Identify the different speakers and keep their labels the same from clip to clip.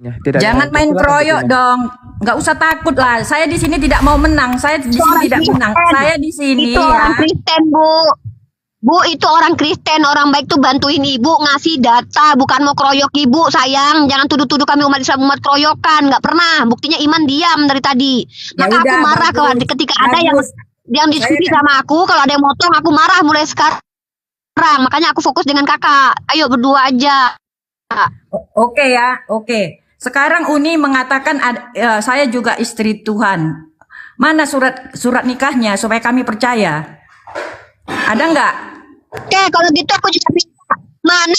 Speaker 1: Ya, tidak ada
Speaker 2: Jangan
Speaker 1: yang
Speaker 2: main
Speaker 1: silakan
Speaker 2: keroyok
Speaker 1: Fatimah.
Speaker 2: dong. Nggak usah takut lah. Saya di sini tidak mau menang. Saya di
Speaker 3: Itu
Speaker 2: sini
Speaker 3: orang
Speaker 2: tidak menang.
Speaker 3: Kristen.
Speaker 2: Saya di sini
Speaker 3: Itu orang
Speaker 2: ya.
Speaker 3: Kristen, Bu. Bu, itu orang Kristen, orang baik tuh bantuin ibu ngasih data, bukan mau keroyok ibu, sayang. Jangan tuduh-tuduh kami umat Islam umat keroyokan, nggak pernah. Buktinya Iman diam dari tadi.
Speaker 2: Ya
Speaker 3: Maka aku
Speaker 2: udah,
Speaker 3: marah kalau
Speaker 2: bagus.
Speaker 3: ketika ada
Speaker 2: Bagus.
Speaker 3: yang diskusi
Speaker 2: Saya-
Speaker 3: sama aku, kalau ada yang motong aku marah mulai sekarang. Makanya aku fokus dengan kakak. Ayo berdua aja.
Speaker 2: Oke ya, oke. Sekarang Uni mengatakan saya juga istri Tuhan. Mana surat nikahnya supaya kami percaya? Ada nggak?
Speaker 3: Oke, kalau gitu aku juga minta. Mana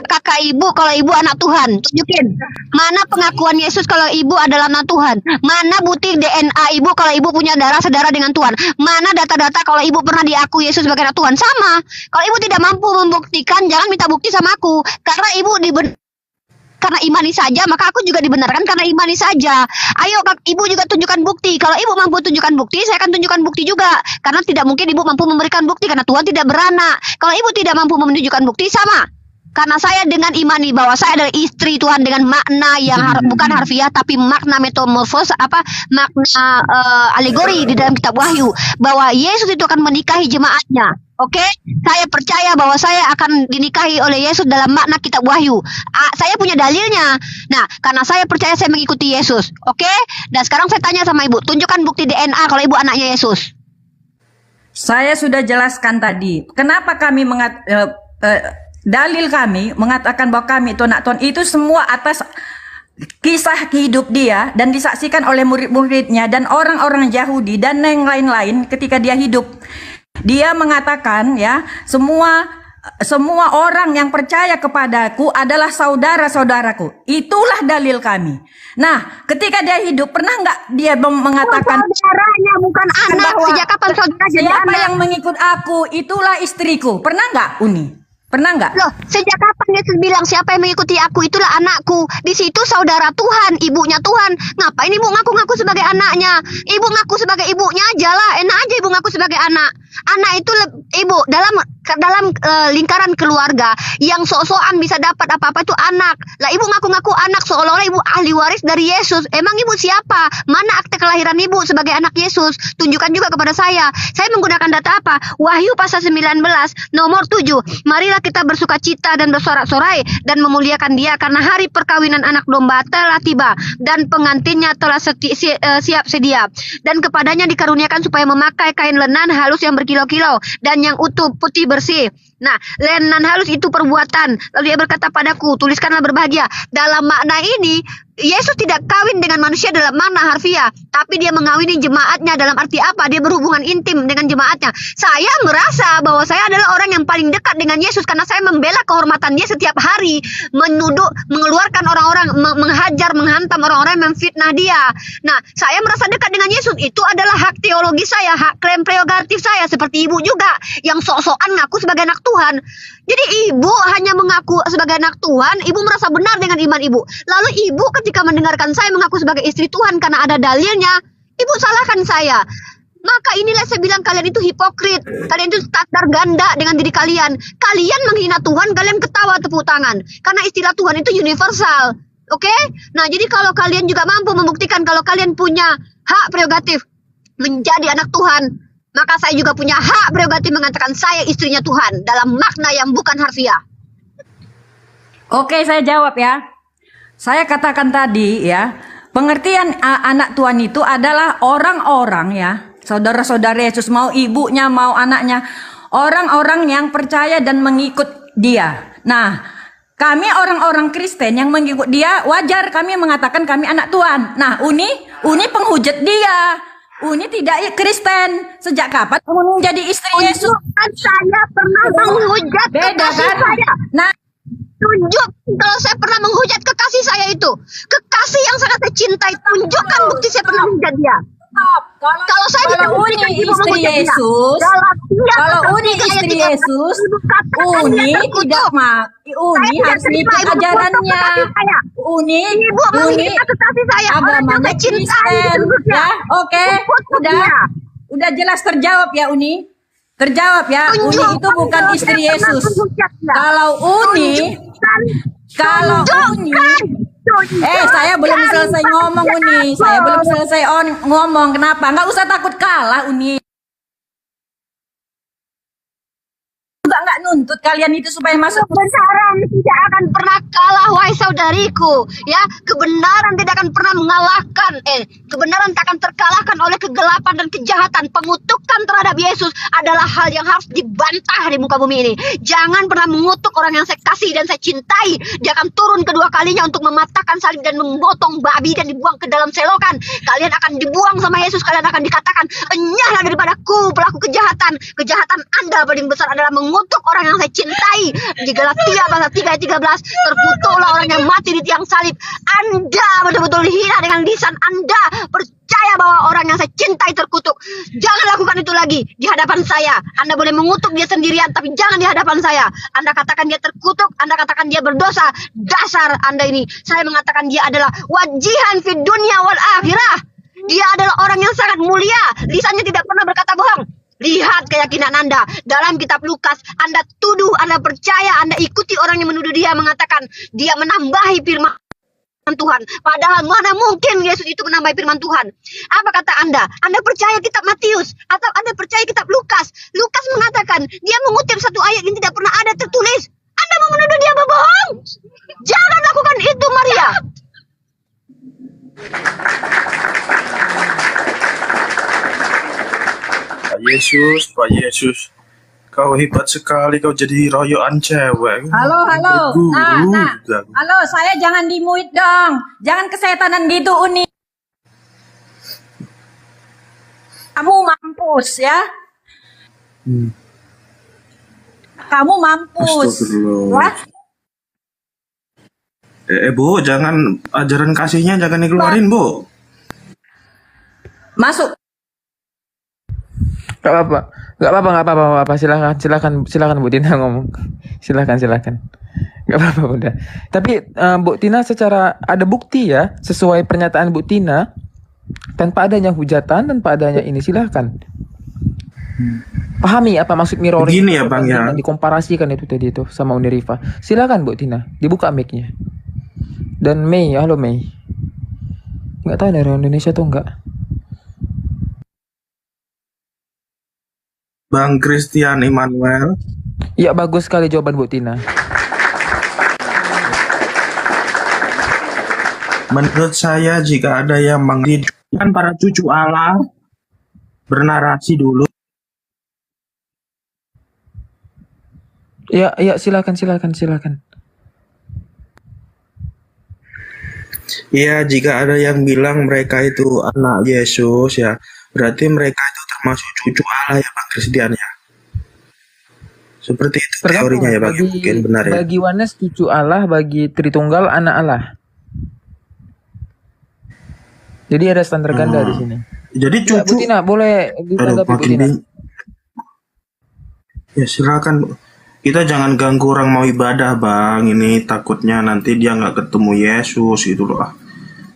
Speaker 3: kakak ibu kalau ibu anak Tuhan? Tunjukin. Mana pengakuan Yesus kalau ibu adalah anak Tuhan? Mana bukti DNA ibu kalau ibu punya darah saudara dengan Tuhan? Mana data-data kalau ibu pernah diakui Yesus sebagai anak Tuhan? Sama. Kalau ibu tidak mampu membuktikan, jangan minta bukti sama aku. Karena ibu karena imani saja, maka aku juga dibenarkan karena imani saja. Ayo ibu juga tunjukkan bukti. Kalau ibu mampu tunjukkan bukti, saya akan tunjukkan bukti juga. Karena tidak mungkin ibu mampu memberikan bukti karena Tuhan tidak beranak. Kalau ibu tidak mampu menunjukkan bukti, sama. Karena saya dengan imani bahwa saya adalah istri Tuhan dengan makna yang bukan harfiah tapi makna metamorfos makna alegori di dalam kitab Wahyu bahwa Yesus itu akan menikahi jemaatnya. Oke, saya percaya bahwa saya akan dinikahi oleh Yesus dalam makna kitab Wahyu. Saya punya dalilnya. Nah, karena saya percaya saya mengikuti Yesus. Oke, dan sekarang saya tanya sama ibu, tunjukkan bukti DNA kalau ibu anaknya Yesus.
Speaker 2: Saya sudah jelaskan tadi. Kenapa kami dalil kami mengatakan bahwa kami itu anak Tuhan itu semua atas kisah hidup dia dan disaksikan oleh murid-muridnya dan orang-orang Yahudi dan yang lain-lain ketika dia hidup. Dia mengatakan ya, semua orang yang percaya kepadaku adalah saudara-saudaraku. Itulah dalil kami. Nah, ketika dia hidup, pernah nggak dia mengatakan
Speaker 3: saudaranya bukan anak? Sejak kapan saudara jadi
Speaker 2: siapa
Speaker 3: anak?
Speaker 2: yang mengikut aku, itulah istriku. Pernah nggak, Uni? Pernah nggak?
Speaker 3: Loh, sejak kapan Yesus bilang siapa yang mengikuti aku itulah anakku? Di situ saudara Tuhan, ibunya Tuhan. Ngapain ibu ngaku-ngaku sebagai anaknya? Ibu ngaku sebagai ibunya aja lah. Enak aja ibu ngaku sebagai anak. Anak itu ibu dalam lingkaran keluarga yang sok-sokan bisa dapat apa-apa itu anak. Lah ibu ngaku-ngaku anak seolah-olah ibu ahli waris dari Yesus. Emang ibu siapa? Mana akte kelahiran ibu sebagai anak Yesus? Tunjukkan juga kepada saya. Saya menggunakan data apa? Wahyu pasal 19 nomor 7. Marilah kita bersukacita dan bersorak-sorai dan memuliakan Dia karena hari perkawinan anak domba telah tiba dan pengantinnya telah siap sedia dan kepadanya dikaruniakan supaya memakai kain lenan halus yang berkilau-kilau dan yang utuh putih bersih. Nah, lenan halus itu perbuatan. Lalu dia berkata padaku, tuliskanlah berbahagia. Dalam makna ini, Yesus tidak kawin dengan manusia dalam makna harfiah, tapi dia mengawini jemaatnya dalam arti apa? Dia berhubungan intim dengan jemaatnya. Saya merasa bahwa saya adalah orang yang paling dekat dengan Yesus karena saya membela kehormatan Dia setiap hari, mengeluarkan orang-orang, menghajar, menghantam orang-orang yang memfitnah Dia. Nah, saya merasa dekat dengan Yesus. Itu adalah hak teologi saya, hak klaim prerogatif saya. Seperti ibu juga yang sok-sokan ngaku sebagai anak Tuhan. Jadi ibu hanya mengaku sebagai anak Tuhan, ibu merasa benar dengan iman ibu. Lalu ibu ketika mendengarkan saya mengaku sebagai istri Tuhan karena ada dalilnya, ibu salahkan saya. Maka inilah saya bilang kalian itu hipokrit. Kalian itu standar ganda dengan diri kalian. Kalian menghina Tuhan, kalian ketawa tepuk tangan. Karena istilah Tuhan itu universal. Oke? Nah, jadi kalau kalian juga mampu membuktikan kalau kalian punya hak prerogatif menjadi anak Tuhan, maka saya juga punya hak prerogatif mengatakan saya istrinya Tuhan dalam makna yang bukan harfiah.
Speaker 2: Oke, saya jawab ya. Saya katakan tadi ya, pengertian anak Tuhan itu adalah orang-orang ya, saudara-saudara Yesus, mau ibunya, mau anaknya, orang-orang yang percaya dan mengikut Dia. Nah, kami orang-orang Kristen yang mengikut Dia, wajar kami mengatakan kami anak Tuhan. Nah, Uni penghujat Dia. Uni tidak Kristen. Sejak kapan Uni menjadi istri Yesus?
Speaker 3: Saya pernah menghujat
Speaker 2: Beda
Speaker 3: kekasih
Speaker 2: kan?
Speaker 3: saya.
Speaker 2: Nah,
Speaker 3: Tunjuk kalau saya pernah menghujat kekasih saya itu. Kekasih yang sangat saya cintai. Tunjukkan bukti saya pernah menghujat dia. Kalau saya bisa
Speaker 2: kalau Uni
Speaker 3: buktikan ibu
Speaker 2: istri
Speaker 3: menghujat dia.
Speaker 2: Yesus,
Speaker 3: Galatia
Speaker 2: kalau
Speaker 3: pasal
Speaker 2: Uni
Speaker 3: 3 ayat
Speaker 2: istri
Speaker 3: 13,
Speaker 2: Yesus,
Speaker 3: ibu katakan
Speaker 2: Uni
Speaker 3: dia terkutuk.
Speaker 2: tidak Uni
Speaker 3: Saya
Speaker 2: harus
Speaker 3: tidak terima
Speaker 2: ikut
Speaker 3: ibu
Speaker 2: ajarannya.
Speaker 3: mengutuk kekasih saya.
Speaker 2: Uni
Speaker 3: Ibu menghina kekasih saya. Orang yang
Speaker 2: agamanya
Speaker 3: saya cintai di
Speaker 2: Kristen.
Speaker 3: seluruh dunia.
Speaker 2: Ya, oke,
Speaker 3: Kutuk
Speaker 2: udah,
Speaker 3: dia.
Speaker 2: udah jelas terjawab ya Uni. Terjawab ya, Uni
Speaker 3: Tunjukkan
Speaker 2: itu bukan
Speaker 3: kalau
Speaker 2: istri
Speaker 3: saya pernah
Speaker 2: Yesus.
Speaker 3: menghujat dia.
Speaker 2: Kalau Uni,
Speaker 3: Tunjukkan.
Speaker 2: kalau Uni,
Speaker 3: Tunjukkan.
Speaker 2: Saya belum selesai ngomong Uni. Saya belum selesai ngomong. Kenapa? Nggak usah takut kalah Uni. Juga nggak nuntut kalian itu supaya masuk.
Speaker 3: Kebenaran tidak akan pernah kalah, wahai saudariku. Ya, kebenaran tidak akan pernah mengalahkan. Kebenaran tak akan terkalahkan oleh kegelapan dan kejahatan. Pengutukan terhadap Yesus adalah hal yang harus dibantah di muka bumi ini. Jangan pernah mengutuk orang yang saya kasih dan saya cintai. Dia akan turun kedua kalinya untuk mematahkan salib dan memotong babi dan dibuang ke dalam selokan. Kalian akan dibuang sama Yesus. Kalian akan dikatakan, enyahlah daripadaku pelaku kejahatan. Kejahatan Anda paling besar adalah mengutuk orang yang saya cintai. Di Galatia pasal 3 ayat 13, terkutuklah orang yang mati di tiang salib. Anda betul-betul hina dengan lisan Anda. Percaya bahwa orang yang saya cintai terkutuk. Jangan lakukan itu lagi di hadapan saya. Anda boleh mengutuk dia sendirian, tapi jangan di hadapan saya. Anda katakan dia terkutuk, Anda katakan dia berdosa. Dasar Anda ini. Saya mengatakan dia adalah wajihan fid dunya wal akhirah. Dia adalah orang yang sangat mulia. Lisannya tidak pernah berkata bohong. Lihat keyakinan Anda dalam kitab Lukas. Anda tuduh, Anda percaya, Anda ikuti orang yang menuduh dia, mengatakan dia menambahi firman Tuhan. Padahal mana mungkin Yesus itu menambahi firman Tuhan. Apa kata Anda? Anda percaya kitab Matius atau Anda percaya kitab Lukas? Lukas mengatakan dia mengutip satu ayat yang tidak pernah ada tertulis. Anda mau menuduh dia berbohong? Jangan lakukan itu, Maria.
Speaker 1: Pak Yesus, kau hebat sekali, kau jadi royoan cewek.
Speaker 2: Halo.
Speaker 1: Berguru.
Speaker 2: Halo, saya jangan dimuit dong. Jangan kesetanan gitu, Uni. Kamu mampus ya. Kamu mampus.
Speaker 1: Astagfirullah.
Speaker 2: Ya?
Speaker 1: Bu, jangan ajaran kasihnya jangan dikeluarin, Bu.
Speaker 2: Masuk.
Speaker 4: Gak apa-apa. Silakan Bu Tina ngomong. Silakan. Gak apa-apa udah. Tapi Bu Tina secara ada bukti ya, sesuai pernyataan Bu Tina, tanpa adanya hujatan, tanpa adanya ini, silakan. Pahami apa maksud mirroring?
Speaker 1: Begini ya Bang ya.
Speaker 4: Dikomparasikan itu tadi itu sama Unirifa. Silakan Bu Tina, dibuka mic-nya. Dan Mei, halo Mei. Nggak tahu dari Indonesia atau enggak.
Speaker 1: Bang Christian Emmanuel.
Speaker 4: Ya, bagus sekali jawaban Bu Tina.
Speaker 1: Menurut saya jika ada yang mengidentikan para cucu Allah, bernarasi dulu.
Speaker 4: Ya, silakan.
Speaker 1: Ya, jika ada yang bilang mereka itu anak Yesus ya, berarti mereka itu termasuk cucu Allah ya Bang Christian ya. Seperti itu teorinya ya Bang, mungkin benar ya.
Speaker 4: Bagi Wanes cucu Allah, bagi Tritunggal anak Allah. Jadi ada standar ganda di sini.
Speaker 1: Jadi
Speaker 4: Ya, Bu
Speaker 1: cucu.
Speaker 4: Tina, boleh ditanggapi Bu Tina?
Speaker 1: Ya silakan. Kita jangan ganggu orang mau ibadah Bang. Ini takutnya nanti dia nggak ketemu Yesus gitu loh.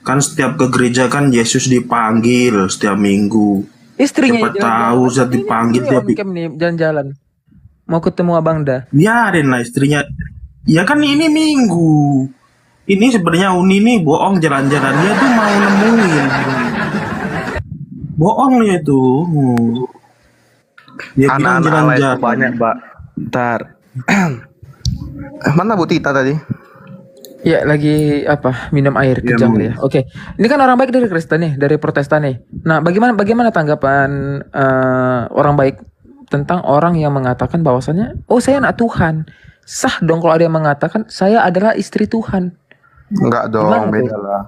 Speaker 1: Kan setiap ke gereja kan Yesus dipanggil setiap minggu.
Speaker 4: Istrinya
Speaker 1: Siapa tahu saat dipanggil dia
Speaker 4: nih jalan-jalan. Mau ketemu Abang dah.
Speaker 1: biarin lah istrinya. Ya kan ini minggu. Ini sebenarnya Uni nih bohong jalan-jalan, dia tuh mau nemuin. Bohong dia tuh. Dia bilang
Speaker 5: Anak-anak Allah itu
Speaker 1: jalan-jalan.
Speaker 5: banyak, Mbak. Ntar. Mana Bu Tita tadi?
Speaker 4: Ya, lagi apa? Minum air
Speaker 1: Ya,
Speaker 4: kejang
Speaker 1: Bu.
Speaker 4: ya. Oke. Ini kan orang baik dari Kristen nih, dari Protestan nih. Nah, bagaimana tanggapan orang baik tentang orang yang mengatakan bahwasannya, oh saya anak Tuhan. Sah dong kalau ada yang mengatakan saya adalah istri Tuhan.
Speaker 5: Enggak dong,
Speaker 4: Gimana
Speaker 5: beda
Speaker 4: tuh?
Speaker 5: lah.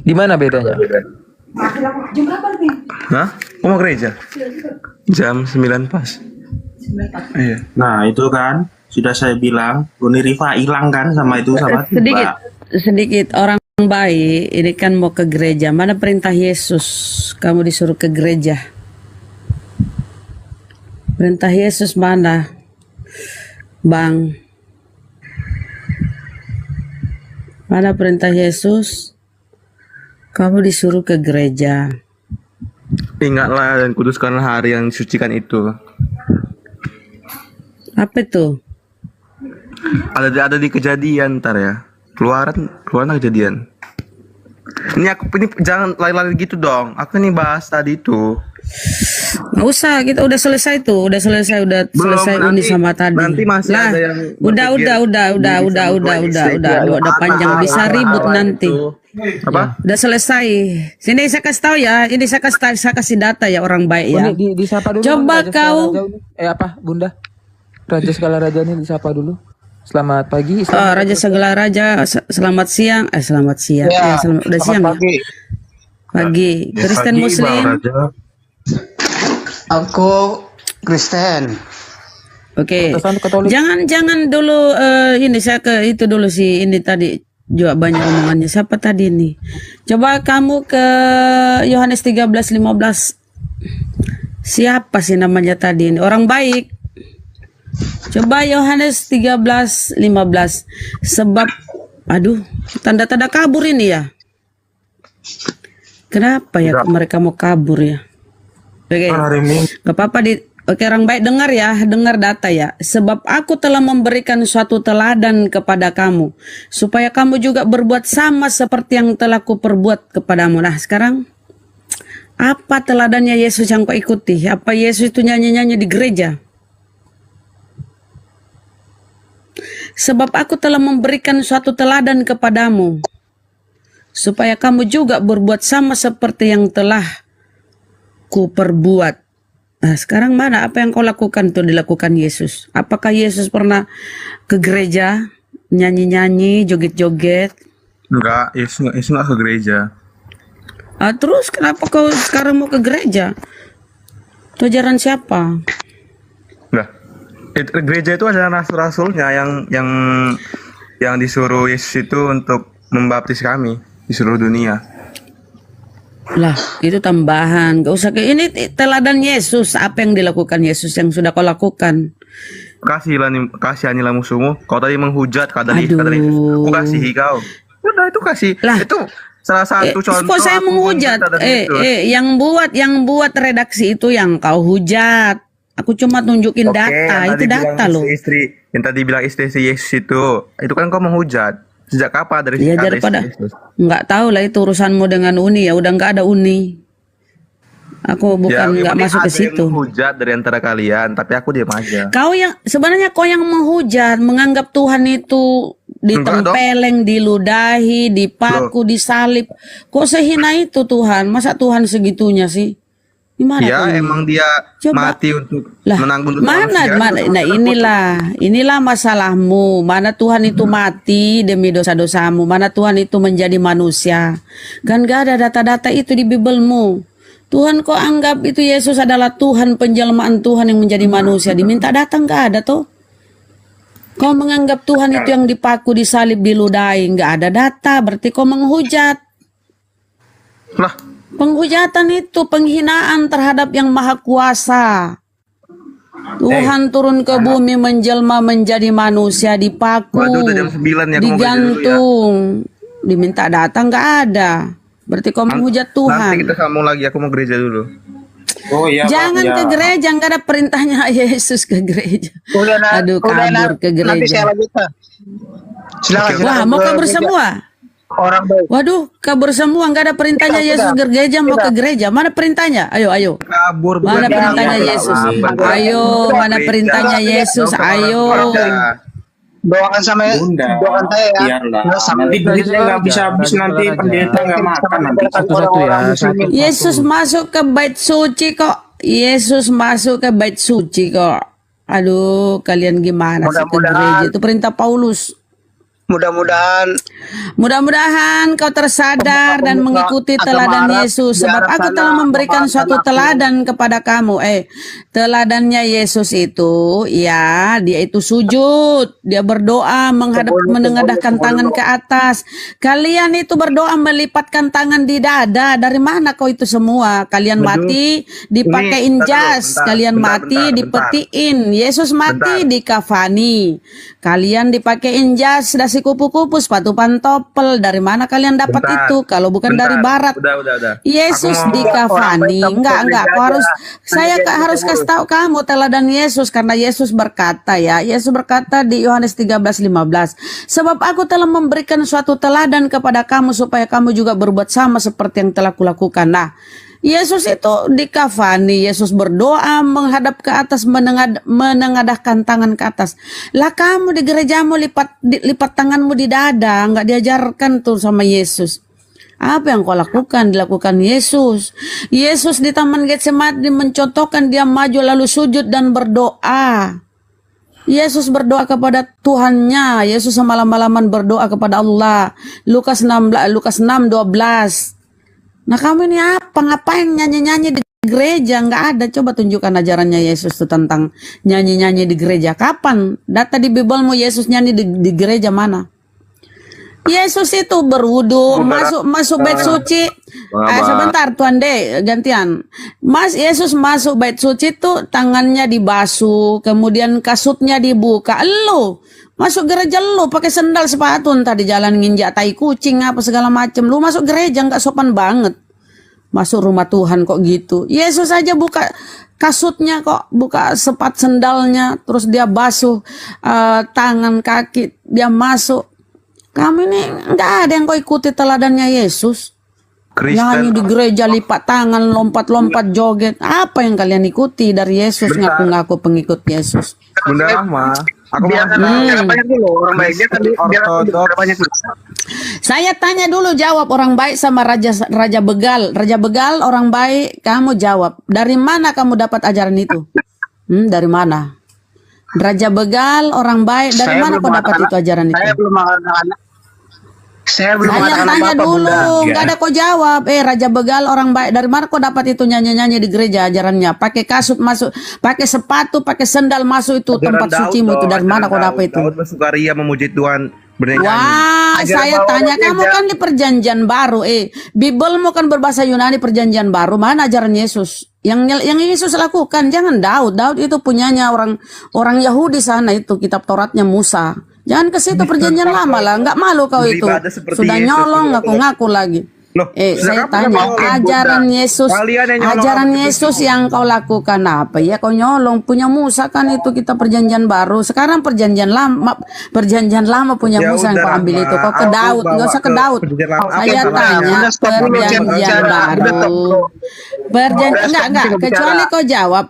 Speaker 4: Di mana bedanya?
Speaker 5: Hah? Mau gereja? Jam 9 pas. Iya.
Speaker 1: Nah itu kan sudah saya bilang, Uni Rifa hilang kan sama itu sama
Speaker 6: sedikit orang baik ini kan mau ke gereja. Mana perintah Yesus kamu disuruh ke gereja? Perintah Yesus mana, Bang? Mana perintah Yesus kamu disuruh ke gereja?
Speaker 5: Ingatlah dan kuduskanlah hari yang disucikan itu.
Speaker 6: Apa itu?
Speaker 5: Ada di kejadian ntar ya. Keluaran kejadian. Ini jangan lari-lari gitu dong. Aku ini bahas tadi itu.
Speaker 6: Nggak usah, kita udah selesai tuh, udah selesai ini sama tadi.
Speaker 5: Nanti masih
Speaker 6: lah,
Speaker 5: ada yang
Speaker 6: udah panjang bisa ribut nanti.
Speaker 5: Apa?
Speaker 6: Udah selesai. Sini saya kasih tahu ya, ini saya kasih data ya orang baik ya.
Speaker 4: Ini disapa dulu.
Speaker 6: Coba
Speaker 4: Raja
Speaker 6: kau.
Speaker 4: Segala Raja ini. Bunda? Raja segala raja ini disapa dulu. Selamat pagi.
Speaker 6: Raja segala raja, selamat siang. Selamat siang.
Speaker 7: Ya,
Speaker 6: udah siang
Speaker 7: pagi.
Speaker 6: ya. Pagi. Kristen
Speaker 1: Pagi,
Speaker 6: Muslim.
Speaker 1: Bang Raja.
Speaker 7: Aku Kristen.
Speaker 6: Oke.
Speaker 4: Protestan, Katolik.
Speaker 6: Jangan dulu ini saya ke itu dulu sih. Ini tadi juga banyak omongannya. Siapa tadi nih? Coba kamu ke Yohanes 13:15. Siapa sih namanya tadi ini? Orang baik. Coba Yohanes 13:15. Sebab tanda-tanda kabur ini ya. Kenapa ya mereka mau kabur ya? Oke.
Speaker 1: Hari Minggu.
Speaker 6: Gak apa-apa Oke, orang baik dengar ya, dengar data ya. Sebab aku telah memberikan suatu teladan kepada kamu, supaya kamu juga berbuat sama seperti yang telah kuperbuat kepadamu. Nah, sekarang apa teladannya Yesus yang kau ikuti? Apa Yesus itu nyanyi-nyanyi di gereja? Sebab aku telah memberikan suatu teladan kepadamu, supaya kamu juga berbuat sama seperti yang telah kuperbuat. Nah, sekarang mana apa yang kau lakukan tuh dilakukan Yesus? Apakah Yesus pernah ke gereja nyanyi-nyanyi, joget-joget?
Speaker 5: Enggak, Yesus nggak ke gereja.
Speaker 6: Terus kenapa kau sekarang mau ke gereja? Itu ajaran siapa?
Speaker 5: Enggak. Gereja itu adalah rasul-rasulnya yang disuruh Yesus itu untuk membaptis kami di seluruh dunia.
Speaker 6: Lah, itu tambahan. Gak usah ini teladan Yesus. Apa yang dilakukan Yesus yang sudah kau lakukan?
Speaker 5: Kasihanilah musuhmu. Kau tadi menghujat kata Yesus. Aku kasihi kau. Udah itu kasih. Lah, itu salah satu contoh.
Speaker 6: Kok saya menghujat? Yang buat redaksi itu yang kau hujat. Aku cuma tunjukin data. Itu data loh.
Speaker 5: Yang tadi bilang istri si Yesus itu kan kau menghujat. Sejak kapan dari
Speaker 6: ya daripada nggak tahu lah itu urusanmu dengan Uni ya udah nggak ada Uni. Aku bukan nggak masuk ke situ.
Speaker 5: Yang menghujat dari antara kalian, tapi aku diam aja.
Speaker 6: Kau yang menghujat, menganggap Tuhan itu ditempeleng, diludahi, dipaku, disalib. Kok sehina itu Tuhan? Masa Tuhan segitunya sih? Gimana
Speaker 5: ya emang dia mati untuk menanggung dosa manusia.
Speaker 6: Nah inilah masalahmu. Mana Tuhan itu mati demi dosa-dosamu. Mana Tuhan itu menjadi manusia. Kan gak ada data-data itu di Bibelmu. Tuhan kok anggap itu Yesus adalah Tuhan, penjelmaan Tuhan yang menjadi manusia. Diminta datang gak ada toh. Kau menganggap Tuhan itu yang dipaku, disalib, diludahi. Gak ada data, berarti kau menghujat.
Speaker 5: Lah,
Speaker 6: penghujatan itu penghinaan terhadap yang maha kuasa. Tuhan turun ke bumi menjelma menjadi manusia, dipaku, digantung, diminta datang nggak ada. Berarti kau menghujat Tuhan.
Speaker 5: Nanti kita sambung lagi, aku mau gereja dulu.
Speaker 1: Oh iya.
Speaker 6: Jangan ke gereja, nggak ada perintahnya Yesus ke gereja. Kabur ke gereja.
Speaker 7: Nanti saya lanjutkan. Silakan.
Speaker 6: Wah, mau kabur semua?
Speaker 7: Orang baik.
Speaker 6: Waduh, kabur semua, nggak ada perintahnya Yesus ke gereja, mau ke gereja. Mana perintahnya? Ayo.
Speaker 5: Kabur.
Speaker 6: Mana perintahnya Yesus? Ayo, mana perintahnya Yesus? Ayo.
Speaker 7: Doakan sama doakan saya ya.
Speaker 1: Nanti duitnya nggak bisa habis, nanti pendeta nggak makan nanti.
Speaker 4: Satu-satu ya.
Speaker 6: Yesus masuk ke bait suci kok. Yesus masuk ke bait suci kok. Aduh, kalian gimana sih ke gereja? Itu perintah Paulus. Mudah-mudahan kau tersadar dan mengikuti teladan Yesus. Sebab aku telah memberikan suatu teladan kepada kamu. Teladannya Yesus itu, ya, dia itu sujud. Dia berdoa menengadahkan tangan ke atas. Kalian itu berdoa melipatkan tangan di dada. Dari mana kau itu semua? Kalian mati dipakein jas. Kalian mati dipetiin. Yesus mati dikafani. Kalian dipakein jas. dasi kupu-kupu, sepatu pantopel. Dari mana kalian dapat
Speaker 5: Bentar,
Speaker 6: itu? Kalau bukan dari barat.
Speaker 5: Udah.
Speaker 6: Yesus
Speaker 5: Aku mau
Speaker 6: dikafani. Enggak. Kau harus, saya harus kasih tahu kamu teladan Yesus, karena Yesus berkata ya. Yesus berkata di Yohanes 13:15. Sebab aku telah memberikan suatu teladan kepada kamu supaya kamu juga berbuat sama seperti yang telah kulakukan. Nah, Yesus itu dikafani, Yesus berdoa menghadap ke atas, menengadahkan tangan ke atas. Lah kamu di gerejamu lipat tanganmu di dada, nggak diajarkan tuh sama Yesus. Apa yang kau lakukan dilakukan Yesus. Yesus di Taman Getsemani mencontohkan dia maju lalu sujud dan berdoa. Yesus berdoa kepada Tuhannya. Yesus semalam-malaman berdoa kepada Allah. Lukas 6:12. Nah kamu ini apa? Ngapain nyanyi-nyanyi di gereja? Nggak ada. Coba tunjukkan ajarannya Yesus itu tentang nyanyi-nyanyi di gereja. Kapan? Data di Biblemu Yesus nyanyi di gereja mana? Yesus itu berwudu, masuk bait suci. Sebentar Tuan D, gantian. Yesus masuk bait suci itu tangannya dibasuh, kemudian kasutnya dibuka. Lu masuk gereja lu pakai sendal sepatu entah di jalan nginjak tai kucing apa segala macem. Lu masuk gereja nggak sopan banget. Masuk rumah Tuhan kok gitu. Yesus aja buka kasutnya kok, buka sendalnya, terus dia basuh tangan kaki, dia masuk. Kamu ini nggak ada yang kau ikuti teladannya Yesus. Nyanyi di gereja, lipat tangan, lompat-lompat, joget. Apa yang kalian ikuti dari Yesus? Ngaku-ngaku pengikut Yesus.
Speaker 5: Bunda Rahma, aku mau
Speaker 7: banyak dulu orang baik dia kan banyak dulu.
Speaker 6: Saya tanya dulu, jawab orang baik sama Raja Begal. Raja Begal orang baik, kamu jawab. Dari mana kamu dapat ajaran itu? Dari mana? Raja Begal orang baik, dari mana kau dapat itu ajaran itu?
Speaker 7: Saya belum
Speaker 6: Saya tanya dulu, nggak ada kau jawab. Raja Begal orang baik, dari mana kau dapat itu nyanyi-nyanyi di gereja ajarannya? Pakai kasut masuk, pakai sepatu, pakai sendal masuk itu tempat sucimu itu, dari mana kau dapat itu?
Speaker 5: Daud bersukaria memuji Tuhan.
Speaker 6: Wah, saya tanya kamu kan di Perjanjian Baru, Bibelmu kan berbahasa Yunani Perjanjian Baru, mana ajaran Yesus? Yang Yesus lakukan, jangan Daud. Daud itu punyanya orang Yahudi sana itu, kitab Tauratnya Musa. Jangan ke situ Perjanjian Lama lah, nggak malu kau itu. Sudah nyolong, ngaku-ngaku lagi.
Speaker 5: Loh,
Speaker 6: saya tanya, ajaran Yesus yang kau lakukan apa? Ya kau nyolong, punya Musa kan itu kita Perjanjian Baru. Sekarang Perjanjian Lama punya Musa yang kau ambil itu. Kau ke Daud, nggak usah ke Daud. Saya tanya Perjanjian Baru. Enggak, kecuali kau jawab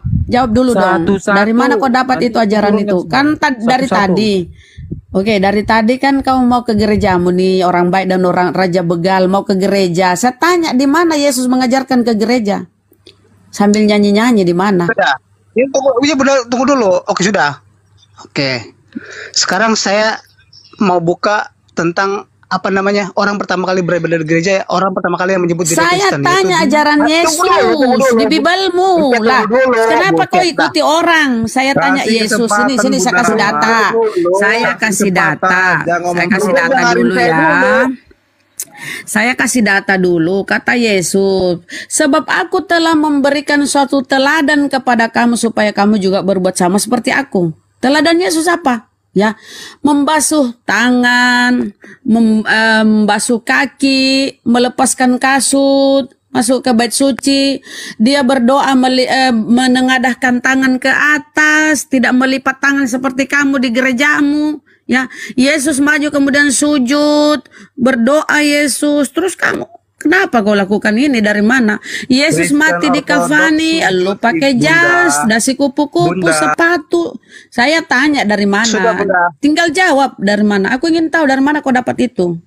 Speaker 6: dulu dong. Dari mana kau dapat itu ajaran itu? Kan dari tadi. Oke, dari tadi kan kamu mau ke gerejamu nih, orang baik dan orang Raja Begal mau ke gereja. Saya tanya di mana Yesus mengajarkan ke gereja? Sambil nyanyi-nyanyi di mana?
Speaker 7: Sudah. Tunggu dulu. Oke, sudah. Oke. Sekarang saya mau buka tentang orang pertama kali beribadah di gereja, orang pertama kali yang menyebut diri Kristen.
Speaker 6: Saya tanya ajaran Yesus di Bibelmu lah. Kenapa kau ikuti orang? Saya tanya Yesus. Sini saya kasih data. Saya kasih data dulu ya. Saya kasih data dulu, kata Yesus. Sebab aku telah memberikan suatu teladan kepada kamu supaya kamu juga berbuat sama seperti aku. Teladan Yesus apa? Ya, membasuh tangan, membasuh kaki, melepaskan kasut, masuk ke bait suci. Dia berdoa menengadahkan tangan ke atas, tidak melipat tangan seperti kamu di gerejamu. Ya, Yesus maju kemudian sujud, berdoa Yesus. Terus kamu, kenapa kau lakukan ini? Dari mana? Yesus mati di kafani, lu pakai jas, dasi kupu-kupu, sepatu. Saya tanya dari mana? Tinggal jawab dari mana. Aku ingin tahu dari mana kau dapat itu.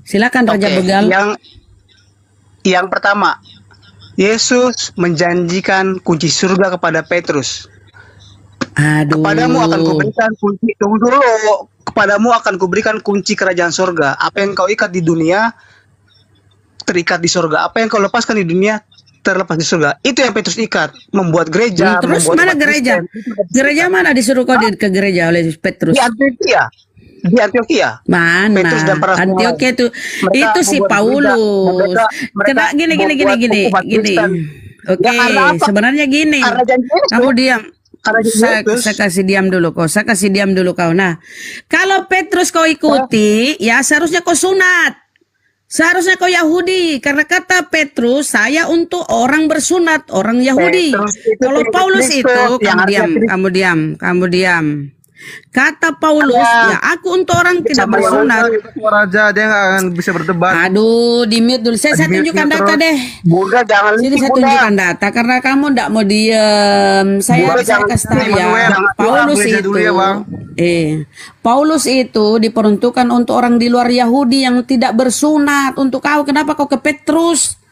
Speaker 6: Silakan Raja Begal.
Speaker 7: Yang pertama, Yesus menjanjikan kunci surga kepada Petrus.
Speaker 6: Aduh.
Speaker 7: Kepadamu akan kuberikan kunci. Tunggu dulu. Kepadamu akan kuberikan kunci kerajaan surga. Apa yang kau ikat di dunia terikat di surga. Apa yang kau lepaskan di dunia terlepas di surga. Itu yang Petrus ikat. Membuat gereja.
Speaker 6: Terus mana gereja? Gereja mana disuruh kau ke gereja oleh Petrus?
Speaker 7: Di Antioquia.
Speaker 6: Mana?
Speaker 7: Petrus dan para
Speaker 6: Antioquia itu si Paulus. Kena gini. Oke, sebenarnya gini. Kamu diam.
Speaker 7: karena jadi Petrus.
Speaker 6: Saya kasih diam dulu kau. Saya kasih diam dulu kau. Nah, kalau Petrus kau ikuti, ya seharusnya kau sunat. Seharusnya kau Yahudi. Karena kata Petrus, saya untuk orang bersunat, orang Yahudi.
Speaker 7: Petrus itu
Speaker 6: Kalau
Speaker 7: Petrus
Speaker 6: Paulus
Speaker 7: Kristus,
Speaker 6: itu,
Speaker 7: yang
Speaker 6: kamu diam. Kata Paulus, ya aku untuk orang tidak
Speaker 5: Sama
Speaker 6: bersunat.
Speaker 5: Raja dia nggak akan bisa berdebat.
Speaker 6: Aduh, di mute dulu. Saya
Speaker 5: Di-mute
Speaker 6: tunjukkan
Speaker 5: terus.
Speaker 6: data deh.
Speaker 7: Bunda jangan
Speaker 6: Sini
Speaker 7: licik,
Speaker 6: saya
Speaker 7: Bunda.
Speaker 6: tunjukkan data karena kamu ndak mau diem. Saya
Speaker 7: Boleh,
Speaker 6: saya
Speaker 7: jangan
Speaker 6: kasih tahu ya.
Speaker 5: Emmanuel.
Speaker 6: Paulus
Speaker 5: Gereja
Speaker 6: itu,
Speaker 5: dulu ya, Bang.
Speaker 6: Paulus itu diperuntukkan untuk orang di luar Yahudi yang tidak bersunat. Untuk kau, kenapa kau ke Petrus?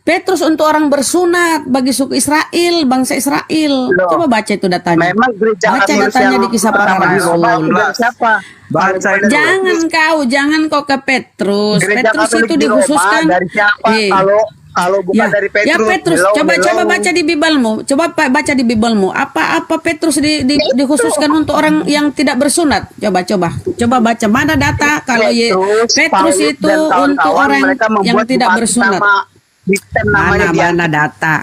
Speaker 6: Petrus untuk orang bersunat bagi suku Israel, bangsa Israel.
Speaker 7: Loh.
Speaker 6: Coba baca itu datanya.
Speaker 7: Memang gereja
Speaker 6: Baca
Speaker 7: Katolik
Speaker 6: datanya
Speaker 7: yang
Speaker 6: di Kisah Para
Speaker 7: pertama di Roma
Speaker 6: Rasul.
Speaker 7: udah siapa?
Speaker 5: Baca itu.
Speaker 6: Jangan kau ke Petrus.
Speaker 7: Gereja
Speaker 6: Petrus
Speaker 7: Katolik
Speaker 6: itu
Speaker 7: di Roma
Speaker 6: dikhususkan.
Speaker 7: dari siapa? Kalau bukan dari Petrus.
Speaker 6: Ya Petrus,
Speaker 7: hello,
Speaker 6: coba
Speaker 7: hello.
Speaker 6: baca di Bibelmu. Coba baca di Bibelmu. Apa Petrus dikhususkan untuk orang yang tidak bersunat? Coba baca mana data kalau Petrus
Speaker 7: Paulus
Speaker 6: itu
Speaker 7: dan kawan-kawan,
Speaker 6: untuk orang
Speaker 7: mereka
Speaker 6: yang
Speaker 7: membuat
Speaker 6: tidak
Speaker 7: jemaat
Speaker 6: bersunat.
Speaker 7: sama sistem namanya dia.
Speaker 6: Mana data?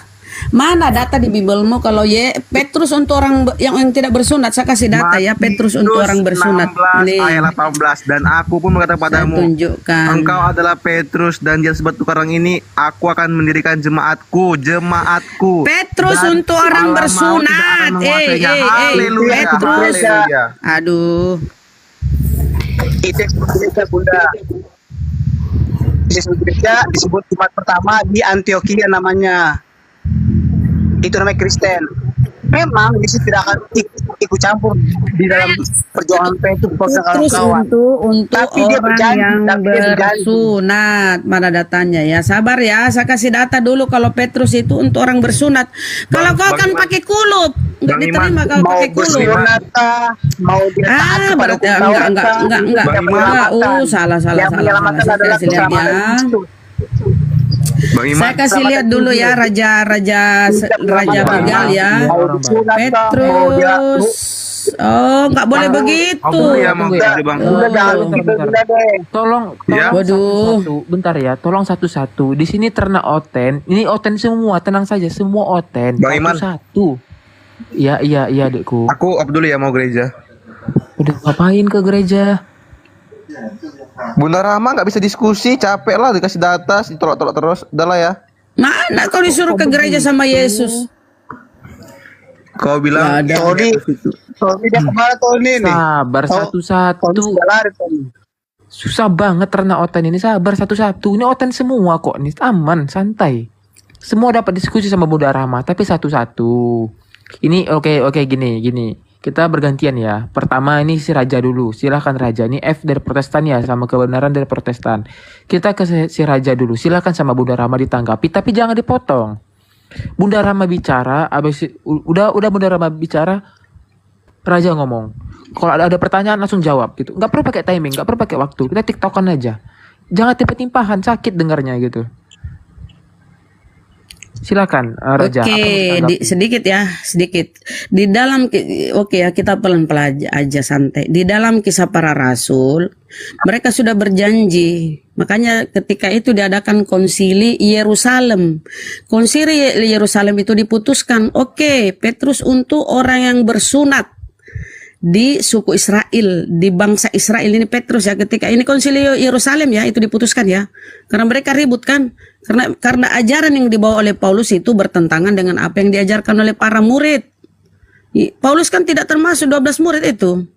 Speaker 6: Mana data di Bibelmu kalau Petrus untuk orang yang tidak bersunat? Saya kasih data ya, Petrus untuk orang bersunat.
Speaker 5: 16 ayat 18 dan aku pun berkata
Speaker 6: Saya
Speaker 5: padamu,
Speaker 6: tunjukkan.
Speaker 5: engkau adalah Petrus dan dia sebab orang ini aku akan mendirikan jemaatku.
Speaker 6: Petrus
Speaker 5: Dan
Speaker 6: untuk orang
Speaker 5: Allah mau
Speaker 6: bersunat.
Speaker 5: tidak akan menguasainya.
Speaker 6: Eh,
Speaker 5: Haleluya,
Speaker 6: Petrus.
Speaker 5: haleluya.
Speaker 6: Aduh.
Speaker 7: Itu gereja Bunda. Gereja disebut jemaat pertama di Antioquia namanya. Itu namanya Kristen. Memang di situ tidak akan ikut campur di dalam perjuangan Petrus bersama
Speaker 6: Terus
Speaker 7: kawan-kawan.
Speaker 6: untuk
Speaker 7: Tapi dia
Speaker 6: orang
Speaker 7: berjanji,
Speaker 6: yang
Speaker 7: tapi dia berjanji.
Speaker 6: bersunat. Mana datanya ya? Sabar ya, saya kasih data dulu kalau Petrus itu untuk orang bersunat. Kalau kau kan pakai kulup, nggak
Speaker 5: Bang Iman,
Speaker 6: diterima kalau
Speaker 7: Mau
Speaker 6: pakai kulup.
Speaker 7: bersunat kah, mau dia taat kepada
Speaker 6: Berarti
Speaker 7: hukum Taurat
Speaker 6: enggak.
Speaker 7: kah,
Speaker 5: Bang
Speaker 7: yang
Speaker 5: Iman.
Speaker 7: menyelamatkan.
Speaker 6: Salah.
Speaker 7: Yang menyelamatkan
Speaker 6: Saya
Speaker 7: adalah
Speaker 6: kasih lihat
Speaker 7: keselamatan
Speaker 6: ya.
Speaker 7: Kristus.
Speaker 5: Bang Iman,
Speaker 6: Saya kasih lihat dulu ya Raja Bigal ya.
Speaker 7: Mau disunat kah, mau dia
Speaker 6: Petrus. Oh, nggak boleh begitu.
Speaker 5: Tunggu ya, Bang.
Speaker 4: Tunggu ya.
Speaker 5: Tunggu, Bang.
Speaker 7: Udah jangan
Speaker 4: Bentar,
Speaker 7: gitu
Speaker 4: bentar.
Speaker 7: Bunda deh.
Speaker 4: Tolong
Speaker 5: Ya.
Speaker 4: satu-satu. Bentar ya, tolong satu-satu. Di sini ternak oten. Ini oten semua, tenang saja, semua oten.
Speaker 5: Bang Iman.
Speaker 4: Satu-satu. Iya, adikku.
Speaker 5: Aku off dulu ya mau gereja.
Speaker 4: Udah ngapain ke gereja?
Speaker 5: Bunda Rahma nggak bisa diskusi, capek lah dikasih data, tolak-tolak terus. Udah lah ya.
Speaker 6: Mana kau disuruh ke gereja sama Yesus?
Speaker 5: Kau bilang
Speaker 7: Tony dia kemana Tony nih?
Speaker 4: Sabar
Speaker 7: Tony
Speaker 4: satu-satu.
Speaker 7: sudah lari Tony.
Speaker 4: Susah banget ternak oten ini. Sabar satu-satu. Ini oten semua kok. Ini aman, santai. Semua dapat diskusi sama Bunda Rahma, tapi satu-satu. Ini oke gini. Kita bergantian ya. Pertama ini si Raja dulu. Silahkan Raja. Ini F dari Protestan ya, sama kebenaran dari Protestan. Kita ke si Raja dulu. Silahkan sama Bunda Rahma ditanggapi, tapi jangan dipotong. Bunda Rahma bicara, udah Bunda Rahma bicara, Raja ngomong. Kalau ada pertanyaan langsung jawab gitu. Nggak perlu pakai timing, nggak perlu pakai waktu. Kita tiktokan aja. Jangan timpah-timpahan, sakit dengarnya gitu. Silakan Raja.
Speaker 6: Oke,
Speaker 4: apa yang ditanggapi?
Speaker 6: sedikit. Di dalam ya kita pelan-pelan aja santai. Di dalam Kisah Para Rasul, mereka sudah berjanji. Makanya ketika itu diadakan konsili Yerusalem. Konsili Yerusalem itu diputuskan, oke, Petrus untuk orang yang bersunat di suku Israel, di bangsa Israel ini Petrus ya, ketika ini konsili Yerusalem ya, itu diputuskan ya. Karena mereka ribut kan. Karena ajaran yang dibawa oleh Paulus itu bertentangan dengan apa yang diajarkan oleh para murid. Paulus kan tidak termasuk 12 murid itu.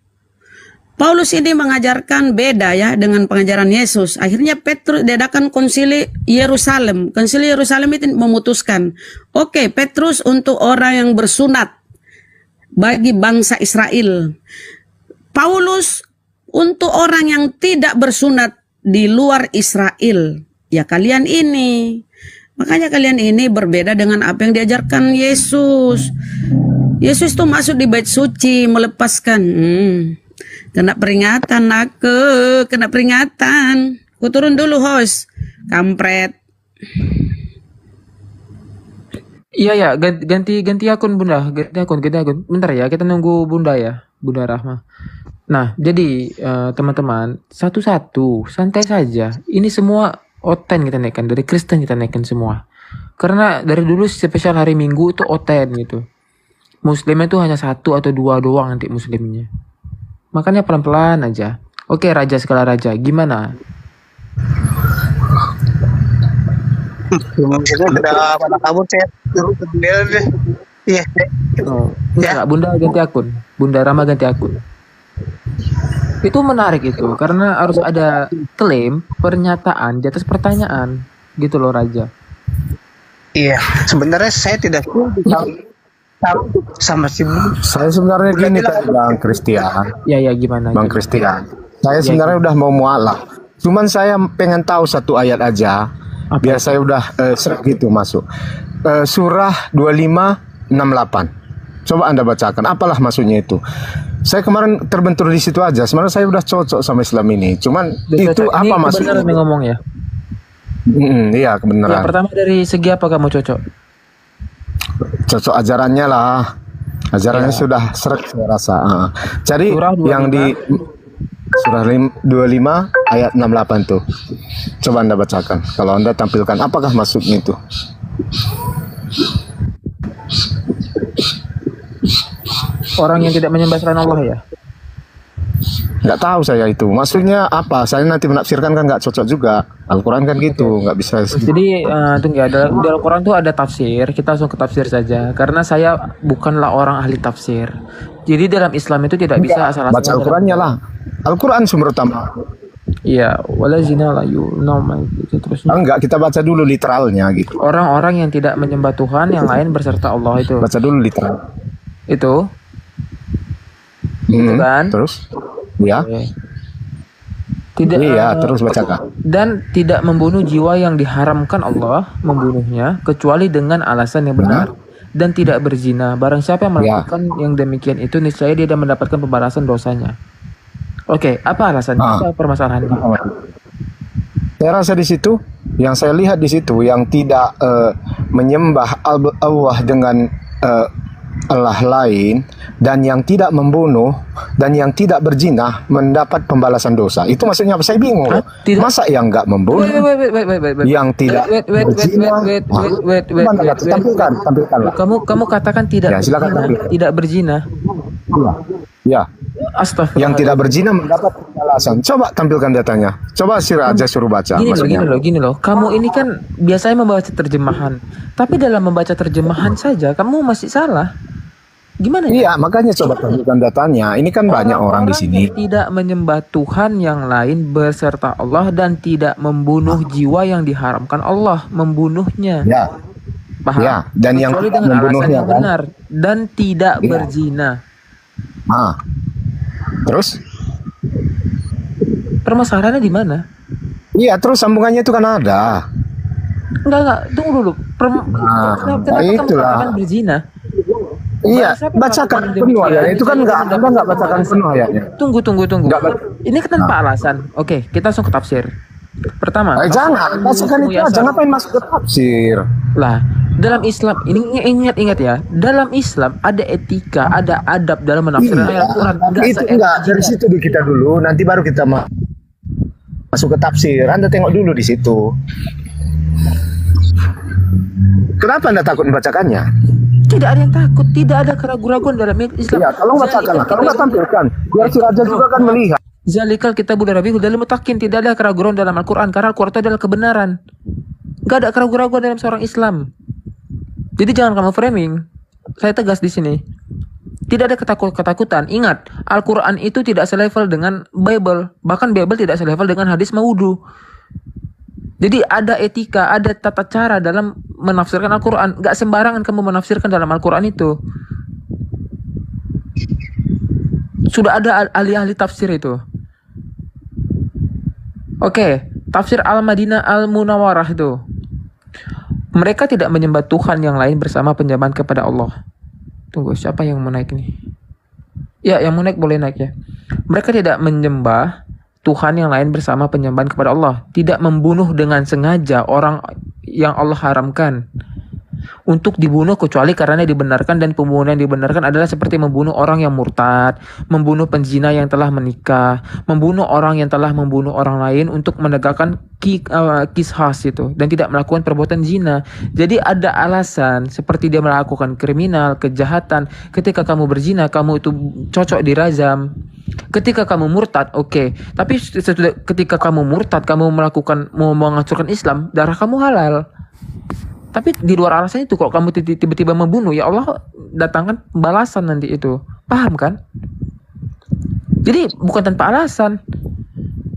Speaker 6: Paulus ini mengajarkan beda ya dengan pengajaran Yesus. Akhirnya Petrus diadakan konsili Yerusalem. Konsili Yerusalem itu memutuskan, oke, Petrus untuk orang yang bersunat bagi bangsa Israel. Paulus untuk orang yang tidak bersunat di luar Israel. Ya kalian ini. Makanya kalian ini berbeda dengan apa yang diajarkan Yesus. Yesus tuh masuk di bait suci melepaskan. Kena peringatan kena peringatan. Ku turun dulu host. Kampret.
Speaker 4: Iya, ganti akun Bunda, ganti akun. Bentar ya, kita nunggu Bunda ya, Bunda Rahma. Nah, jadi teman-teman, satu-satu, santai saja. Ini semua oten kita naikkan, dari Kristen kita naikkan semua. Karena dari dulu spesial hari Minggu itu oten gitu. Muslimnya itu hanya 1 atau 2 doang nanti muslimnya. Makanya pelan-pelan aja. Oke, raja segala raja, gimana?
Speaker 7: Kita udah pada kabur, saya suruh ke bendera deh. Iya.
Speaker 4: Oh, enggak, Bunda ganti akun. Bunda Rama ganti akun. Itu menarik itu, karena harus ada klaim, pernyataan di atas pertanyaan. Gitu loh, Raja.
Speaker 7: Iya, sebenarnya saya tidak setuju sama si
Speaker 8: Saya sebenarnya gini tadi Bang Christian.
Speaker 4: Ya gimana?
Speaker 8: Bang Christian. Saya sebenarnya udah mau mualaf. Cuman saya pengen tahu satu ayat aja. Biar saya udah seret gitu masuk. Surah 25:68. Coba Anda bacakan. Apalah maksudnya itu? Saya kemarin terbentur di situ aja. Sebenarnya saya udah cocok sama Islam ini. Cuman itu
Speaker 4: Ini
Speaker 8: apa maksudnya?
Speaker 4: kebenaran yang ngomong ya?
Speaker 8: Iya kebenaran.
Speaker 4: Ya, pertama dari segi apa kamu cocok?
Speaker 8: Cocok ajarannya lah. Ajarannya sudah seret saya rasa. Jadi
Speaker 4: Surah 25.
Speaker 8: yang di surah 25 ayat 68 tuh. Coba Anda bacakan. Kalau Anda tampilkan apakah maksudnya itu?
Speaker 4: Orang yang tidak menyembah selain Allah ya?
Speaker 8: Nggak tahu saya itu. Maksudnya apa? Saya nanti menafsirkan kan nggak cocok juga. Al-Quran kan gitu, nggak bisa.
Speaker 4: Jadi tunggu ya, di Al-Quran tuh ada tafsir. Kita langsung ke tafsir saja. Karena saya bukanlah orang ahli tafsir. Jadi dalam Islam itu tidak bisa asal-asalan.
Speaker 8: Baca Al-Qurannya lah. Al-Quran sumber utama.
Speaker 4: Iya, wala zina la gitu terusnya.
Speaker 8: Enggak, kita baca dulu literalnya gitu.
Speaker 4: Orang-orang yang tidak menyembah Tuhan yang lain berserta Allah itu.
Speaker 8: Baca dulu literal.
Speaker 4: Itu. Itu kan?
Speaker 8: Terus? Ya.
Speaker 4: Oke. Tidak.
Speaker 8: Iya, terus bacakan.
Speaker 4: Dan tidak membunuh jiwa yang diharamkan Allah membunuhnya kecuali dengan alasan yang benar. Dan tidak berzina. Barang siapa yang melakukan yang demikian itu niscaya dia akan mendapatkan pembalasan dosanya. Oke, apa alasannya? Apa permasalahannya?
Speaker 8: Saya rasa di situ, yang saya lihat di situ, yang tidak menyembah Allah dengan Allah lain, dan yang tidak membunuh, dan yang tidak berzina mendapat pembalasan dosa. Itu maksudnya apa? Saya bingung loh. Masa yang nggak membunuh, yang tidak berzina, tampilkan.
Speaker 4: Kamu katakan tidak.
Speaker 8: Ya, silakan tampilkan.
Speaker 4: Tidak berzina.
Speaker 8: Ya.
Speaker 4: Astagfirullah.
Speaker 8: Yang tidak berzina mendapat pembalasan. Coba tampilkan datanya. Coba si Raja suruh baca.
Speaker 4: Gini loh. Kamu ini kan biasanya membaca terjemahan. Tapi dalam membaca terjemahan saja kamu masih salah. Gimana?
Speaker 8: Iya, makanya coba tampilkan datanya. Ini kan banyak orang di sini.
Speaker 4: Tidak menyembah Tuhan yang lain beserta Allah dan tidak membunuh jiwa yang diharamkan Allah membunuhnya.
Speaker 8: Ya.
Speaker 4: Paham?
Speaker 8: Ya, dan yang
Speaker 4: kecuali dengan alasan yang benar dan tidak berzina.
Speaker 8: Terus?
Speaker 4: Permasalahannya di mana?
Speaker 8: Iya, terus sambungannya itu kan ada.
Speaker 4: Enggak, tunggu dulu. Kenapa kamu katakan berzina?
Speaker 8: Iya, bacakan penuh ayatnya. Itu kan enggak bacakan penuh ayatnya.
Speaker 4: Tunggu. Ini kan tanpa alasan. Oke, kita langsung ke tafsir. Pertama,
Speaker 8: jangan bacakan itu aja, ngapain masuk ke tafsir?
Speaker 4: Lah, dalam Islam ini ingat ya, dalam Islam ada etika, ada adab dalam menafsirkan ayat Al-Quran.
Speaker 8: Itu enggak dari situ dulu kita dulu, nanti baru kita masuk ke tafsir. Anda tengok dulu di situ. Kenapa Anda takut membacakannya?
Speaker 4: Tidak ada yang takut, tidak ada keraguan-keraguan dalam Islam.
Speaker 8: Iya, kalau bacakanlah, kalau nggak tampilkan, biar si Raja juga kan melihat.
Speaker 4: Zalikal kitabul rabiul dalam mutakin, tidak ada keraguan dalam Al-Quran karena Al-Quran itu adalah kebenaran. Gak ada keraguan dalam seorang Islam. Jadi jangan kamu framing. Saya tegas di sini. Tidak ada ketakutan. Ingat, Al-Quran itu tidak selevel dengan Bible. Bahkan Bible tidak selevel dengan hadis mawudu. Jadi ada etika, ada tata cara dalam menafsirkan Al-Quran. Gak sembarangan kamu menafsirkan dalam Al-Quran itu. Sudah ada ahli-ahli tafsir itu. Oke, tafsir Al-Madinah Al-Munawwarah itu. Mereka tidak menyembah Tuhan yang lain bersama penyembahan kepada Allah. Tunggu, siapa yang mau naik nih? Ya, yang mau naik boleh naik ya. Mereka tidak menyembah Tuhan yang lain bersama penyembahan kepada Allah. Tidak membunuh dengan sengaja orang yang Allah haramkan. untuk dibunuh kecuali karena dibenarkan, dan pembunuhan yang dibenarkan adalah seperti membunuh orang yang murtad, membunuh penzina yang telah menikah, membunuh orang yang telah membunuh orang lain untuk menegakkan qisas itu, dan tidak melakukan perbuatan zina. Jadi ada alasan seperti dia melakukan kriminal, kejahatan. Ketika kamu berzina, kamu itu cocok dirajam. Ketika kamu murtad, oke. Tapi ketika kamu murtad, kamu mau menghancurkan Islam, darah kamu halal. Tapi di luar alasan itu, kalau kamu tiba-tiba membunuh, ya Allah datangkan balasan nanti itu. Paham kan? Jadi bukan tanpa alasan.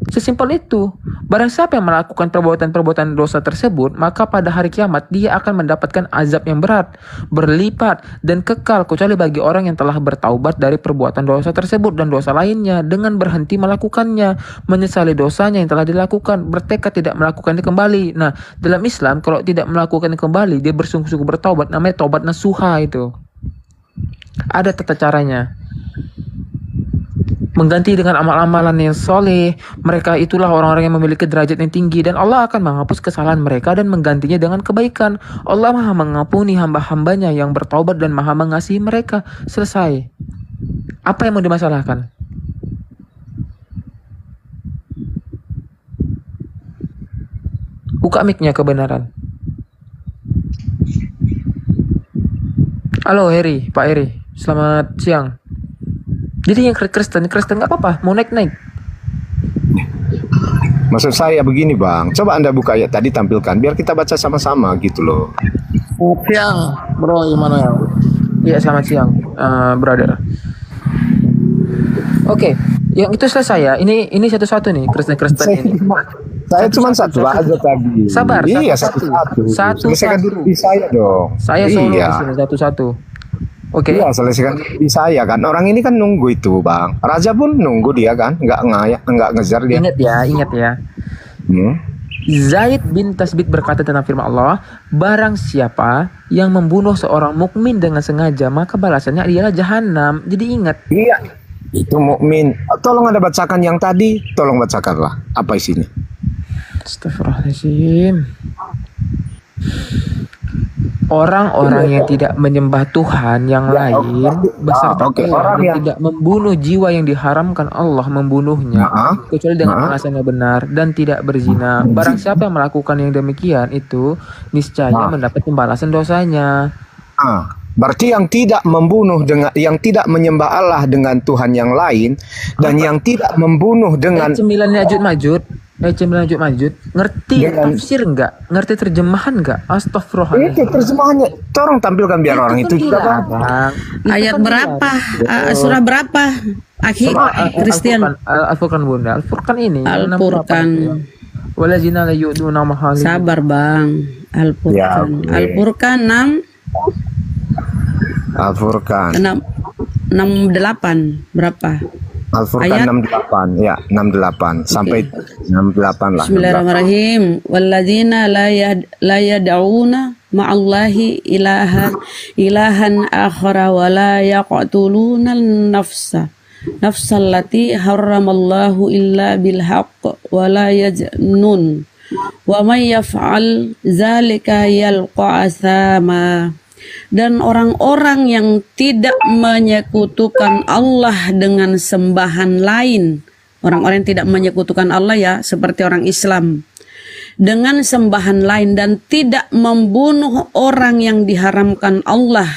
Speaker 4: Sesimpel itu. Barang siapa yang melakukan perbuatan-perbuatan dosa tersebut, maka pada hari kiamat dia akan mendapatkan azab yang berat, berlipat, dan kekal, kecuali bagi orang yang telah bertaubat dari perbuatan dosa tersebut dan dosa lainnya dengan berhenti melakukannya, menyesali dosanya yang telah dilakukan, bertekad tidak melakukannya kembali. Nah, dalam Islam kalau tidak melakukannya kembali, dia bersungguh-sungguh bertaubat, namanya taubat nasuha itu. Ada tata caranya. Mengganti dengan amal-amalan yang soleh. Mereka itulah orang-orang yang memiliki derajat yang tinggi, dan Allah akan menghapus kesalahan mereka dan menggantinya dengan kebaikan. Allah maha mengampuni hamba-hambanya yang bertaubat dan maha mengasihi mereka. Selesai. Apa yang mau dimasalahkan? Buka mic-nya kebenaran. Halo Heri, Pak Heri, selamat siang. Jadi yang Kristen nggak apa-apa, mau naik.
Speaker 8: Maksud saya begini Bang, coba Anda buka ayat tadi tampilkan, biar kita baca sama-sama gitu loh.
Speaker 9: Selamat siang, Bro Immanuel.
Speaker 4: Iya, selamat siang, brother. Oke, yang itu selesai ya. Ini satu-satu nih Kristen ini.
Speaker 8: Saya cuma satu aja tadi.
Speaker 4: Sabar,
Speaker 8: iya,
Speaker 4: satu-satu.
Speaker 8: Selesaikan dulu di saya dong.
Speaker 4: Saya solo di sini satu-satu. Oke.
Speaker 8: Iya, selesaikan di saya kan. Orang ini kan nunggu itu, Bang. Raja pun nunggu dia kan, nggak ngejar dia.
Speaker 4: Ingat ya. Zaid bin Tasbit berkata tentang firman Allah, barang siapa yang membunuh seorang mukmin dengan sengaja, maka balasannya ialah jahanam. Jadi ingat.
Speaker 8: Iya. Itu mukmin. Tolong Anda bacakan yang tadi, tolong bacakanlah. Apa isinya?
Speaker 4: Astagfirullahaladzim. Orang-orang yang tidak menyembah Tuhan yang lain beserta orang yang tidak membunuh jiwa yang diharamkan Allah membunuhnya kecuali dengan alasan yang benar dan tidak berzina. Barang siapa yang melakukan yang demikian itu niscaya mendapat pembalasan dosanya.
Speaker 8: Berarti yang tidak membunuh dengan, yang tidak menyembah Allah dengan Tuhan yang lain, dan yang tidak membunuh dengan
Speaker 4: cemilannya Majud. Ngerti tafsir enggak? Ngerti terjemahan enggak? Astagfirullahaladzim.
Speaker 8: Itu terjemahannya. Tolong tampilkan biar orang itu juga
Speaker 6: Bang. Ayat berapa? Surah berapa? Akhir Kristen.
Speaker 4: Al-Furqan Bunda. Al-Furqan ini.
Speaker 6: Al-Furqan.
Speaker 4: Walazina la yu'duna mahali.
Speaker 6: Sabar Bang. Al-Furqan. Al-Furqan 6.
Speaker 8: Al-Furqan
Speaker 6: 68 berapa?
Speaker 8: Al-Furqan 68 ya, 68 sampai 68 lah.
Speaker 6: Bismillahirrahmanirrahim. Walladzina la yad'una ma'allahi ilahan akhara wa la yaqtuluna nafsal lati harramallahu illa bil haqq wa la yajnun wa may yaf'al dzalika yalqa asama. Dan orang-orang yang tidak menyekutukan Allah dengan sembahan lain, orang-orang yang tidak menyekutukan Allah ya, seperti orang Islam, dengan sembahan lain dan tidak membunuh orang yang diharamkan Allah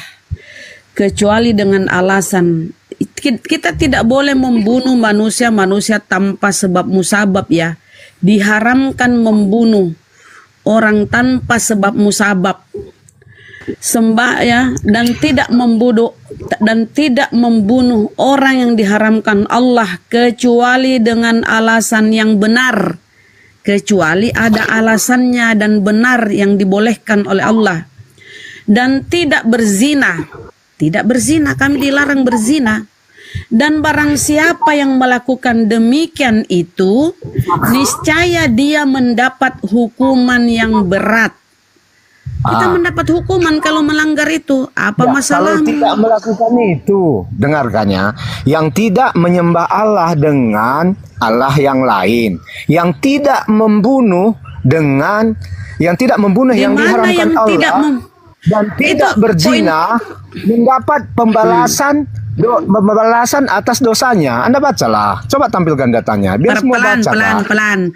Speaker 6: kecuali dengan alasan. Kita tidak boleh membunuh manusia tanpa sebab musabab ya. Diharamkan membunuh orang tanpa sebab musabab. Dan tidak membunuh orang yang diharamkan Allah kecuali dengan alasan yang benar, kecuali ada alasannya dan benar yang dibolehkan oleh Allah. Dan tidak berzina, kami dilarang berzina. Dan barang siapa yang melakukan demikian itu, niscaya dia mendapat hukuman yang berat. Kita mendapat hukuman kalau melanggar itu. Apa masalahnya?
Speaker 8: Kalau tidak melakukan itu, dengarkannya, yang tidak menyembah Allah dengan Allah yang lain, yang tidak membunuh dengan yang tidak membunuh yang diharamkan Allah. dan tidak berzina mendapat pembalasan atas dosanya. Anda bacalah. Coba tampilkan datanya. Biar semua baca.
Speaker 6: Pelan.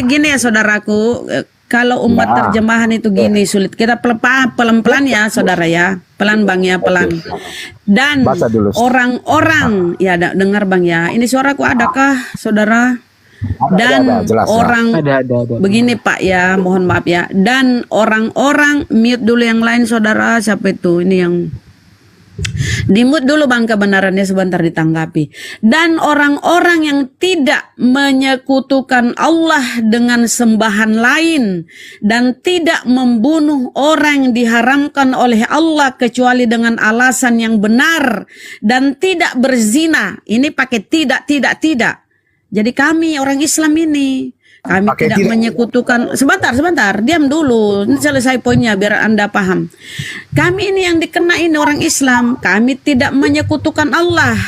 Speaker 6: Gini ya saudaraku. Kalau umat terjemahan itu gini sulit. Kita pelan-pelan ya saudara ya. Pelan Bang ya, pelan. Dan orang-orang ya dengar Bang ya. Ini suaraku adakah saudara? Dan ada. Begini Pak ya, mohon maaf ya. Dan orang-orang, mute dulu yang lain saudara. Siapa itu? Ini yang dimut dulu Bang, kebenarannya sebentar ditanggapi. Dan orang-orang yang tidak menyekutukan Allah dengan sembahan lain dan tidak membunuh orang yang diharamkan oleh Allah kecuali dengan alasan yang benar dan tidak berzina. Ini pakai tidak. Jadi kami orang Islam ini, kami tidak menyekutukan. Sebentar, diam dulu. Ini selesai poinnya biar Anda paham. Kami ini yang dikena ini orang Islam. Kami tidak menyekutukan Allah.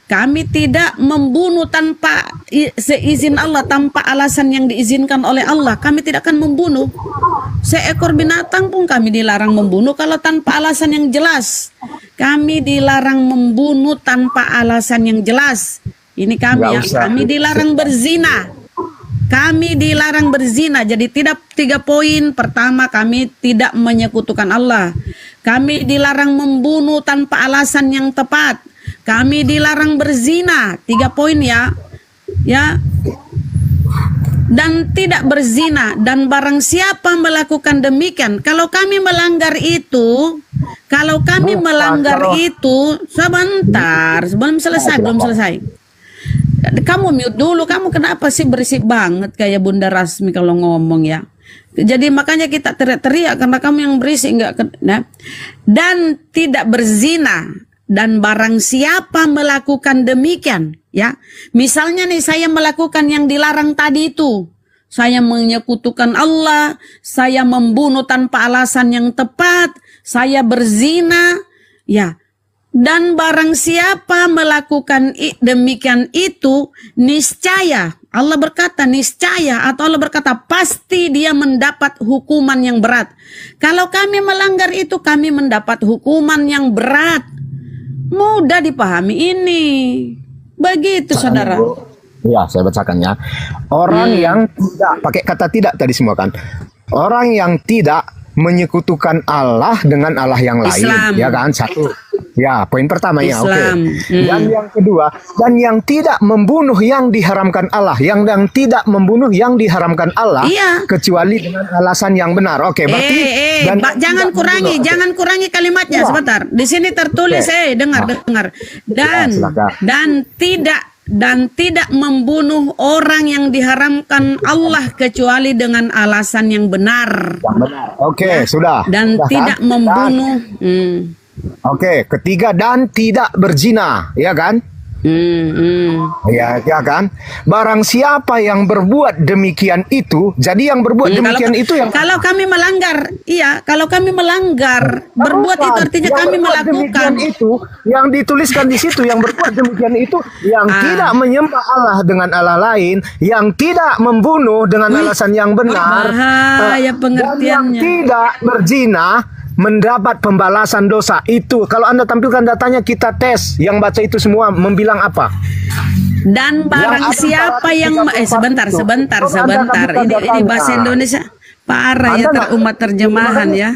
Speaker 6: Kami tidak membunuh tanpa seizin Allah, tanpa alasan yang diizinkan oleh Allah. Kami tidak akan membunuh. Seekor binatang pun kami dilarang membunuh kalau tanpa alasan yang jelas. Kami dilarang membunuh tanpa alasan yang jelas. Ini kami ya, kami dilarang berzina. Kami dilarang berzina. Jadi tidak 3 poin. Pertama, kami tidak menyekutukan Allah. Kami dilarang membunuh tanpa alasan yang tepat. Kami dilarang berzina. 3 poin ya. Ya. Dan tidak berzina. Dan barang siapa melakukan demikian, kalau kami melanggar itu, sebentar, belum selesai. Kamu mute dulu, kamu kenapa sih berisik banget kayak Bunda Rasmi kalau ngomong ya. Jadi makanya kita teriak-teriak karena kamu yang berisik dan tidak berzina. Dan barang siapa melakukan demikian ya. Misalnya nih saya melakukan yang dilarang tadi itu. Saya menyekutukan Allah, saya membunuh tanpa alasan yang tepat, saya berzina ya. Dan barang siapa melakukan demikian itu, niscaya Allah berkata niscaya, atau Allah berkata pasti dia mendapat hukuman yang berat. Kalau kami melanggar itu, kami mendapat hukuman yang berat. Mudah dipahami ini. Begitu saudara.
Speaker 8: Ya, saya bacakan ya. Orang yang tidak, pakai kata tidak tadi semua kan. Orang yang tidak menyekutukan Allah dengan Allah yang lain, ya kan? Satu. Ya, poin pertama ya, oke. Dan yang kedua, dan yang tidak membunuh yang diharamkan Allah, yang tidak membunuh yang diharamkan Allah, kecuali dengan alasan yang benar. Oke, berarti
Speaker 6: jangan kurangi kalimatnya sebentar. Di sini tertulis dengar. Dan tidak membunuh orang yang diharamkan Allah kecuali dengan alasan yang benar.
Speaker 8: Oke, sudah.
Speaker 6: Dan tidak membunuh.
Speaker 8: Oke, ketiga, dan tidak berzina, ya kan? Ya kan? Barang siapa yang berbuat demikian itu, jadi yang berbuat demikian itu yang
Speaker 6: kalau kami melanggar, kalau kami melanggar, berbuat itu artinya kami melakukan
Speaker 8: itu yang dituliskan di situ, yang berbuat demikian itu yang tidak menyembah Allah dengan Allah lain, yang tidak membunuh dengan alasan yang benar, dan yang tidak berzina mendapat pembalasan dosa. Itu kalau Anda tampilkan datanya, kita tes. Yang baca itu semua membilang apa?
Speaker 6: Dan barang siapa yang sebentar. Ini bahasa Indonesia parah ya, umat terjemahan ya.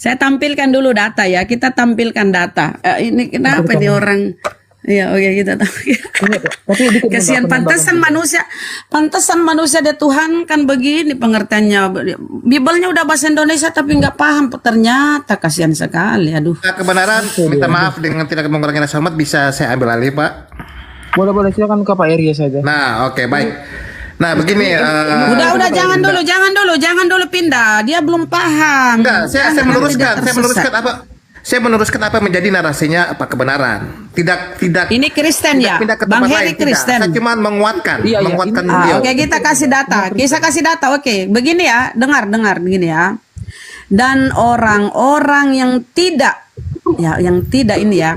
Speaker 6: Saya tampilkan dulu data ya. Kita tampilkan data. Ini kenapa nih orang? Ya, oke, kita tahu. Kasihan, pantesan manusia dia Tuhan kan begini pengertiannya. Bibelnya udah bahasa Indonesia tapi nggak paham. Ternyata kasihan sekali. Aduh.
Speaker 9: Kebenaran, minta maaf dengan tidak mengurangi rasa hormat, bisa saya ambil alih, Pak.
Speaker 4: Boleh, silakan ke Pak Eri saja.
Speaker 9: Nah, oke, baik. Nah, begini.
Speaker 6: Udah, jangan dulu pindah. Dia belum paham.
Speaker 9: Enggak, saya meluruskan apa? Saya meneruskan apa menjadi narasinya, apa kebenaran. Tidak.
Speaker 6: Ini Kristen ya, Bang Heri Kristen.
Speaker 9: Saya cuma menguatkan beliau.
Speaker 6: Oke, kita kasih data. Oke, begini ya, dengar begini ya. Dan orang-orang yang tidak,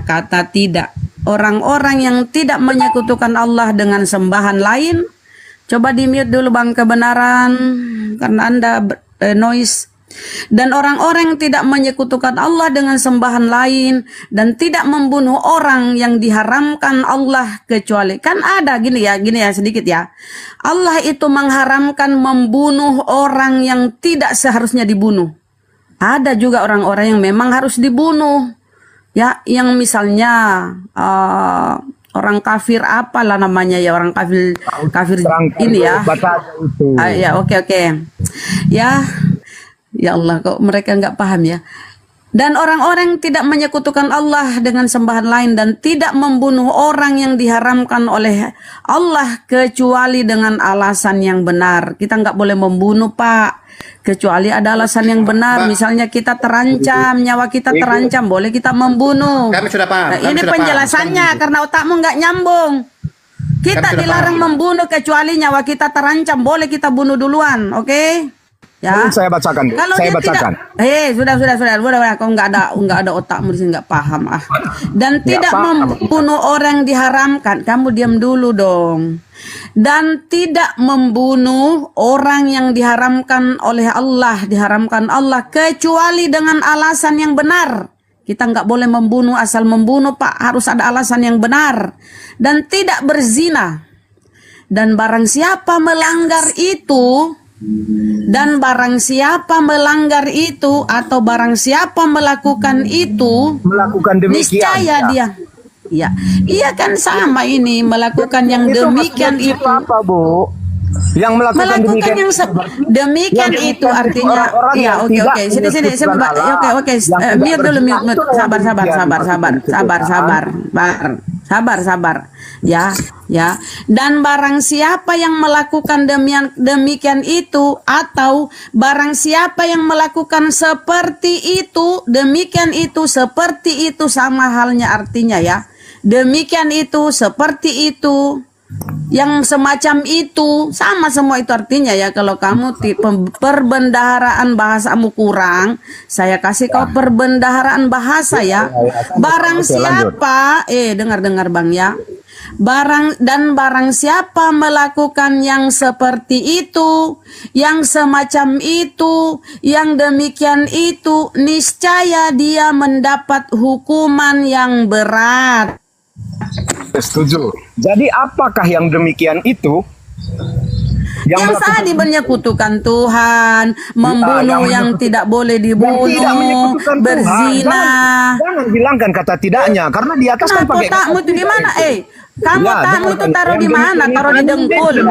Speaker 6: kata tidak. Orang-orang yang tidak menyekutukan Allah dengan sembahan lain. Coba di mute dulu Bang kebenaran, karena Anda noise. Dan orang-orang yang tidak menyekutukan Allah dengan sembahan lain dan tidak membunuh orang yang diharamkan Allah kecuali. Kan ada gini ya sedikit ya. Allah itu mengharamkan membunuh orang yang tidak seharusnya dibunuh. Ada juga orang-orang yang memang harus dibunuh. Ya, yang misalnya orang kafir apalah namanya ya, orang kafir ini ya. Ya, oke. Ya Allah, kok mereka nggak paham ya. Dan orang-orang tidak menyekutukan Allah dengan sembahan lain dan tidak membunuh orang yang diharamkan oleh Allah kecuali dengan alasan yang benar. Kita nggak boleh membunuh, Pak, kecuali ada alasan yang benar. Misalnya kita terancam, nyawa kita terancam, boleh kita membunuh.
Speaker 9: Kami sudah paham.
Speaker 6: Nah, ini penjelasannya karena otakmu nggak nyambung. Kita dilarang membunuh kecuali nyawa kita terancam, boleh kita bunuh duluan, oke? Ya.
Speaker 8: Saya bacakan.
Speaker 6: Kalau
Speaker 8: Saya
Speaker 6: dia
Speaker 8: bacakan.
Speaker 6: Tidak, sudah. Kau nggak ada otakmu di sini, nggak paham ah. Dan tidak membunuh orang diharamkan. Kamu diam dulu dong. Dan tidak membunuh orang yang diharamkan oleh Allah, diharamkan Allah kecuali dengan alasan yang benar. Kita nggak boleh membunuh asal membunuh, Pak. Harus ada alasan yang benar. Dan tidak berzina. Dan barang siapa melanggar itu, atau barang siapa melakukan itu, niscaya dia, iya kan sama ini melakukan yang demikian itu.
Speaker 8: Apa, Bu? Yang melakukan
Speaker 6: yang demikian itu artinya ya oke sini mute dulu, sabar ya dan barang siapa yang melakukan demikian itu atau barang siapa yang melakukan seperti itu, demikian itu, seperti itu, sama halnya artinya ya, demikian itu, seperti itu, yang semacam itu, sama semua itu artinya ya. Kalau kamu perbendaharaan bahasamu kurang, saya kasih kau perbendaharaan bahasa ya. Barang siapa, dengar Bang ya. Barang siapa melakukan yang seperti itu, yang semacam itu, yang demikian itu, niscaya dia mendapat hukuman yang berat.
Speaker 8: Setuju. Jadi apakah yang demikian itu?
Speaker 6: Yang tadi menyekutukan Tuhan, membunuh yang tidak boleh dibunuh, berzina.
Speaker 8: Jangan hilangkan kata tidaknya, karena di atas kan pakai
Speaker 6: otakmu itu di mana? Kamu otakmu itu taruh di mana? Taruh di dengkul.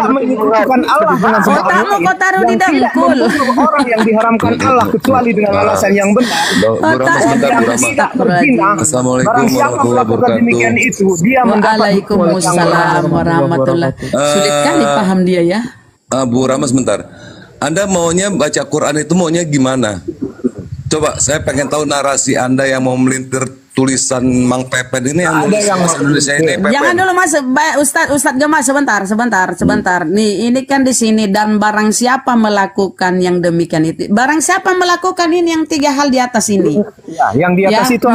Speaker 6: Otakmu kau taruh di dengkul.
Speaker 8: Orang yang diharamkan Allah kecuali dengan alasan yang benar.
Speaker 10: Assalamualaikum warahmatullahi wabarakatuh.
Speaker 6: Waalaikumsalam warahmatullahi wabarakatuh. Sulit kali paham dia ya.
Speaker 10: Bu Rama sebentar. Anda maunya baca Quran itu maunya gimana? Coba saya pengen tahu narasi Anda yang mau melintir tulisan Mang Pepet ini yang nulis bahasa Indonesia ini.
Speaker 6: Jangan dulu Mas, Ustadz Gemma sebentar. Nih, ini kan di sini dan barang siapa melakukan yang demikian itu. Barang siapa melakukan ini yang 3 hal di atas ini.
Speaker 8: Ya, yang di atas itu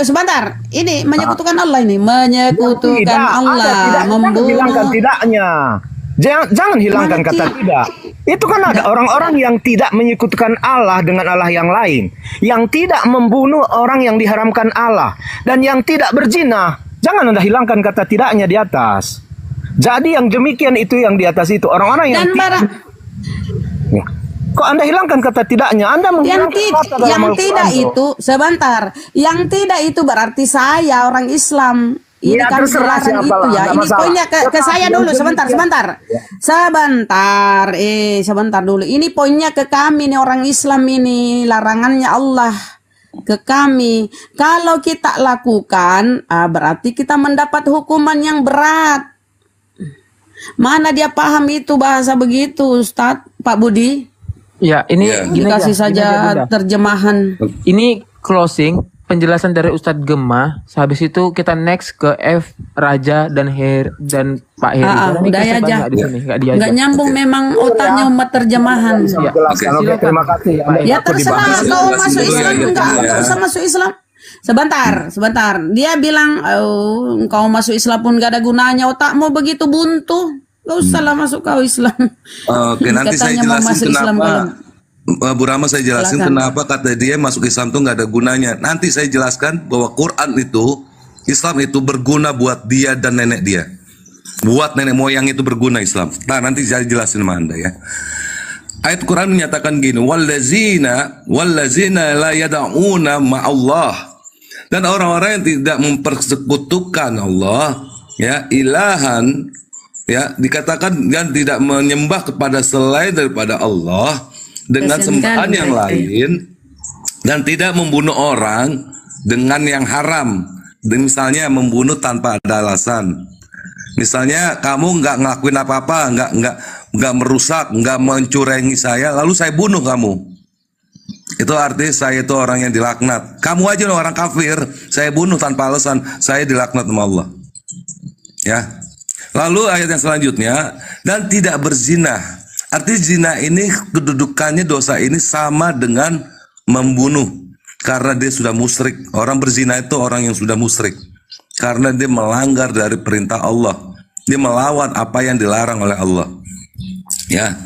Speaker 6: sebentar. Ini menyekutukan Allah ini, menyekutukan Allah,
Speaker 8: hilangkan tidaknya. Jangan hilangkan kata tidak. Itu kan ada orang-orang yang tidak menyekutukan Allah dengan Allah yang lain, yang tidak membunuh orang yang diharamkan Allah, dan yang tidak berzina. Jangan Anda hilangkan kata tidaknya di atas. Jadi yang demikian itu yang di atas itu orang-orang yang ya. Kok Anda hilangkan kata tidaknya? Anda menghilangkan
Speaker 6: yang tidak itu sebentar. Yang tidak itu berarti saya orang Islam. Ini ya, kan dilarang itu ya. Ini poinnya ke saya dulu sebentar. Sebentar dulu. Ini poinnya ke kami nih orang Islam ini, larangannya Allah ke kami. Kalau kita lakukan, berarti kita mendapat hukuman yang berat. Mana dia paham itu bahasa begitu, Ustadz Pak Budi?
Speaker 4: Ya, ini
Speaker 6: dikasih saja terjemahan.
Speaker 4: Ini closing penjelasan dari Ustadz Gemma. Habis itu kita next ke F Raja dan Pak Heri.
Speaker 6: Udah aja. Nggak nyambung memang otaknya terjemahan.
Speaker 8: Terima kasih.
Speaker 6: Ya terserah kau masuk Islam enggak usah masuk Islam. Sebentar. Dia bilang kau masuk Islam pun gak ada gunanya, otakmu begitu buntu. Gak usah lah masuk kau Islam.
Speaker 10: Oke, nanti saya jelasin kenapa Bu Rama saya jelasin
Speaker 6: Silakan.
Speaker 10: kenapa kata dia masuk Islam itu nggak ada gunanya. Nanti saya jelaskan bahwa Quran itu, Islam itu berguna buat dia dan nenek dia. Buat nenek moyang itu berguna Islam. Nah, nanti saya jelasin sama Anda ya. Ayat Quran menyatakan gini, wallazina la yad'una ma'allah. Dan orang-orang yang tidak mempersekutukan Allah, ya, ilahan, ya, dikatakan dan tidak menyembah kepada selain daripada Allah dengan sembahan yang lain, dan tidak membunuh orang dengan yang haram. Dan misalnya membunuh tanpa ada alasan. Misalnya kamu nggak ngelakuin apa-apa, nggak merusak, nggak mencurengi saya, lalu saya bunuh kamu. Itu artinya saya itu orang yang dilaknat. Kamu aja loh orang kafir, saya bunuh tanpa alasan, saya dilaknat sama Allah. Ya. Lalu ayat yang selanjutnya, dan tidak berzina. Artinya zina ini kedudukannya, dosa ini sama dengan membunuh, karena dia sudah musyrik. Orang berzina itu orang yang sudah musyrik, karena dia melanggar dari perintah Allah. Dia melawan apa yang dilarang oleh Allah. Ya,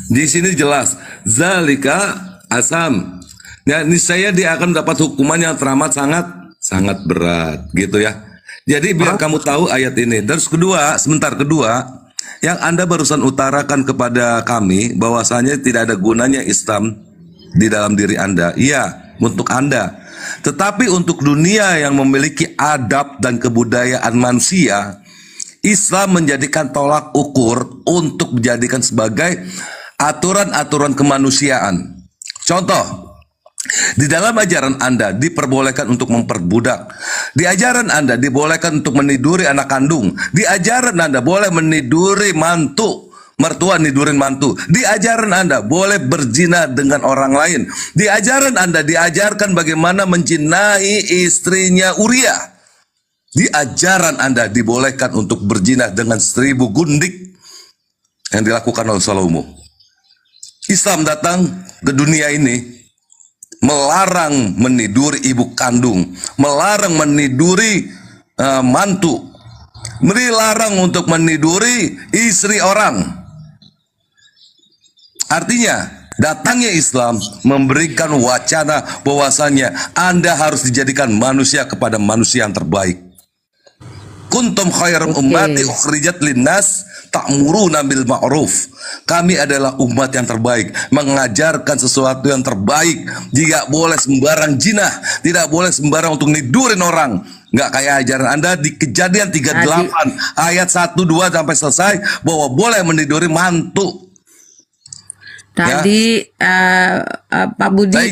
Speaker 10: di sini jelas zalika asam. Ya, niscaya dia akan dapat hukuman yang teramat sangat berat, gitu ya. Jadi biar kamu tahu ayat ini. Terus kedua, yang Anda barusan utarakan kepada kami bahwasanya tidak ada gunanya Islam di dalam diri Anda. Iya, untuk Anda. Tetapi untuk dunia yang memiliki adab dan kebudayaan manusia, Islam menjadikan tolak ukur untuk dijadikan sebagai aturan-aturan kemanusiaan. Contoh, di dalam ajaran Anda diperbolehkan untuk memperbudak. Di ajaran Anda dibolehkan untuk meniduri anak kandung. Di ajaran Anda boleh meniduri mantu. Mertua nidurin mantu. Di ajaran Anda boleh berzina dengan orang lain. Di ajaran Anda diajarkan bagaimana menjinahi istrinya Uria. Di ajaran Anda dibolehkan untuk berzina dengan 1000 gundik yang dilakukan oleh Salomo. Islam datang ke dunia ini melarang meniduri ibu kandung, melarang meniduri mantu, melarang untuk meniduri istri orang. Artinya, datangnya Islam memberikan wacana bahwasanya Anda harus dijadikan manusia kepada manusia yang terbaik. Kuntum khairum ummati ukhrijat linnas ta'muruna bil ma'ruf. Kami adalah umat yang terbaik, mengajarkan sesuatu yang terbaik. Tidak boleh sembarang jinah, tidak boleh sembarang untuk nidurin orang. Nggak kayak ajaran Anda di Kejadian 38 ayat 1 2 sampai selesai bahwa boleh meniduri mantu.
Speaker 6: Tadi Pak Budi
Speaker 10: Saya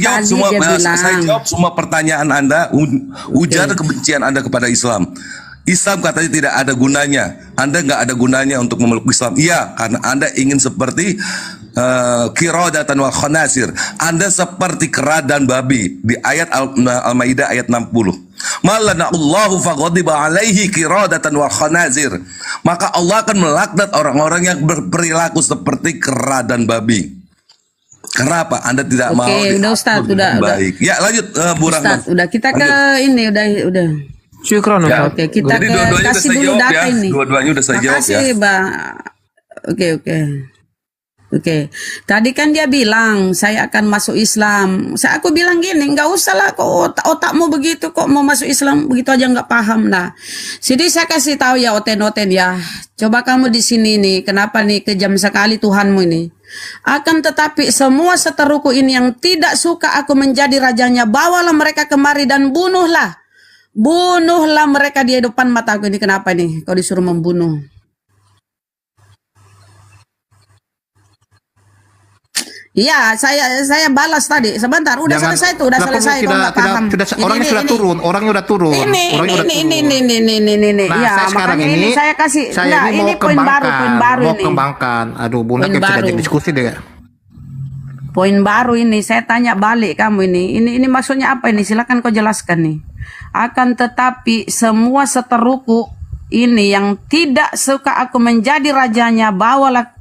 Speaker 10: jawab semua pertanyaan Anda, ujar kebencian Anda kepada Islam. Islam katanya tidak ada gunanya. Anda nggak ada gunanya untuk memeluk Islam. Iya, karena Anda ingin seperti qiradatan wal khanasir. Anda seperti kera dan babi di ayat Al-Maidah ayat 60. Malanallahu faghadiba alaihi qiradatan wal khanazir. Maka Allah akan melaknat orang-orang yang berperilaku seperti kera dan babi. Kenapa Anda tidak mau?
Speaker 6: Udah Ustaz, udah.
Speaker 10: Baik. Ya, lanjut Bu Rahman.
Speaker 6: Ustaz, udah kita ke ini udah.
Speaker 4: Syukron
Speaker 10: Ya.
Speaker 6: Oke, kita
Speaker 10: Jadi dua-duanya udah
Speaker 6: kasih
Speaker 10: saya
Speaker 6: dulu
Speaker 10: jawab
Speaker 6: data
Speaker 10: ya.
Speaker 6: ini.
Speaker 10: Dua-duanya udah saya jawab ya.
Speaker 6: Makasih, Bang. Oke. Tadi kan dia bilang saya akan masuk Islam. Aku bilang gini, nggak usah lah kok otakmu begitu, kok mau masuk Islam begitu aja nggak paham. Nah, jadi saya kasih tahu ya oten-oten ya. Coba kamu di sini nih, kenapa nih kejam sekali Tuhanmu ini? Akan tetapi semua seteruku ini yang tidak suka aku menjadi rajanya, bawalah mereka kemari dan bunuhlah mereka di depan mataku. Ini kenapa nih kau disuruh membunuh? Iya, saya balas tadi. Sebentar, udah selesai tuh, udah selesai. Kau nggak paham.
Speaker 9: Orangnya sudah turun.
Speaker 6: Ini.
Speaker 9: Nah,
Speaker 6: Ya,
Speaker 9: saya sekarang
Speaker 6: makanya ini saya kasih.
Speaker 9: Saya ini mau
Speaker 6: poin baru
Speaker 9: mau
Speaker 6: ini.
Speaker 9: kembangkan. Aduh, Bunda
Speaker 6: Poin
Speaker 9: kita
Speaker 6: baru.
Speaker 9: ajak diskusi deh.
Speaker 6: Poin baru ini, saya tanya balik kamu ini. Ini maksudnya apa ini? Silakan kau jelaskan nih. Akan tetapi semua seteruku ini yang tidak suka aku menjadi rajanya, bawalah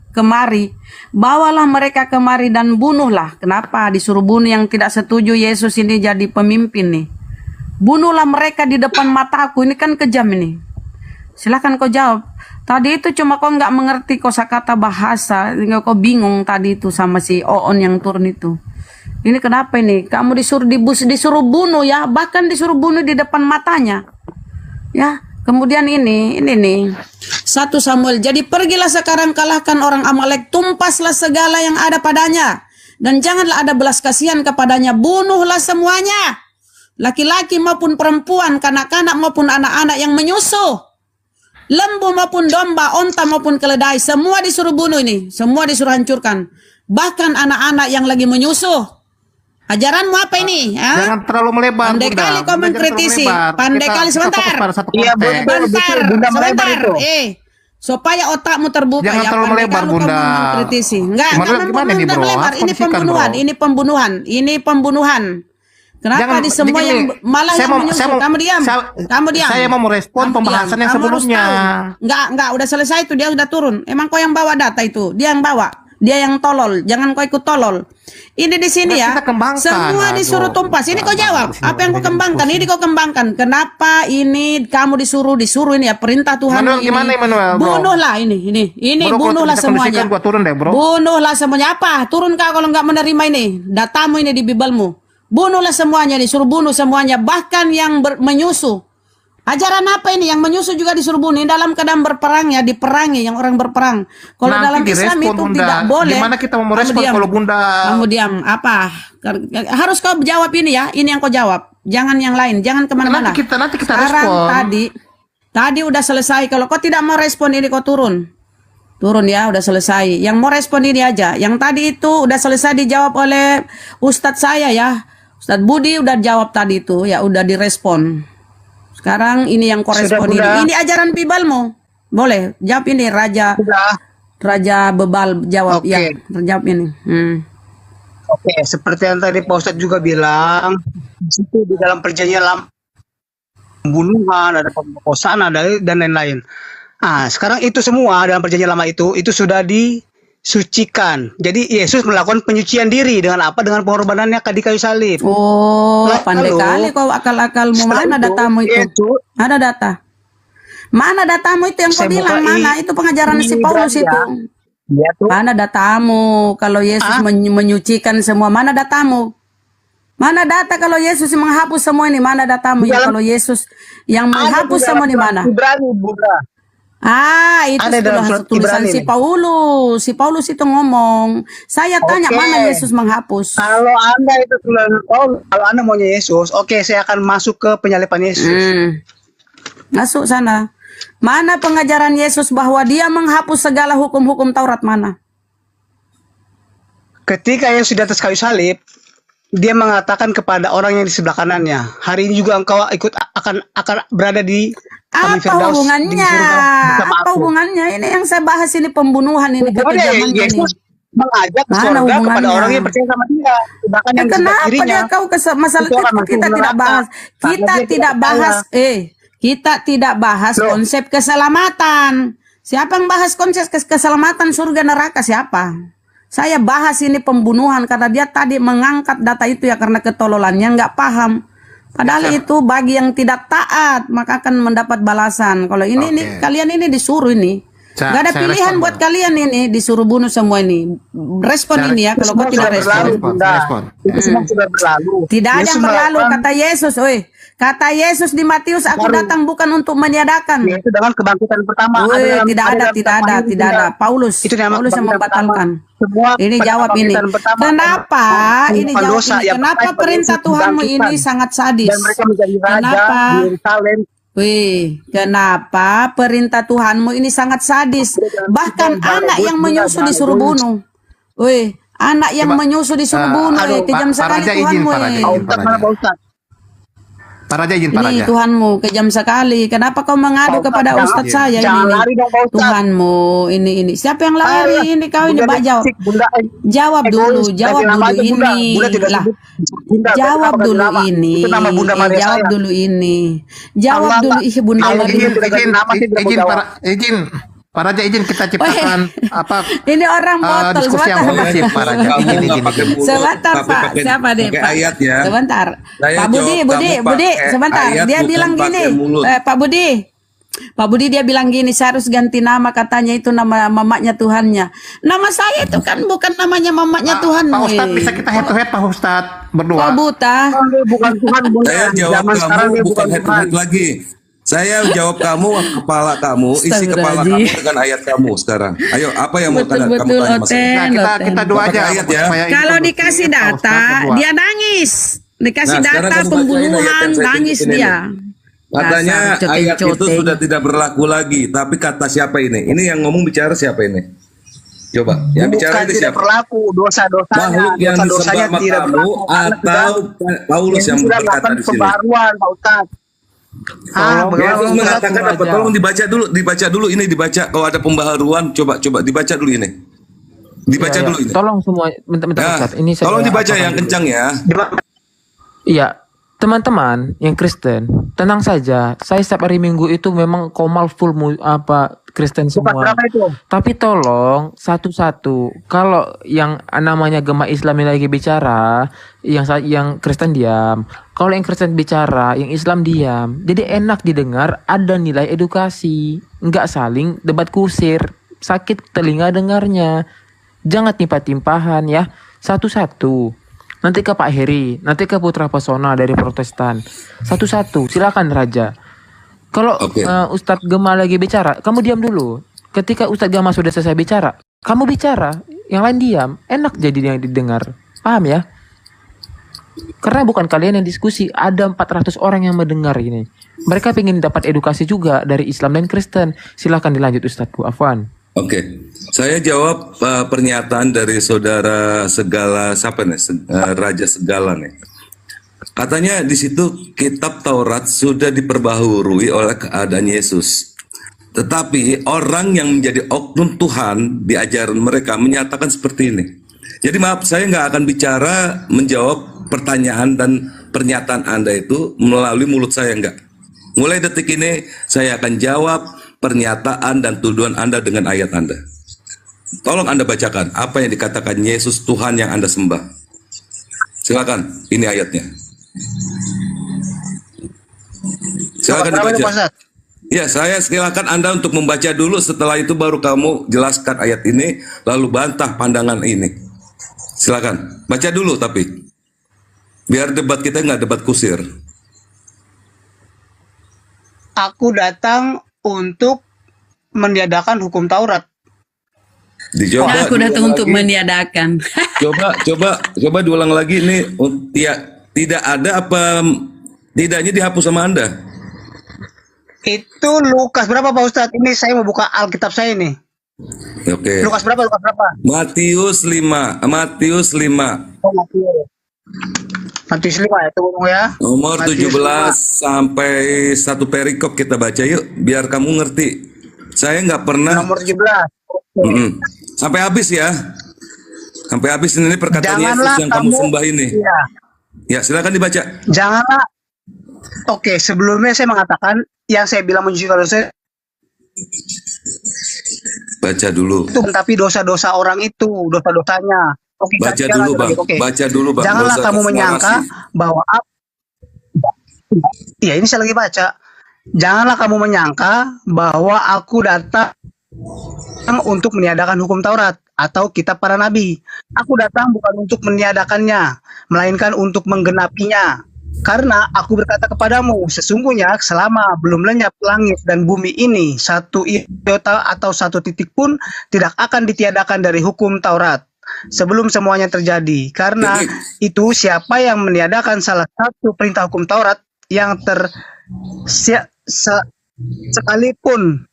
Speaker 6: mereka kemari dan bunuhlah. Kenapa disuruh bunuh yang tidak setuju Yesus ini jadi pemimpin nih? Bunuhlah mereka di depan mataku. Ini kan kejam ini. Silakan kau jawab. Tadi itu cuma kau nggak mengerti kosakata bahasa, hingga kau bingung tadi itu sama si Oon yang turun itu. Ini kenapa ini? Kamu disuruh bunuh ya, bahkan disuruh bunuh di depan matanya. Ya, kemudian ini nih. 1 Samuel. Jadi pergilah sekarang kalahkan orang Amalek, tumpaslah segala yang ada padanya, dan janganlah ada belas kasihan kepadanya, bunuhlah semuanya. Laki-laki maupun perempuan, kanak-kanak maupun anak-anak yang menyusuh. Lembu maupun domba, onta maupun keledai, semua disuruh bunuh ini, semua disuruh hancurkan. Bahkan anak-anak yang lagi menyusuh. Ajaranmu apa ini?
Speaker 9: Jangan terlalu melebar.
Speaker 6: Pandai
Speaker 9: Bunda.
Speaker 6: kali kau
Speaker 9: Bunda, jangan
Speaker 6: mengkritisi.
Speaker 9: terlalu melebar.
Speaker 6: Pandai
Speaker 9: Kita-
Speaker 6: kali
Speaker 9: kita
Speaker 6: sebentar.
Speaker 9: fokus pada satu
Speaker 7: Iya,
Speaker 9: konteks.
Speaker 7: Bunda melebar itu.
Speaker 6: Supaya otakmu terbuka
Speaker 9: Jangan
Speaker 6: ya.
Speaker 9: terlalu
Speaker 6: Pandai
Speaker 9: melebar,
Speaker 6: kamu
Speaker 9: Bunda.
Speaker 6: mengkritisi. Enggak
Speaker 9: Gimana nih, bro?
Speaker 6: melebar.
Speaker 9: Harus
Speaker 6: Ini
Speaker 9: kondisikan,
Speaker 6: pembunuhan,
Speaker 9: bro.
Speaker 6: ini pembunuhan. Kenapa
Speaker 9: Jangan-
Speaker 6: di semua
Speaker 9: begini,
Speaker 6: yang malah
Speaker 9: saya
Speaker 6: yang
Speaker 9: mau-
Speaker 6: menyusul?
Speaker 9: saya mau-
Speaker 6: Kamu diam. Kamu diam.
Speaker 9: Saya mau merespon
Speaker 6: Kamu
Speaker 9: pembahasan
Speaker 6: diam.
Speaker 9: yang
Speaker 6: Kamu harus
Speaker 9: sebelumnya.
Speaker 6: tahu. Enggak, udah selesai itu, dia udah turun. Emang kau yang bawa data itu? Dia yang bawa. Dia yang tolol. Jangan kau ikut tolol. Ini di sini
Speaker 9: Nggak,
Speaker 6: ya.
Speaker 9: kita kembangkan.
Speaker 6: Semua disuruh
Speaker 9: Aduh.
Speaker 6: tumpas. Ini kau jawab.
Speaker 9: Di sini
Speaker 6: Apa yang kau
Speaker 9: jadi
Speaker 6: kembangkan?
Speaker 9: pusing.
Speaker 6: Ini kau kembangkan. Kenapa ini kamu disuruh ini ya perintah Tuhan
Speaker 9: Manuel,
Speaker 6: ini.
Speaker 9: gimana, Emmanuel, bro?
Speaker 6: Bunuhlah ini.
Speaker 9: Bro, kalau
Speaker 6: Bunuhlah
Speaker 9: bisa
Speaker 6: semuanya.
Speaker 9: kondisikan, gua turun deh, bro.
Speaker 6: Bunuhlah semuanya. Apa? Turun kau kalau nggak menerima ini. Datamu ini di Bibelmu. Bunuhlah semuanya, disuruh bunuh semuanya. Bahkan yang menyusuh. Ajaran apa ini? Yang menyusuh juga disuruh bunuh. Ini dalam keadaan berperang ya, diperangi yang orang berperang. Kalau
Speaker 9: Nanti
Speaker 6: dalam Islam
Speaker 9: direspon,
Speaker 6: itu
Speaker 9: Bunda.
Speaker 6: tidak boleh.
Speaker 9: Gimana kita mau
Speaker 6: Kamu
Speaker 9: merespon
Speaker 6: diam.
Speaker 9: kalau Bunda?
Speaker 6: Kamu diam. Apa? Harus kau jawab ini ya. Ini yang kau jawab. Jangan yang lain. Jangan kemana-mana.
Speaker 9: Nanti kita
Speaker 6: Sekarang
Speaker 9: respon.
Speaker 6: tadi udah selesai. Kalau kau tidak mau respon ini, kau turun. Turun ya, udah selesai. Yang mau respon ini aja. Yang tadi itu udah selesai dijawab oleh Ustadz saya ya. Ustadz Budi udah jawab tadi itu. Ya udah direspon. Sekarang ini yang korespon ini.
Speaker 7: Bunda.
Speaker 6: Ini ajaran Bibalmu. Boleh. Jawab ini Raja Bebal jawab.
Speaker 7: Oke.
Speaker 6: Ya, jawab ini.
Speaker 7: Oke, seperti yang tadi Pak Ustadz juga bilang, di situ di dalam perjanjian lama pembunuhan, ada pemerkosaan, ada dan lain-lain. Ah, sekarang itu semua dalam perjanjian lama itu sudah disucikan. Jadi Yesus melakukan penyucian diri dengan apa? Dengan pengorbanannya di kayu salib.
Speaker 6: Oh,
Speaker 7: Lalu,
Speaker 6: pandai kali kau akal-akalmu.
Speaker 7: setelah
Speaker 6: Mana
Speaker 7: itu,
Speaker 6: datamu itu?
Speaker 7: Yesus-
Speaker 6: Ada data. Mana datamu itu yang kau
Speaker 7: Saya
Speaker 6: bilang?
Speaker 7: buka
Speaker 6: Mana itu pengajaran si
Speaker 7: ini
Speaker 6: Paulus
Speaker 7: berarti
Speaker 6: itu?
Speaker 7: Dia tuh
Speaker 6: Mana datamu? Kalau Yesus menyucikan semua, mana datamu? Mana data kalau Yesus yang menghapus semua ini? Mana datamu?
Speaker 7: Di
Speaker 6: Ya,
Speaker 7: dalam-
Speaker 6: kalau Yesus yang
Speaker 7: ada
Speaker 6: menghapus
Speaker 7: di
Speaker 6: semua
Speaker 7: dalam
Speaker 6: di mana?
Speaker 7: Ibrani, Bunda.
Speaker 6: Itu
Speaker 7: Ada dalam
Speaker 6: sudah
Speaker 7: surat
Speaker 6: tulisan
Speaker 7: Ibrani
Speaker 6: si
Speaker 7: nih.
Speaker 6: Paulus. Si Paulus itu ngomong. Saya tanya
Speaker 7: Oke.
Speaker 6: mana Yesus menghapus?
Speaker 7: Kalau Anda itu sudah tahu, kalau Anda maunya Yesus, oke, saya akan masuk ke penyalipan Yesus.
Speaker 6: Masuk sana. Mana pengajaran Yesus bahwa dia menghapus segala hukum-hukum Taurat mana?
Speaker 7: Ketika Yesus di atas kayu salib, dia mengatakan kepada orang yang di sebelah kanannya, hari ini juga engkau akan berada di taman
Speaker 6: Apa
Speaker 7: Firdaus, di
Speaker 6: hubungannya?
Speaker 7: surga bersama
Speaker 6: Apa
Speaker 7: aku.
Speaker 6: hubungannya? Ini yang saya bahas ini pembunuhan ini
Speaker 7: Hubungannya
Speaker 6: kekejaman ini.
Speaker 7: Yesus mengajak ke
Speaker 6: Mana
Speaker 7: surga kepada
Speaker 6: hubungannya?
Speaker 7: orang yang percaya sama dia. Sedangkan yang di sebelah
Speaker 6: Kenapa
Speaker 7: kirinya,
Speaker 6: dia kau masalah
Speaker 7: itu akan
Speaker 6: itu
Speaker 7: masuk
Speaker 6: kita tidak
Speaker 7: neraka.
Speaker 6: bahas.
Speaker 7: Karena
Speaker 6: Kita
Speaker 7: dia
Speaker 6: tidak bahas kita tidak bahas
Speaker 7: Loh.
Speaker 6: konsep keselamatan. Siapa yang bahas konsep keselamatan surga neraka siapa? Saya bahas ini pembunuhan karena dia tadi mengangkat data itu ya karena ketololannya nggak paham. Padahal itu bagi yang tidak taat maka akan mendapat balasan. Kalau ini nih kalian ini disuruh ini. Gak ada
Speaker 9: Saya
Speaker 6: pilihan
Speaker 9: respon,
Speaker 6: buat kalian ini disuruh bunuh semua ini. Respon
Speaker 9: Saya-
Speaker 6: ini ya kalau kau
Speaker 7: semua
Speaker 6: tidak
Speaker 7: sudah
Speaker 6: respon.
Speaker 7: berlalu,
Speaker 9: Respon,
Speaker 7: Bunda.
Speaker 9: respon.
Speaker 7: Itu semua sudah berlalu.
Speaker 6: Tidak ada
Speaker 7: Yesus
Speaker 6: yang berlalu
Speaker 7: melakukan
Speaker 6: kata Yesus. Kata Yesus di Matius aku
Speaker 7: Baru.
Speaker 6: datang bukan untuk meniadakan.
Speaker 7: Yaitu dengan kebangkitan pertama.
Speaker 6: Tidak
Speaker 7: dalam
Speaker 6: ada
Speaker 7: pertama ini,
Speaker 6: tidak
Speaker 7: Bunda.
Speaker 6: ada. Paulus
Speaker 7: Itu nama
Speaker 6: yang
Speaker 7: kebangkitan
Speaker 6: membatalkan.
Speaker 7: pertama. Semua
Speaker 6: Ini
Speaker 7: pada
Speaker 6: jawab ini.
Speaker 7: kebangkitan pertama,
Speaker 6: Kenapa?
Speaker 7: menyembuhkan
Speaker 6: Ini jawab
Speaker 7: dosa
Speaker 6: ini.
Speaker 7: yang
Speaker 6: Kenapa
Speaker 7: pertama
Speaker 6: perintah
Speaker 7: Yesus
Speaker 6: Tuhanmu
Speaker 7: dibangkitkan.
Speaker 6: ini sangat sadis?
Speaker 7: Dan mereka menjadi raja
Speaker 6: Kenapa?
Speaker 7: di Yerusalem.
Speaker 6: Kenapa perintah Tuhanmu ini sangat sadis? Bahkan anak yang menyusu disuruh bunuh. Anak yang menyusu disuruh bunuh. Kejam sekali
Speaker 9: Raja izin,
Speaker 6: Tuhanmu.
Speaker 9: Pak Raja izin, Pak
Speaker 7: Ustaz, mana
Speaker 9: Raja.
Speaker 7: Pak Ustaz?
Speaker 9: Pak Raja izin, Pak
Speaker 6: Ini
Speaker 9: Raja.
Speaker 6: Tuhanmu kejam sekali. Kenapa kau mengadu
Speaker 7: Pak Ustaz,
Speaker 6: kepada
Speaker 7: jangan-
Speaker 6: Ustadz saya
Speaker 7: jangan
Speaker 6: ini?
Speaker 7: lari dong, Pak Ustaz.
Speaker 6: Tuhanmu ini. Siapa yang lari ini kau ini
Speaker 7: Bunda
Speaker 6: Pak jawab.
Speaker 7: berisik, Bunda,
Speaker 6: Jawab dulu,
Speaker 7: egois.
Speaker 6: jawab
Speaker 7: Ganti nama
Speaker 6: dulu
Speaker 7: aja, Bunda.
Speaker 6: ini.
Speaker 7: Bunda tidak
Speaker 6: Lah,
Speaker 7: sebut Bunda,
Speaker 6: jawab
Speaker 7: kenapa ganti
Speaker 6: dulu
Speaker 7: nama?
Speaker 6: ini.
Speaker 7: Itu nama Bunda Maria
Speaker 6: Jawab
Speaker 7: saya.
Speaker 6: dulu ini. Jawab
Speaker 7: Allah,
Speaker 6: dulu
Speaker 7: Pak.
Speaker 6: Bunda
Speaker 7: Allah,
Speaker 6: Maria.
Speaker 9: Izin,
Speaker 7: tidak ganti nama, saya tidak mau jawab.
Speaker 9: izin. Pak Raja izin kita ciptakan
Speaker 6: Ini orang botol.
Speaker 9: diskusi yang
Speaker 6: Sebentar.
Speaker 9: kondusif, Pak Raja.
Speaker 10: Kamu
Speaker 9: Izin,
Speaker 10: nggak
Speaker 9: izin,
Speaker 10: pakai
Speaker 9: izin.
Speaker 10: mulut,
Speaker 6: Sebentar
Speaker 10: tapi
Speaker 6: Pak,
Speaker 10: pakai-
Speaker 6: siapa deh
Speaker 10: pakai
Speaker 6: Pak?
Speaker 10: ayat ya.
Speaker 6: Sebentar.
Speaker 10: Saya
Speaker 6: Pak Budi,
Speaker 10: jawab, kamu
Speaker 6: Budi,
Speaker 10: pakai
Speaker 6: sebentar.
Speaker 10: ayat,
Speaker 6: Dia bilang
Speaker 10: bukan
Speaker 6: gini.
Speaker 10: pakai mulut.
Speaker 6: Pak Budi, Pak Budi dia bilang gini, saya harus ganti nama, katanya itu nama mamaknya Tuhannya. Nama saya itu kan bukan namanya mamaknya Tuhan.
Speaker 9: Pak Ustadz, bisa kita head to head Pak Ustadz berdua?
Speaker 6: Pak Buta.
Speaker 7: Bukan Tuhan,
Speaker 10: Saya jawab kamu bukan head to head lagi. Saya jawab kamu, kepala kamu, isi kepala kamu dengan ayat kamu sekarang. Ayo, apa yang mau kamu
Speaker 6: Betul-betul
Speaker 10: tanya Mas?
Speaker 6: Oten,
Speaker 9: Nah,
Speaker 6: Oten.
Speaker 9: kita doa aja
Speaker 10: Ayat ya.
Speaker 9: supaya ini
Speaker 6: Kalau
Speaker 9: kondusif,
Speaker 6: dikasih
Speaker 9: Pak
Speaker 6: data,
Speaker 9: Ustadz berdua.
Speaker 6: dia nangis. Dikasih
Speaker 10: Nah, sekarang
Speaker 6: data
Speaker 10: kamu bacain ayat
Speaker 6: pembunuhan,
Speaker 10: yang saya
Speaker 6: nangis
Speaker 10: tunjukin
Speaker 6: dia.
Speaker 10: ini. Katanya
Speaker 6: Dasar
Speaker 10: ayat itu
Speaker 6: coteng-coteng.
Speaker 10: sudah tidak berlaku lagi. Tapi kata siapa ini? Ini yang ngomong bicara siapa ini? Coba, yang bicara
Speaker 7: Bukan
Speaker 10: ini
Speaker 7: tidak
Speaker 10: siapa?
Speaker 7: berlaku dosanya,
Speaker 10: Makhluk yang
Speaker 7: dosa-dosanya
Speaker 10: disembah
Speaker 7: tidak
Speaker 10: kamu
Speaker 7: berlaku. Karena
Speaker 10: atau Paulus yang
Speaker 7: sudah
Speaker 10: berkata
Speaker 7: melakukan
Speaker 10: di sini?
Speaker 7: pembaruan, Pak Ustadz.
Speaker 10: Yesus mengatakan apa? Tolong dibaca dulu ini dibaca. Kalau ada pembaharuan, coba dibaca dulu ini. Dibaca dulu ini.
Speaker 4: Tolong semua, bentar
Speaker 10: Ya,
Speaker 4: Ustaz. Ini saya
Speaker 10: tolong dibaca
Speaker 4: apakan
Speaker 10: yang
Speaker 4: dulu.
Speaker 10: kencang ya.
Speaker 4: Iya, teman-teman yang Kristen, tenang saja. Saya setiap hari Minggu itu memang komal full Kristen semua.
Speaker 7: berapa itu?
Speaker 4: Tapi tolong satu-satu. Kalau yang namanya agama Islam yang lagi bicara, yang Kristen diam. Kalau yang Kristen bicara, yang Islam diam. Jadi enak didengar, ada nilai edukasi. Nggak saling debat kusir. Sakit telinga dengarnya. Jangan timpah-timpahan ya. Satu-satu. Nanti ke Pak Heri, nanti ke Putra Pesona dari Protestan. Satu-satu, silakan Raja. Kalau
Speaker 10: Oke.
Speaker 4: Ustadz Gema lagi bicara, kamu diam dulu. Ketika Ustadz Gema sudah selesai bicara, kamu bicara, yang lain diam. Enak jadi yang didengar. Paham ya? Karena bukan kalian yang diskusi, ada 400 orang yang mendengar ini. Mereka ingin dapat edukasi juga dari Islam dan Kristen. Silakan dilanjut Ustadz Afwan.
Speaker 10: Oke, saya jawab pernyataan dari saudara segala siapa nih, Raja Segala nih. Katanya di situ kitab Taurat sudah diperbaharui oleh keadaan Yesus. Tetapi orang yang menjadi oknum Tuhan di ajaran mereka menyatakan seperti ini. Jadi maaf, saya nggak akan bicara menjawab pertanyaan dan pernyataan Anda itu melalui mulut saya, enggak. Mulai detik ini saya akan jawab pernyataan dan tuduhan Anda dengan ayat Anda. Tolong Anda bacakan apa yang dikatakan Yesus Tuhan yang Anda sembah. Silakan, ini ayatnya. Silakan
Speaker 7: Berapa itu, Pak
Speaker 10: dibaca.
Speaker 7: Ustadz?
Speaker 10: Ya, saya silakan Anda untuk membaca dulu, setelah itu baru kamu jelaskan ayat ini, lalu bantah pandangan ini. Silakan, baca dulu tapi. Biar debat kita nggak debat kusir.
Speaker 7: Aku datang untuk meniadakan hukum Taurat.
Speaker 10: Dicoba.
Speaker 6: Aku datang
Speaker 10: diulang
Speaker 6: untuk
Speaker 10: lagi.
Speaker 6: meniadakan.
Speaker 10: Coba diulang lagi ini. Tidak ada apa tidaknya dihapus sama Anda.
Speaker 7: Itu Lukas berapa Pak Ustadz? Ini saya mau buka Alkitab saya ini.
Speaker 10: Oke.
Speaker 7: Lukas berapa?
Speaker 10: Matius 5. Matius 5.
Speaker 7: Oh, Matius 5 ya, tunggu ya.
Speaker 10: Nomor
Speaker 7: Matius
Speaker 10: 17 sampai satu perikop kita baca yuk, biar kamu ngerti. Saya nggak pernah.
Speaker 7: Nomor 17.
Speaker 10: Sampai habis ya. Sampai habis ini perkataan Yesus
Speaker 7: Janganlah
Speaker 10: yang kamu sembah ini.
Speaker 7: Iya.
Speaker 10: Ya, silakan dibaca.
Speaker 7: Janganlah. Oke, sebelumnya saya mengatakan yang saya bilang mencuci dosa
Speaker 10: Baca dulu.
Speaker 7: itu, tapi dosa-dosa orang itu, dosa-dosanya. Oke,
Speaker 10: Baca
Speaker 7: jangan
Speaker 10: dulu, Bang.
Speaker 7: oke.
Speaker 10: Baca dulu, Bang.
Speaker 7: Janganlah
Speaker 10: Nggak usah
Speaker 7: kamu menyangka
Speaker 10: eksplorasi.
Speaker 7: bahwa ya ini saya lagi baca. Janganlah kamu menyangka bahwa aku datang untuk meniadakan hukum Taurat atau kitab para nabi. Aku datang bukan untuk meniadakannya, melainkan untuk menggenapinya. Karena aku berkata kepadamu, sesungguhnya selama belum lenyap langit dan bumi ini, satu iota atau satu titik pun tidak akan ditiadakan dari hukum Taurat sebelum semuanya terjadi. Karena itu siapa yang meniadakan salah satu perintah hukum Taurat yang sekalipun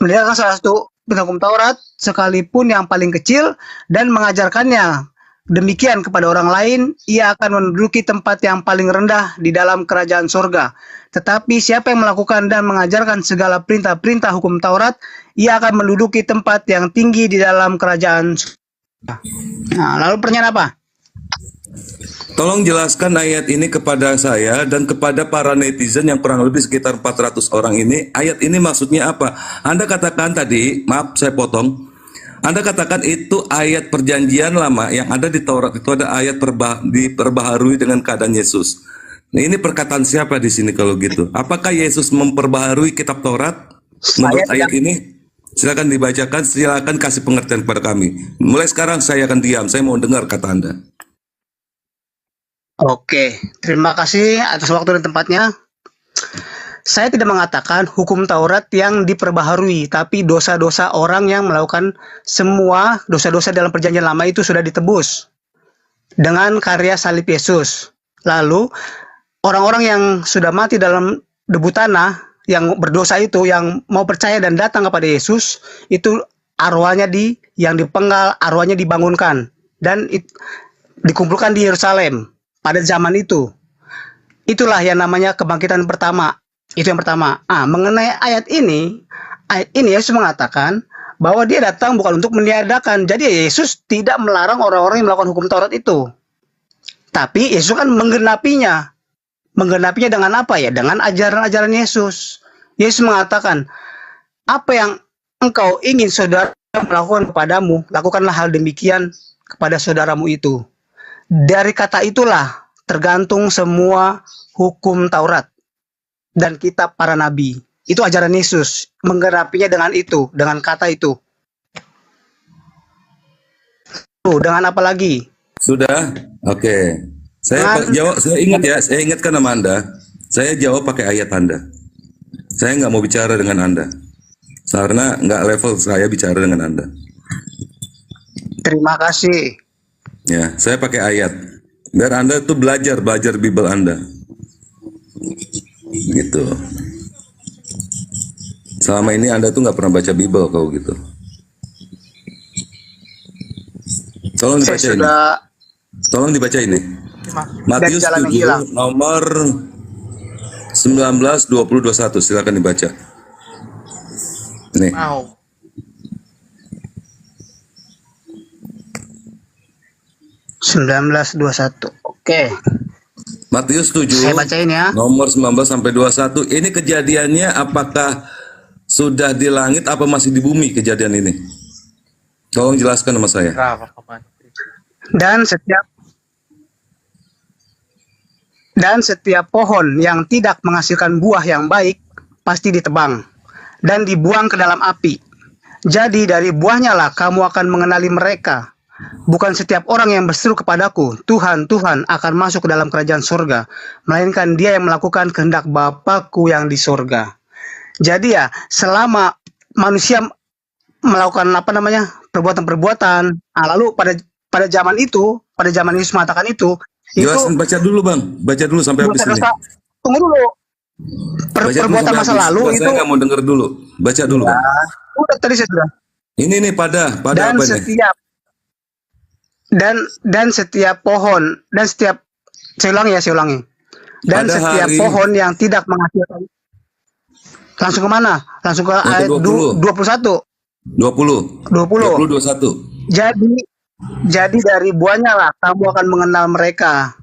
Speaker 7: meniadakan salah satu perintah hukum Taurat sekalipun yang paling kecil dan mengajarkannya demikian kepada orang lain, ia akan menduduki tempat yang paling rendah di dalam kerajaan surga. Tetapi siapa yang melakukan dan mengajarkan segala perintah-perintah hukum Taurat, ia akan menduduki tempat yang tinggi di dalam kerajaan surga. Nah, lalu pertanyaan apa?
Speaker 10: Tolong jelaskan ayat ini kepada saya dan kepada para netizen yang kurang lebih sekitar 400 orang ini. Ayat ini maksudnya apa? Anda katakan tadi, maaf saya potong. Anda katakan itu ayat perjanjian lama yang ada di Taurat, itu ada ayat diperbaharui dengan keadaan Yesus. Nah, ini perkataan siapa di sini kalau gitu? Apakah Yesus memperbaharui kitab Taurat? Menurut ayat ini, silakan dibacakan, silakan kasih pengertian kepada kami. Mulai sekarang saya akan diam, saya mau dengar kata Anda.
Speaker 7: Oke, terima kasih atas waktu dan tempatnya. Saya tidak mengatakan hukum Taurat yang diperbaharui, tapi dosa-dosa orang yang melakukan semua dosa-dosa dalam perjanjian lama itu sudah ditebus dengan karya salib Yesus. Lalu, orang-orang yang sudah mati dalam debu tanah, yang berdosa itu, yang mau percaya dan datang kepada Yesus, itu arwahnya yang dipenggal, arwahnya dibangunkan, dan dikumpulkan di Yerusalem pada zaman itu. Itulah yang namanya kebangkitan pertama. Itu yang pertama. Mengenai ayat ini Yesus mengatakan bahwa dia datang bukan untuk meniadakan. Jadi Yesus tidak melarang orang-orang yang melakukan hukum Taurat itu. Tapi Yesus kan menggenapinya. Menggenapinya dengan apa ya? Dengan ajaran-ajaran Yesus. Yesus mengatakan, apa yang engkau ingin saudara melakukan kepadamu, lakukanlah hal demikian kepada saudaramu itu. Dari kata itulah tergantung semua hukum Taurat dan kitab para nabi. Itu ajaran Yesus, menggenapinya dengan itu, dengan kata itu. Dengan apa lagi?
Speaker 10: Sudah? Oke. Saya ingat ya, saya ingatkan sama Anda. Saya jawab pakai ayat Anda. Saya nggak mau bicara dengan Anda. Karena nggak level saya bicara dengan Anda.
Speaker 7: Terima kasih.
Speaker 10: Ya, saya pakai ayat. Biar Anda tuh belajar Bible Anda. Gitu. Selama ini Anda tuh nggak pernah baca Bible kau gitu. Tolong dibaca ini. Tolong dibaca ini. Matius 7 nomor 19, 20, 21. Silakan dibaca. Nih.
Speaker 9: Wow.
Speaker 7: Oke.
Speaker 10: Matius 7
Speaker 7: Saya bacain ya.
Speaker 10: nomor 19 sampai 21. Ini kejadiannya apakah sudah di langit apa masih di bumi kejadian ini? Tolong jelaskan sama saya.
Speaker 7: Dan setiap pohon yang tidak menghasilkan buah yang baik pasti ditebang dan dibuang ke dalam api. Jadi dari buahnya lah kamu akan mengenali mereka. Bukan setiap orang yang berseru kepadaku, Tuhan, Tuhan, akan masuk ke dalam kerajaan surga, melainkan dia yang melakukan kehendak Bapakku yang di surga. Jadi ya, selama manusia melakukan perbuatan-perbuatan, lalu pada zaman Yesus mengatakan itu
Speaker 10: Jelasin, baca dulu Bang, baca dulu sampai habis ini.
Speaker 7: Tunggu dulu. Perbuatan masa lalu itu.
Speaker 10: Saya nggak mau denger dulu, baca dulu Bang.
Speaker 7: Udah tadi saya sudah.
Speaker 10: Ini nih pada
Speaker 7: Dan
Speaker 10: apa
Speaker 7: setiap dan setiap pohon dan setiap saya ulangi. Dan
Speaker 10: Pada
Speaker 7: setiap
Speaker 10: hari-
Speaker 7: pohon yang tidak menghasilkan. Langsung ke mana? Langsung ke ayat 21.
Speaker 10: 20.
Speaker 7: 21. Jadi dari buahnya lah kamu akan mengenal mereka.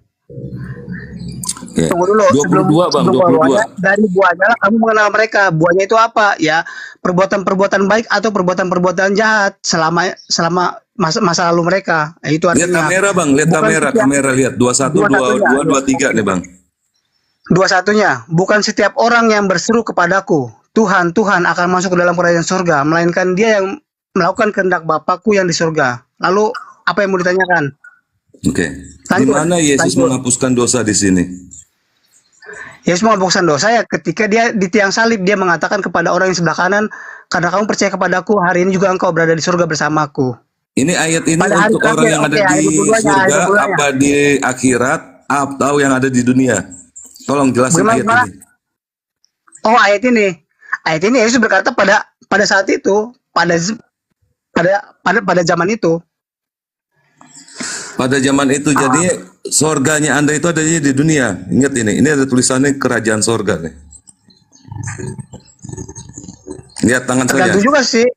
Speaker 10: Oke.
Speaker 7: Tunggu dulu.
Speaker 10: 22 Bang, 22.
Speaker 7: Dari buahnya lah kamu mengenal mereka. Buahnya itu apa? Ya, perbuatan-perbuatan baik atau perbuatan-perbuatan jahat selama masa lalu mereka. Itu
Speaker 10: Lihat
Speaker 7: artinya.
Speaker 10: kamera Bang, lihat kamera lihat 21, 22, 23 nih Bang.
Speaker 7: 21-nya, bukan setiap orang yang berseru kepadaku, Tuhan, Tuhan akan masuk ke dalam kerajaan surga, melainkan dia yang melakukan kehendak Bapakku yang di surga. Lalu apa yang mau ditanyakan?
Speaker 10: Oke. Di
Speaker 7: Lanjut,
Speaker 10: mana Yesus
Speaker 7: lanjut.
Speaker 10: menghapuskan dosa di sini?
Speaker 7: Yesus menghapuskan dosa ya ketika dia di tiang salib, dia mengatakan kepada orang yang sebelah kanan, karena kamu percaya kepadaku, hari ini juga engkau berada di surga bersamaku.
Speaker 10: Ini ayat ini
Speaker 7: Pada hari
Speaker 10: untuk orang
Speaker 7: terakhir,
Speaker 10: yang ada
Speaker 7: oke, ayat
Speaker 10: di
Speaker 7: 22-nya,
Speaker 10: surga,
Speaker 7: ayat 22-nya.
Speaker 10: apa di akhirat, atau yang ada di dunia? Tolong jelasin ayat
Speaker 7: Bagaimana?
Speaker 10: ini.
Speaker 7: Oh, ayat ini Yesus berkata pada saat itu, pada zaman itu.
Speaker 10: Pada zaman itu, jadi sorganya Anda itu adanya di dunia. Ingat ini ada tulisannya kerajaan sorga nih. Lihat tangan saya.
Speaker 7: Tergantung juga sih.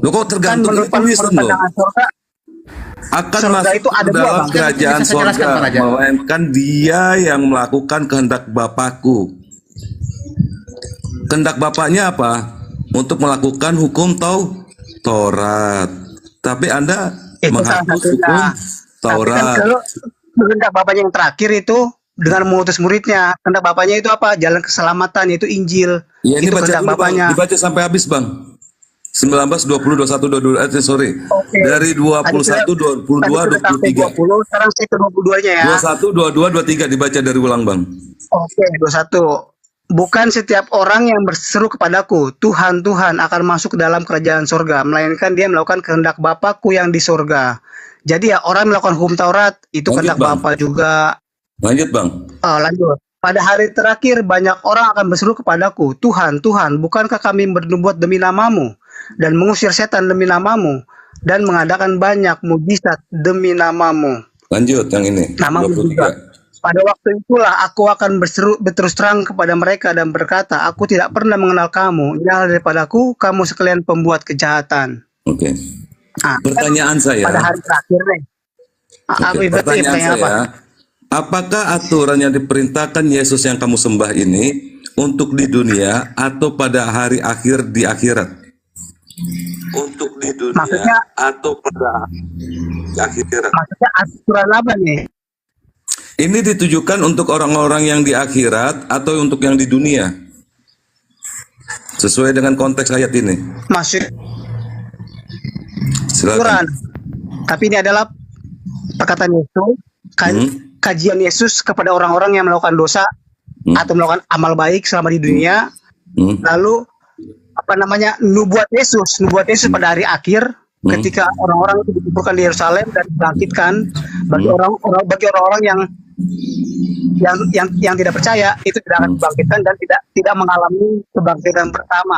Speaker 10: Lo kok tergantung
Speaker 7: menurut
Speaker 10: tulisan lo?
Speaker 7: pandangan surga,
Speaker 10: Akan
Speaker 7: surga
Speaker 10: masuk
Speaker 7: itu ada
Speaker 10: ke
Speaker 7: dua,
Speaker 10: dalam
Speaker 7: Bang.
Speaker 10: kerajaan
Speaker 9: Bisa saya jelaskan,
Speaker 10: sorga,
Speaker 9: Pak Raja?
Speaker 10: melainkan dia yang melakukan kehendak Bapakku. Kehendak Bapaknya apa? Untuk melakukan hukum Taurat. Tapi Anda
Speaker 7: Itu salah
Speaker 10: menghapus
Speaker 7: satunya.
Speaker 10: hukum
Speaker 7: Tapi kan
Speaker 10: Taurat.
Speaker 7: kalau kehendak Bapaknya yang terakhir itu dengan mengutus muridnya. Kehendak Bapaknya itu apa? Jalan keselamatan, yaitu Injil.
Speaker 10: Ya, ini
Speaker 7: Itu
Speaker 10: baca
Speaker 7: kehendak
Speaker 10: dulu, Bang.
Speaker 7: Bapaknya.
Speaker 10: Dibaca sampai habis, Bang. 19, 20, 21, 22, sorry.
Speaker 7: Oke.
Speaker 10: Dari 21, 22,
Speaker 7: Tadi sudah sampai
Speaker 10: 23.
Speaker 7: 20, sekarang saya ke 22-nya ya.
Speaker 10: 21, 22, 23 dibaca dari ulang, Bang.
Speaker 7: Oke, 21. Bukan setiap orang yang berseru kepadaku, Tuhan, Tuhan, akan masuk ke dalam kerajaan sorga, melainkan dia melakukan kehendak Bapakku yang di sorga. Jadi ya, orang melakukan hukum Taurat, itu
Speaker 10: Lanjut,
Speaker 7: kehendak
Speaker 10: Bang.
Speaker 7: Bapa juga.
Speaker 10: Lanjut, Bang.
Speaker 7: Lanjut. Pada hari terakhir, banyak orang akan berseru kepadaku, Tuhan, Tuhan, bukankah kami bernubuat demi namamu, dan mengusir setan demi namamu, dan mengadakan banyak mujizat demi namamu.
Speaker 10: Lanjut yang ini.
Speaker 7: Namamu juga.
Speaker 10: 23.
Speaker 7: Pada waktu itulah aku akan berterus terang kepada mereka dan berkata, aku tidak pernah mengenal kamu. Jangan daripadaku, kamu sekalian pembuat kejahatan.
Speaker 10: Oke.
Speaker 7: Nah,
Speaker 10: Pertanyaan saya.
Speaker 7: pada hari terakhir nih.
Speaker 10: Oke, pertanyaan saya, apakah aturan yang diperintahkan Yesus yang kamu sembah ini untuk di dunia atau pada hari akhir di akhirat? Untuk di dunia
Speaker 7: Maksudnya,
Speaker 10: atau pada akhirat?
Speaker 7: maksudnya aturan apa nih?
Speaker 10: Ini ditujukan untuk orang-orang yang di akhirat atau untuk yang di dunia? Sesuai dengan konteks ayat ini.
Speaker 7: Maksud
Speaker 10: Silakan.
Speaker 7: aturan. Tapi ini adalah perkataan Yesus, kajian Yesus kepada orang-orang yang melakukan dosa atau melakukan amal baik selama di dunia. Lalu apa namanya, nubuat Yesus pada hari akhir ketika orang-orang itu dikumpulkan di Yerusalem dan dibangkitkan bagi orang-orang yang tidak percaya itu tidak akan dibangkitkan dan tidak mengalami kebangkitan pertama.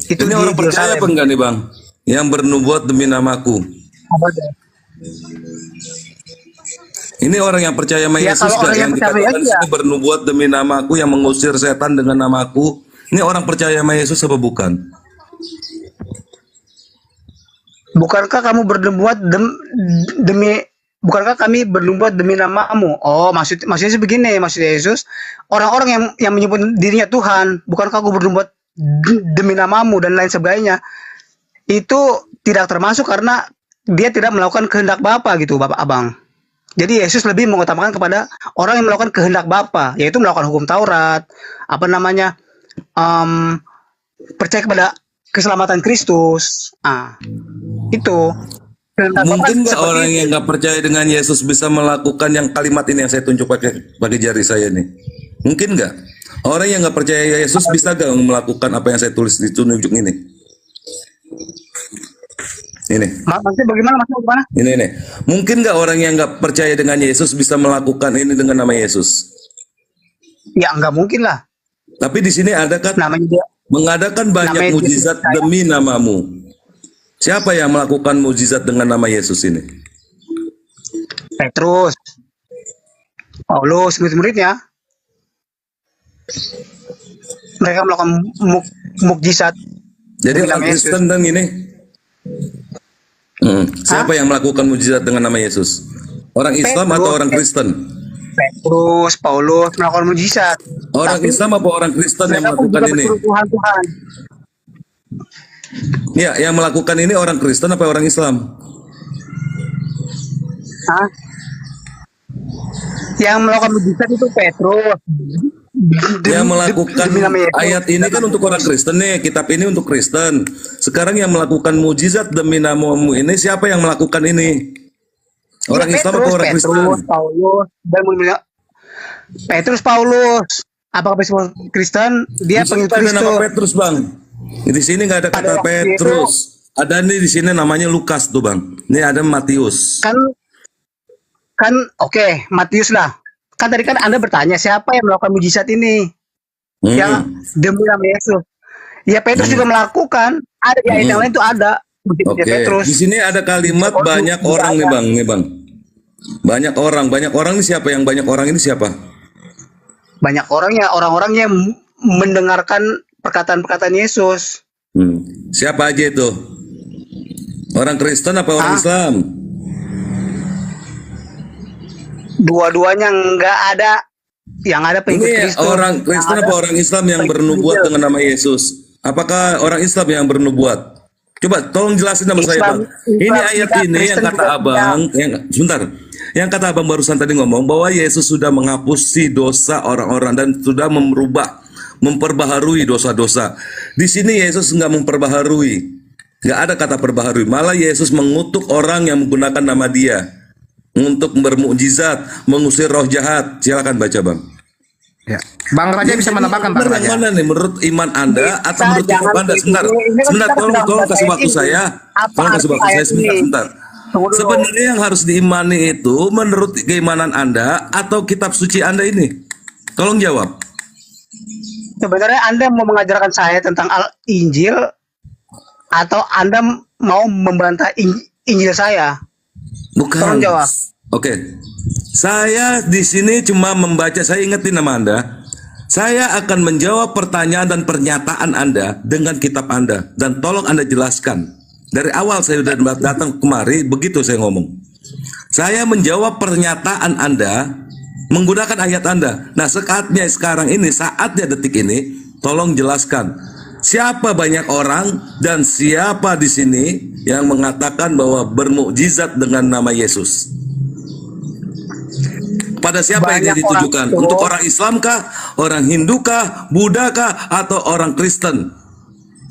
Speaker 7: Itu
Speaker 10: Ini
Speaker 7: di
Speaker 10: orang percaya apa
Speaker 7: Yerusalem.
Speaker 10: enggak nih, Bang? Yang bernubuat demi namaku.
Speaker 7: Apa tuh?
Speaker 10: Ini orang yang percaya sama
Speaker 7: Ya,
Speaker 10: Yesus
Speaker 7: kalau
Speaker 10: nggak?
Speaker 7: orang
Speaker 10: Yang
Speaker 7: yang percaya
Speaker 10: dikatakan
Speaker 7: iya.
Speaker 10: sini bernubuat demi namaku, yang mengusir setan dengan namaku. Ini orang percaya sama Yesus apa bukan?
Speaker 7: Bukankah kamu bernubuat demi bukankah kami bernubuat demi namamu? Oh, maksudnya begini, maksud Yesus, orang-orang yang menyebut dirinya Tuhan, bukankah aku bernubuat demi namamu dan lain sebagainya. Itu tidak termasuk karena dia tidak melakukan kehendak Bapa gitu, Bapak Abang. Jadi Yesus lebih mengutamakan kepada orang yang melakukan kehendak Bapa, yaitu melakukan hukum Taurat, apa namanya? Percaya kepada keselamatan Kristus. Itu.
Speaker 10: Mungkin nggak orang yang nggak percaya dengan Yesus bisa melakukan yang kalimat ini yang saya tunjuk pakai jari saya ini? Mungkin nggak? Orang yang nggak percaya Yesus bisa nggak melakukan apa yang saya tulis di tunjuk ini? Ini.
Speaker 7: Maksudnya bagaimana?
Speaker 10: Ini. Mungkin nggak orang yang nggak percaya dengan Yesus bisa melakukan ini dengan nama Yesus?
Speaker 7: Ya nggak mungkin lah.
Speaker 10: Tapi di sini ada kan
Speaker 7: Namanya
Speaker 10: mengadakan banyak mujizat demi namamu. Siapa yang melakukan mujizat dengan nama Yesus ini?
Speaker 7: Petrus, Paulus, murid-muridnya. Mereka melakukan mukjizat.
Speaker 10: Jadi orang Kristen dan ini. Siapa yang melakukan mujizat dengan nama Yesus? Orang Islam atau orang Kristen?
Speaker 7: Petrus, Paulus melakukan mujizat.
Speaker 10: Orang Islam apa orang Kristen yang melakukan ini?
Speaker 7: Tuhan.
Speaker 10: Ya, yang melakukan ini orang Kristen apa orang Islam?
Speaker 7: Yang melakukan mujizat itu Petrus.
Speaker 10: Yang melakukan ayat ini kan untuk orang Kristen nih, kitab ini untuk Kristen. Sekarang yang melakukan mujizat demi namamu ini siapa yang melakukan ini? Orang Islam atau orang Kristen?
Speaker 7: Petrus, Paulus, dan Petrus, Paulus. Apakah Kristen? Dia pengikut Kristus.
Speaker 10: Ada nama Petrus, Bang. Di sini nggak ada kata Petrus. Ada nih di sini namanya Lukas tuh, Bang. Ini ada Matius. Kan oke, Matius lah. Kan tadi kan Anda bertanya siapa yang melakukan mujizat ini? Yang demi nama Yesus. Ya Petrus juga melakukan. Ada di ayat yang lain tuh ada. Oke. Petrus. Di sini ada kalimat banyak orang nih, Bang. Nih, Bang. Banyak orang ini siapa? Yang banyak orang ini siapa? Banyak orang yang mendengarkan perkataan-perkataan Yesus. Siapa aja itu? Orang Kristen apa orang Islam? Dua-duanya nggak ada. Yang ada pengikut Kristus. Orang Kristen apa orang Islam yang bernubuat dengan nama Yesus? Apakah orang Islam yang bernubuat? Coba tolong jelasin sama saya, Bang. Ini ayat ini yang kata Abang, sebentar. Yang kata Abang barusan tadi ngomong bahwa Yesus sudah menghapusi dosa orang-orang dan sudah memperbaharui dosa-dosa. Di sini Yesus nggak memperbaharui, nggak ada kata perbaharui. Malah Yesus mengutuk orang yang menggunakan nama Dia untuk bermukjizat, mengusir roh jahat. Silakan baca, Bang.
Speaker 9: Ya. Bang Raja bisa menambahkan, Bang Raja.
Speaker 10: Mana nih menurut iman Anda atau menurut kitab Anda? Sebentar, tolong kasih waktu saya. Tolong kasih waktu saya sebentar. Sebenarnya yang harus diimani itu menurut keimanan Anda atau kitab suci Anda ini? Tolong jawab.
Speaker 7: Sebenarnya Anda mau mengajarkan saya tentang Injil atau Anda mau membantah Injil saya?
Speaker 10: Bukan.
Speaker 7: Tolong jawab.
Speaker 10: Oke. Saya di sini cuma membaca, saya ingetin nama Anda. Saya akan menjawab pertanyaan dan pernyataan Anda dengan kitab Anda. Dan tolong Anda jelaskan. Dari awal saya sudah datang kemari, begitu saya ngomong. Saya menjawab pernyataan Anda menggunakan ayat Anda. Nah, saatnya sekarang ini, saatnya detik ini, tolong jelaskan. Siapa banyak orang dan siapa di sini yang mengatakan bahwa bermukjizat dengan nama Yesus? Pada siapa yang ditujukan? Untuk orang Islam kah? Orang Hindu kah? Buddha kah? Atau orang Kristen?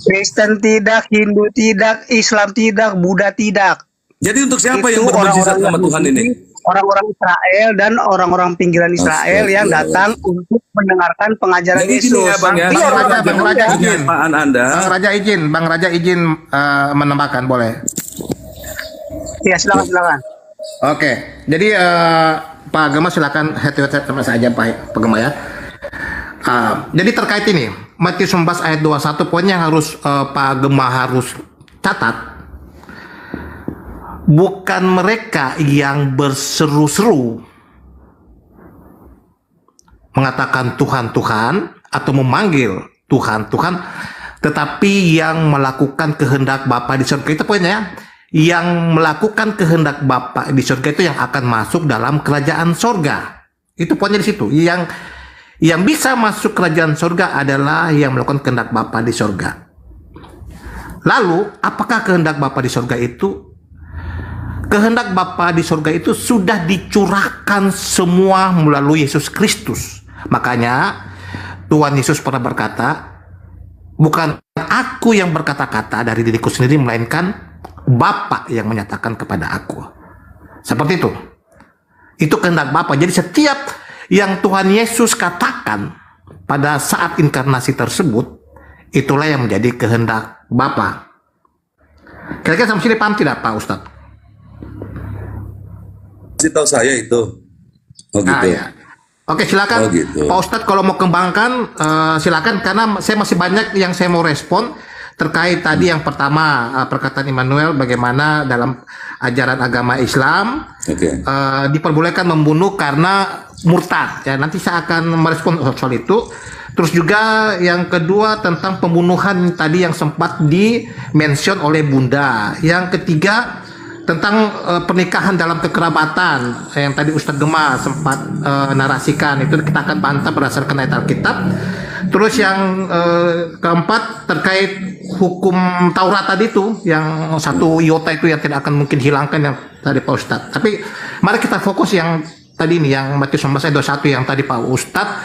Speaker 7: Kristen tidak, Hindu tidak, Islam tidak, Buddha tidak.
Speaker 10: Jadi untuk siapa yang bermukjizat nama Tuhan ini?
Speaker 7: Orang-orang Israel dan orang-orang pinggiran Israel yang datang untuk mendengarkan pengajaran Yesus.
Speaker 10: Bang
Speaker 9: Raja izin.
Speaker 10: Anda.
Speaker 9: Bang Raja izin menambahkan, boleh?
Speaker 7: Ya, silakan.
Speaker 9: Oke, jadi Pak Gema silakan head to head sama saja Pak Gema ya. Jadi terkait ini Matius 19 ayat 21, poin yang harus Pak Gema harus catat, bukan mereka yang berseru-seru mengatakan Tuhan Tuhan atau memanggil Tuhan Tuhan, tetapi yang melakukan kehendak Bapa di surga. Itu poinnya ya. Yang melakukan kehendak Bapa di surga itu yang akan masuk dalam kerajaan surga. Itu poinnya di situ. Yang bisa masuk kerajaan surga adalah yang melakukan kehendak Bapa di surga. Lalu, apakah kehendak Bapa di surga itu? Kehendak Bapa di surga itu sudah dicurahkan semua melalui Yesus Kristus. Makanya Tuhan Yesus pernah berkata, bukan aku yang berkata-kata dari diriku sendiri, melainkan Bapa yang menyatakan kepada aku. Seperti itu. Itu kehendak Bapa. Jadi setiap yang Tuhan Yesus katakan pada saat inkarnasi tersebut, itulah yang menjadi kehendak Bapa. Kira-kira sampai sini paham tidak Pak Ustadz?
Speaker 10: Kasih tahu saya itu. Oh gitu.
Speaker 9: Ya. Oke, silakan Pak Ustadz kalau mau kembangkan silakan, karena saya masih banyak yang saya mau respon terkait tadi yang pertama perkataan Immanuel bagaimana dalam ajaran agama Islam diperbolehkan membunuh karena murtad. Ya, nanti saya akan merespon soal itu. Terus juga yang kedua tentang pembunuhan tadi yang sempat di-mention oleh Bunda. Yang ketiga tentang pernikahan dalam kekerabatan yang tadi Ustadz Gema sempat narasikan, itu kita akan bantah berdasarkan ayat Alkitab. Terus yang keempat terkait hukum Taurat tadi itu, yang satu iota itu yang tidak akan mungkin hilangkan yang tadi Pak Ustadz. Tapi mari kita fokus yang tadi ini, yang Matius 19 ayat 21 yang tadi Pak Ustadz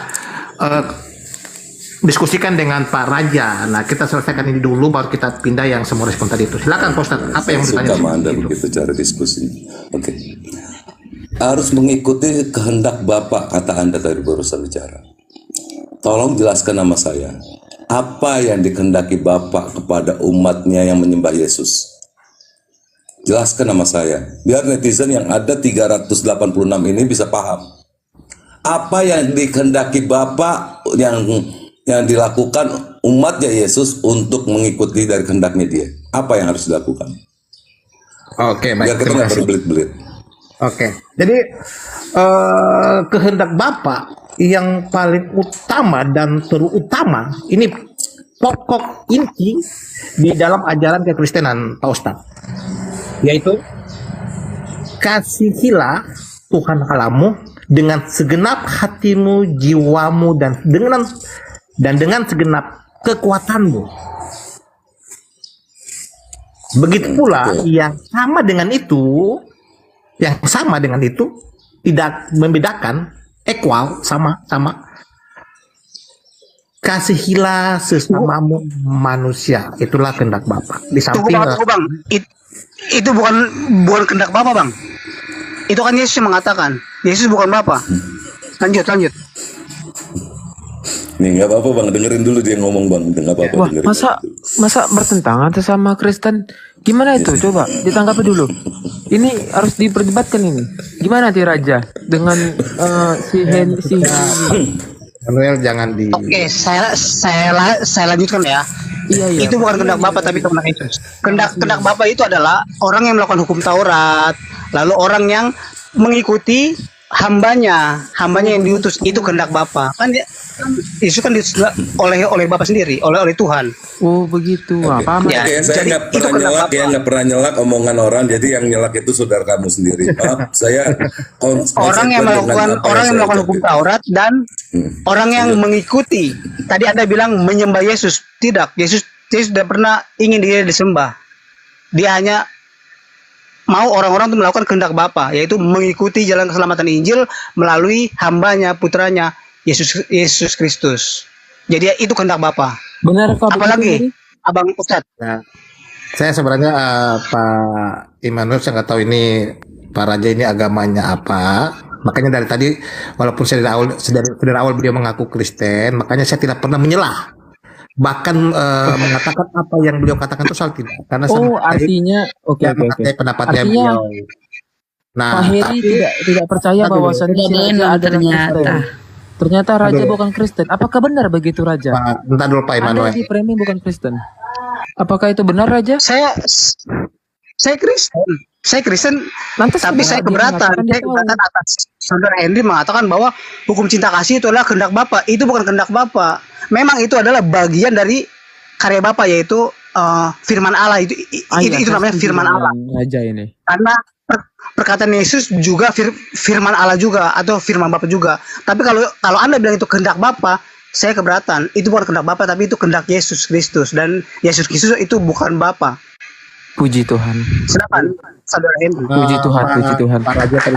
Speaker 9: diskusikan dengan Pak Raja. Nah, kita selesaikan ini dulu, baru kita pindah yang semua respon tadi itu. Silakan Pak Ustadz, apa yang mau ditanya?
Speaker 10: Suka Anda begitu cara diskusi. Oke. Harus mengikuti kehendak Bapa, kata Anda tadi barusan bicara. Tolong jelaskan nama saya. Apa yang dikehendaki Bapa kepada umatnya yang menyembah Yesus? Jelaskan nama saya. Biar netizen yang ada 386 ini bisa paham. Apa yang dikehendaki Bapa yang dilakukan umatnya Yesus untuk mengikuti dari kehendaknya Dia? Apa yang harus dilakukan?
Speaker 9: Oke, baik.
Speaker 10: Biar kita nggak berbelit-belit.
Speaker 9: Oke, jadi kehendak Bapa yang paling utama dan terutama, ini pokok inti di dalam ajaran kekristenan Pak Ustadz, yaitu kasihilah Tuhan Allahmu dengan segenap hatimu, jiwamu, dan dengan segenap kekuatanmu. Begitu pula yang sama dengan itu tidak membedakan, equal, sama. Kasihilah sesamamu manusia, itulah kehendak Bapa. Di
Speaker 7: Tunggu
Speaker 9: samping
Speaker 7: bang. Itu bukan kehendak Bapa bang. Itu kan Yesus yang mengatakan. Yesus bukan Bapa. Lanjut.
Speaker 10: Nih nggak apa-apa bang, dengerin dulu dia ngomong bang, nggak apa-apa.
Speaker 4: Wah,
Speaker 10: dengerin.
Speaker 4: masa bertentangan sama Kristen? Gimana itu? Coba ditanggapi dulu. Ini harus diperdebatkan ini. Gimana ti Raja dengan si
Speaker 9: Manuel jangan di.
Speaker 7: Oke, saya lanjutkan ya.
Speaker 4: Iya.
Speaker 7: Itu bukan kehendak Bapa tapi kehendak Yesus. Kehendak Bapa itu adalah orang yang melakukan hukum Taurat, lalu orang yang mengikuti hambanya yang diutus, itu kehendak Bapa. Kan Yesus kan diutus oleh Bapa sendiri, oleh Tuhan.
Speaker 4: Oh begitu. Apa?
Speaker 10: Oke, saya nggak pernah nyelak omongan orang, jadi yang nyelak itu saudara kamu sendiri. Maaf, saya
Speaker 7: orang yang melakukan hukum Taurat dan orang yang mengikuti. Tadi Anda bilang menyembah Yesus, tidak. Yesus tidak pernah ingin dia disembah. Dia hanya mau orang-orang itu melakukan kehendak Bapa, yaitu mengikuti jalan keselamatan Injil melalui hambanya, putranya, Yesus Kristus. Jadi itu kehendak Bapa.
Speaker 4: Benar kok.
Speaker 7: Apalagi Abang Ustadz.
Speaker 9: Nah, saya sebenarnya Pak Immanuel, saya nggak tahu ini Pak Raja ini agamanya apa. Makanya dari tadi, walaupun saya dari awal beliau mengaku Kristen, makanya saya tidak pernah menyelah. Bahkan mengatakan apa yang beliau katakan itu salah tidak. Karena
Speaker 4: artinya oke.
Speaker 9: Pendapatnya
Speaker 4: artinya,
Speaker 9: beliau. Nah,
Speaker 4: Pak Heri tidak percaya bahwasannya si Raja adalah Kristen. Ternyata Raja bukan Kristen. Apakah benar begitu Raja?
Speaker 9: Bentar dulu Pak Immanuel.
Speaker 4: Anda di framing bukan Kristen. Apakah itu benar Raja?
Speaker 7: Saya Kristen, tapi saya keberatan. Saya keberatan atas saudara Henry mengatakan bahwa hukum cinta kasih itu adalah kehendak Bapa. Itu bukan kehendak Bapa. Memang itu adalah bagian dari karya Bapa, yaitu firman Allah. Itu namanya firman Allah.
Speaker 4: Raja ini.
Speaker 7: Karena perkataan Yesus juga firman Allah juga, atau firman Bapa juga. Tapi kalau Anda bilang itu kehendak Bapa, saya keberatan. Itu bukan kehendak Bapa, tapi itu kehendak Yesus Kristus, dan Yesus Kristus itu bukan Bapa.
Speaker 4: Puji Tuhan.
Speaker 7: Silakan, saudara Henry.
Speaker 4: Puji Tuhan.
Speaker 9: Pak Raja tadi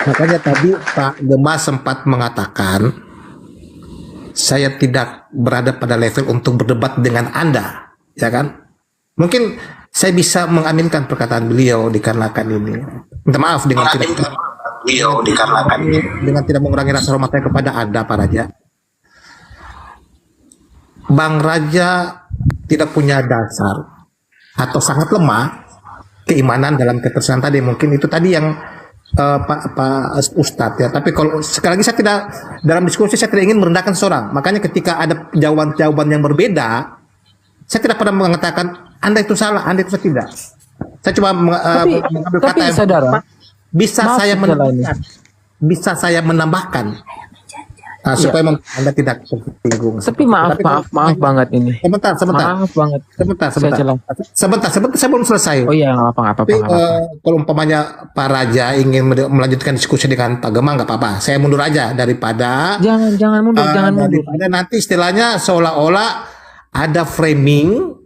Speaker 9: makanya tadi Pak Gema sempat mengatakan saya tidak berada pada level untuk berdebat dengan Anda, ya kan? Mungkin saya bisa mengaminkan perkataan beliau dikarenakan ini. Minta maaf dengan tidak mengurangi rasa hormat saya kepada Anda, Pak Raja. Bang Raja tidak punya dasar atau sangat lemah keimanan dalam keterangan tadi. Mungkin itu tadi yang Pak Ustadz ya. Tapi kalau sekali lagi saya tidak, dalam diskusi saya tidak ingin merendahkan seorang. Makanya ketika ada jawaban yang berbeda, saya tidak pernah mengatakan Anda itu salah, Anda itu tidak. Saya cuma mengambil kata yang
Speaker 4: saudara,
Speaker 9: bisa saya menambahkan supaya Anda tidak tersinggung.
Speaker 4: Tapi maaf banget ini.
Speaker 9: Sebentar.
Speaker 4: Maaf banget.
Speaker 9: Sebentar, saya belum selesai.
Speaker 4: Oh iya, nggak apa-apa.
Speaker 9: Tapi kalau umpamanya Pak Raja ingin melanjutkan diskusi dengan Pak Gema, nggak apa-apa. Saya mundur aja daripada
Speaker 4: jangan mundur.
Speaker 9: Daripada nanti istilahnya seolah-olah ada framing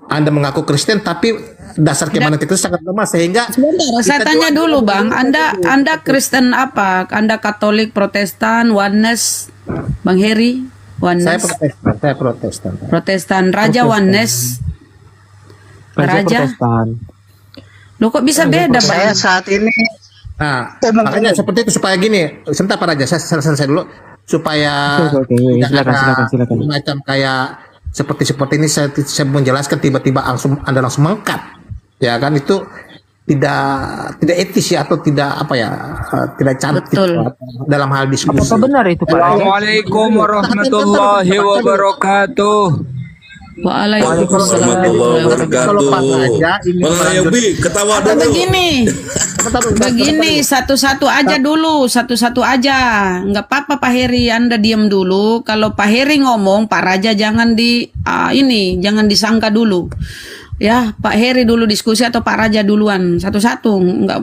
Speaker 9: Anda mengaku Kristen tapi dasar keimanan kita sangat lemah sehingga.
Speaker 6: Sebentar, saya tanya dulu Bang, Anda Kristen apa? Anda Katolik, Protestan, Oneness, Bang Heri? Oneness.
Speaker 9: Saya Protestan.
Speaker 6: Protestan. Raja Oneness. Raja
Speaker 4: Protestan.
Speaker 6: Loh kok bisa beda Bang?
Speaker 7: Saya saat ini.
Speaker 9: Nah, makanya seperti itu supaya gini. Sebentar Pak Raja, saya selesai dulu supaya
Speaker 4: silakan.
Speaker 9: Macam kayak seperti ini saya menjelaskan tiba-tiba Anda langsung mengangkat, ya kan, itu tidak etis ya, atau tidak tidak cantik dalam hal diskusi.
Speaker 4: Apakah benar itu Pak?
Speaker 11: Assalamualaikum warahmatullahi wabarakatuh.
Speaker 6: Waalaikumsalam
Speaker 10: warahmatullahi wabarakatuh. Yobi, ketawa dulu.
Speaker 6: Begini, satu-satu aja, nggak apa-apa Pak Heri, Anda diam dulu. Kalau Pak Heri ngomong, Pak Raja jangan jangan disangka dulu. Ya, Pak Heri dulu diskusi atau Pak Raja duluan, satu-satu.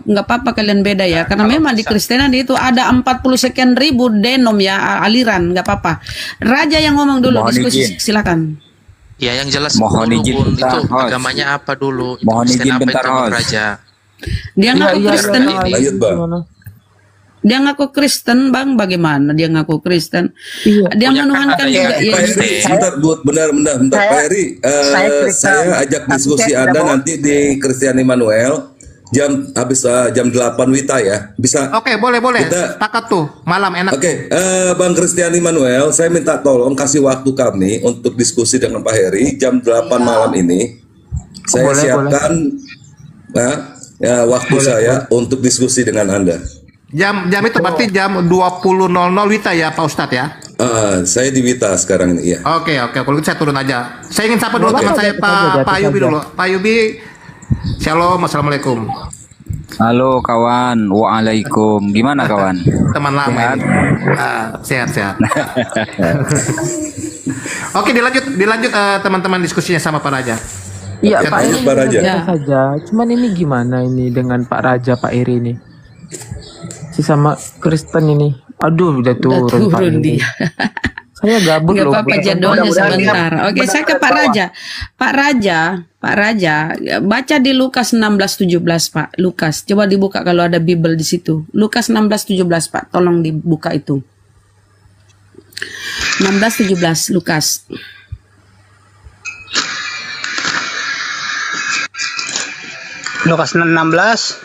Speaker 6: Nggak apa-apa kalian beda ya, karena memang di Kristenan itu ada 40 sekian ribu denom ya, aliran, nggak apa-apa. Raja yang ngomong dulu, diskusi, silakan.
Speaker 11: Ya, yang jelas
Speaker 12: mohon izin
Speaker 11: itu agamanya apa dulu?
Speaker 12: Mohon izin bentar,
Speaker 11: Raja.
Speaker 6: Dia ngaku Kristen.
Speaker 10: Lanjut, Bang.
Speaker 6: Dia ngaku Kristen, Bang. Bagaimana dia ngaku Kristen? Dia menuhankan juga
Speaker 10: Pak Heri, sebentar, bentar, Pak Heri, saya ajak diskusi Anda nanti di Christian Immanuel habis jam 8 Wita ya. Bisa?
Speaker 9: Oke, boleh. Sepakat tuh. Malam enak.
Speaker 10: Oke, Bang Christian Immanuel, saya minta tolong kasih waktu kami untuk diskusi dengan Pak Heri jam 8 malam ini. Saya siapkan waktu saya untuk diskusi dengan Anda.
Speaker 9: Jam itu berarti jam 20.00 Wita ya, Pak Ustadz ya?
Speaker 10: Saya di Wita sekarang ini ya.
Speaker 9: Oke. Kalau gitu saya turun aja. Saya ingin sapa dulu teman saya Pak Yubi dulu. Pak Yubi, shalom, assalamualaikum.
Speaker 11: Halo kawan, waalaikum. Gimana kawan?
Speaker 9: Teman lama ini. Sehat. Oke, dilanjut teman-teman diskusinya sama Pak Raja.
Speaker 4: Iya, Pak Eri
Speaker 10: Pak Raja.
Speaker 4: saja. Cuman ini gimana ini dengan Pak Raja, Pak Eri ini? Sama Kristen ini. Aduh, udah turun Pak Eri.
Speaker 6: Dia.
Speaker 4: Saya gabut
Speaker 6: Nggak
Speaker 4: loh.
Speaker 6: apa-apa, jadwalnya sebentar. Oke, saya ke Pak Raja. Pak Raja, baca di Lukas 16:17, Pak. Lukas, coba dibuka kalau ada Bible di situ. Lukas 16:17, Pak. Tolong dibuka itu. 16:17 Lukas.
Speaker 7: Lukas 16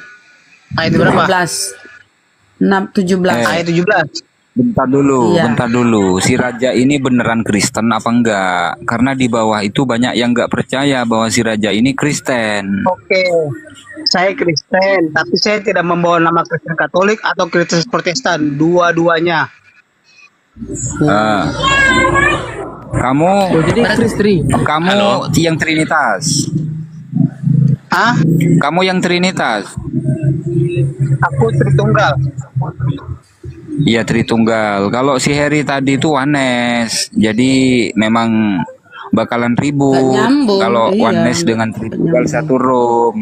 Speaker 7: ayat berapa?
Speaker 6: 17.
Speaker 7: Ayat 17.
Speaker 11: Bentar dulu,
Speaker 6: Iya.
Speaker 11: bentar dulu. Si raja ini beneran Kristen apa enggak? Karena di bawah itu banyak yang enggak percaya bahwa si raja ini Kristen.
Speaker 7: Oke, saya Kristen, tapi saya tidak membawa nama Kristen Katolik atau Kristen Protestan, dua-duanya.
Speaker 11: Kamu
Speaker 4: Jadi Kristri.
Speaker 11: kamu yang Trinitas.
Speaker 7: Ah,
Speaker 11: Kamu yang Trinitas.
Speaker 7: aku Tritunggal.
Speaker 11: Iya Tritunggal. Kalau si Heri tadi itu Oneness. Jadi memang bakalan ribut
Speaker 6: Nggak nyambung,
Speaker 11: kalau
Speaker 6: iya.
Speaker 11: Oneness dengan Tritunggal
Speaker 6: nyambung.
Speaker 11: satu room.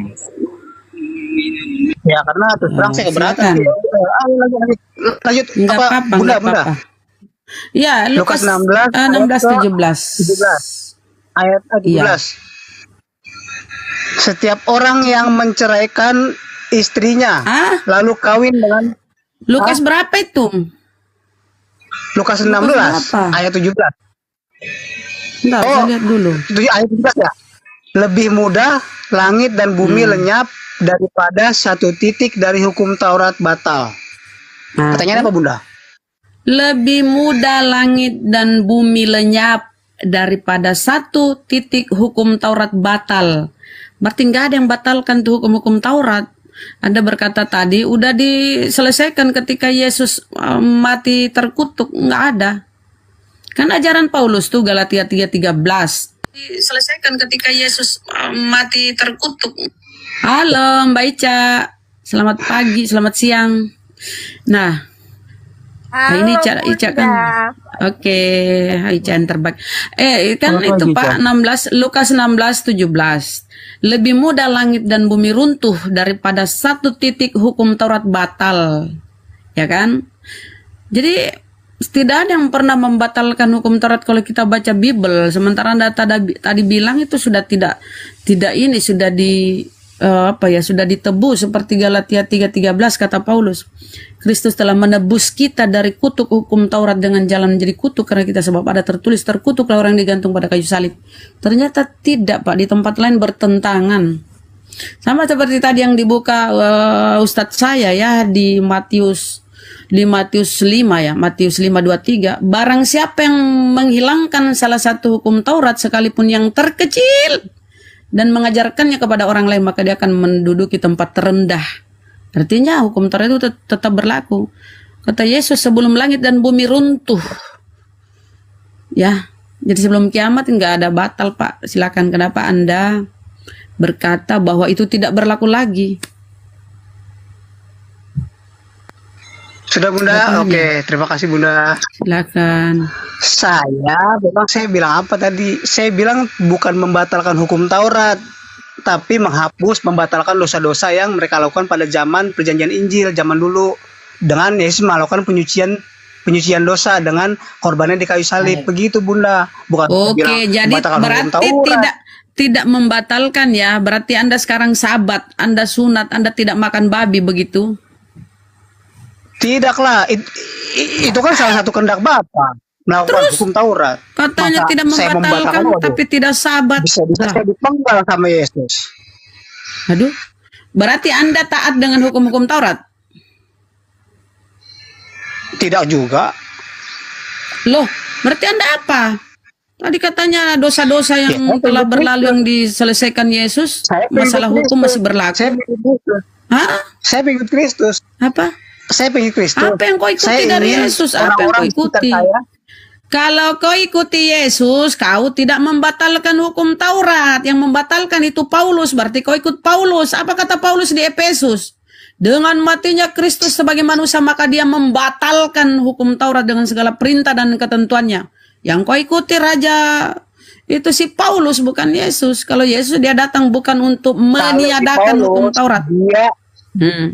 Speaker 7: Ya karena terus terang saya keberatan.
Speaker 6: silakan.
Speaker 7: Lanjut
Speaker 6: Enggak
Speaker 7: apa?
Speaker 6: apa-apa,
Speaker 7: Bunda,
Speaker 6: enggak
Speaker 7: Bunda.
Speaker 6: apa-apa. Ya,
Speaker 7: Lukas
Speaker 6: Lukas
Speaker 7: 16
Speaker 6: 16:17.
Speaker 7: Ayat 17.
Speaker 6: Iya.
Speaker 7: Setiap orang yang menceraikan istrinya lalu kawin dengan
Speaker 6: Lukas berapa itu?
Speaker 7: Lukas
Speaker 6: Lukas
Speaker 7: 16
Speaker 6: berapa?
Speaker 7: ayat 17.
Speaker 6: Bentar, saya lihat dulu.
Speaker 7: Itu ayat 17 ya. Lebih mudah langit dan bumi lenyap daripada satu titik dari hukum Taurat batal. Pertanyaannya apa, Bunda?
Speaker 6: Lebih mudah langit dan bumi lenyap daripada satu titik hukum Taurat batal. Berarti nggak ada yang batalkan tuh hukum-hukum Taurat. Anda berkata tadi udah diselesaikan ketika Yesus mati terkutuk, nggak ada. Kan ajaran Paulus tuh Galatia 3:13. Diselesaikan ketika Yesus mati terkutuk. Halo Mbak Ica, selamat pagi, selamat siang. Nah, ini Ica kan. Oke, Ica yang terbaik. Kan
Speaker 4: Selamat
Speaker 6: itu
Speaker 4: pagi,
Speaker 6: Pak
Speaker 4: Ica.
Speaker 6: 16 Lukas 16:17. Lebih mudah langit dan bumi runtuh daripada satu titik hukum Taurat batal. Ya kan? Jadi tidak ada yang pernah membatalkan hukum Taurat kalau kita baca Bible. Sementara Anda tadi bilang itu sudah tidak ini sudah sudah ditebus seperti Galatia 3:13 kata Paulus. Kristus telah menebus kita dari kutuk hukum Taurat dengan jalan menjadi kutuk karena kita sebab ada tertulis terkutuklah orang digantung pada kayu salib. Ternyata tidak, Pak, di tempat lain bertentangan. Sama seperti tadi yang dibuka Ustadz saya ya di Matius 5 ya, Matius 5:23. Barang siapa yang menghilangkan salah satu hukum Taurat sekalipun yang terkecil dan mengajarkannya kepada orang lain, maka dia akan menduduki tempat terendah. Artinya hukum Taurat itu tetap berlaku. Kata Yesus sebelum langit dan bumi runtuh. Ya, jadi sebelum kiamat nggak ada batal, Pak. Silakan, kenapa Anda berkata bahwa itu tidak berlaku lagi?
Speaker 7: Sudah, Bunda? Oke, terima kasih, Bunda.
Speaker 6: Silakan.
Speaker 7: Saya bilang apa tadi? Saya bilang bukan membatalkan hukum Taurat, tapi membatalkan dosa-dosa yang mereka lakukan pada zaman perjanjian Injil, zaman dulu. Dengan Yesus melakukan penyucian dosa dengan korbannya di kayu salib. Begitu, Bunda. Bukan
Speaker 6: Oke, jadi
Speaker 7: membatalkan hukum
Speaker 6: berarti
Speaker 7: Taurat.
Speaker 6: tidak membatalkan ya. Berarti Anda sekarang sabat, Anda sunat, Anda tidak makan babi begitu?
Speaker 7: Tidaklah, itu kan salah satu kehendak Bapa melakukan
Speaker 6: Terus,
Speaker 7: hukum Taurat.
Speaker 6: Katanya
Speaker 7: Masa
Speaker 6: tidak
Speaker 7: saya
Speaker 6: membatalkan,
Speaker 7: waduh,
Speaker 6: tapi tidak sabat.
Speaker 7: bisa saya dipenggal sama Yesus.
Speaker 6: Aduh, berarti Anda taat dengan hukum-hukum Taurat?
Speaker 7: Tidak juga.
Speaker 6: Loh, berarti Anda apa? Tadi katanya dosa-dosa yang
Speaker 7: Ya,
Speaker 6: telah berlalu yang diselesaikan Yesus,
Speaker 7: Saya
Speaker 6: masalah
Speaker 7: pengikut
Speaker 6: hukum masih
Speaker 7: Kristus.
Speaker 6: berlaku.
Speaker 7: Saya pengikut Kristus.
Speaker 6: Hah?
Speaker 7: Saya pengikut Kristus.
Speaker 6: Apa?
Speaker 7: Saya pengikut Kristus.
Speaker 6: Apa yang kau ikuti
Speaker 7: Saya
Speaker 6: dari
Speaker 7: ingin
Speaker 6: Yesus? Apa yang kau
Speaker 7: orang-orang di sekitar
Speaker 6: ikuti?
Speaker 7: saya,
Speaker 6: Kalau kau ikuti Yesus, kau tidak membatalkan hukum Taurat. Yang membatalkan itu Paulus, berarti kau ikut Paulus. Apa kata Paulus di Efesus? Dengan matinya Kristus sebagai manusia, maka dia membatalkan hukum Taurat dengan segala perintah dan ketentuannya. Yang kau ikuti Raja itu si Paulus, bukan Yesus. Kalau Yesus dia datang bukan untuk meniadakan
Speaker 7: Paulus,
Speaker 6: hukum Taurat.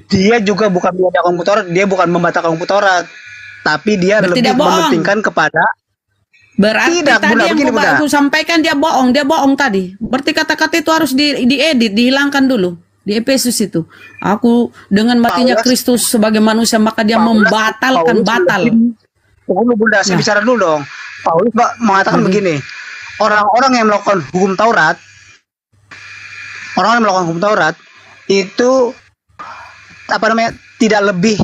Speaker 7: dia juga bukan meniadakan hukum Taurat, dia bukan membatalkan hukum Taurat, tapi dia
Speaker 6: Berarti
Speaker 7: lebih
Speaker 6: dia bohong.
Speaker 7: mementingkan kepada
Speaker 6: Berarti
Speaker 7: Tidak,
Speaker 6: tadi
Speaker 7: Bunda,
Speaker 6: yang
Speaker 7: begini, Bunda.
Speaker 6: aku sampaikan dia bohong tadi. Berarti kata-kata itu harus diedit, dihilangkan dulu di Efesus itu. Aku dengan matinya
Speaker 7: Paulus-
Speaker 6: Kristus sebagai manusia maka dia membatalkan batal.
Speaker 7: Tunggu Bunda, saya
Speaker 6: Nah.
Speaker 7: bicara dulu dong. Paulus mengatakan begini, orang-orang yang melakukan hukum Taurat, orang yang melakukan hukum Taurat itu tidak lebih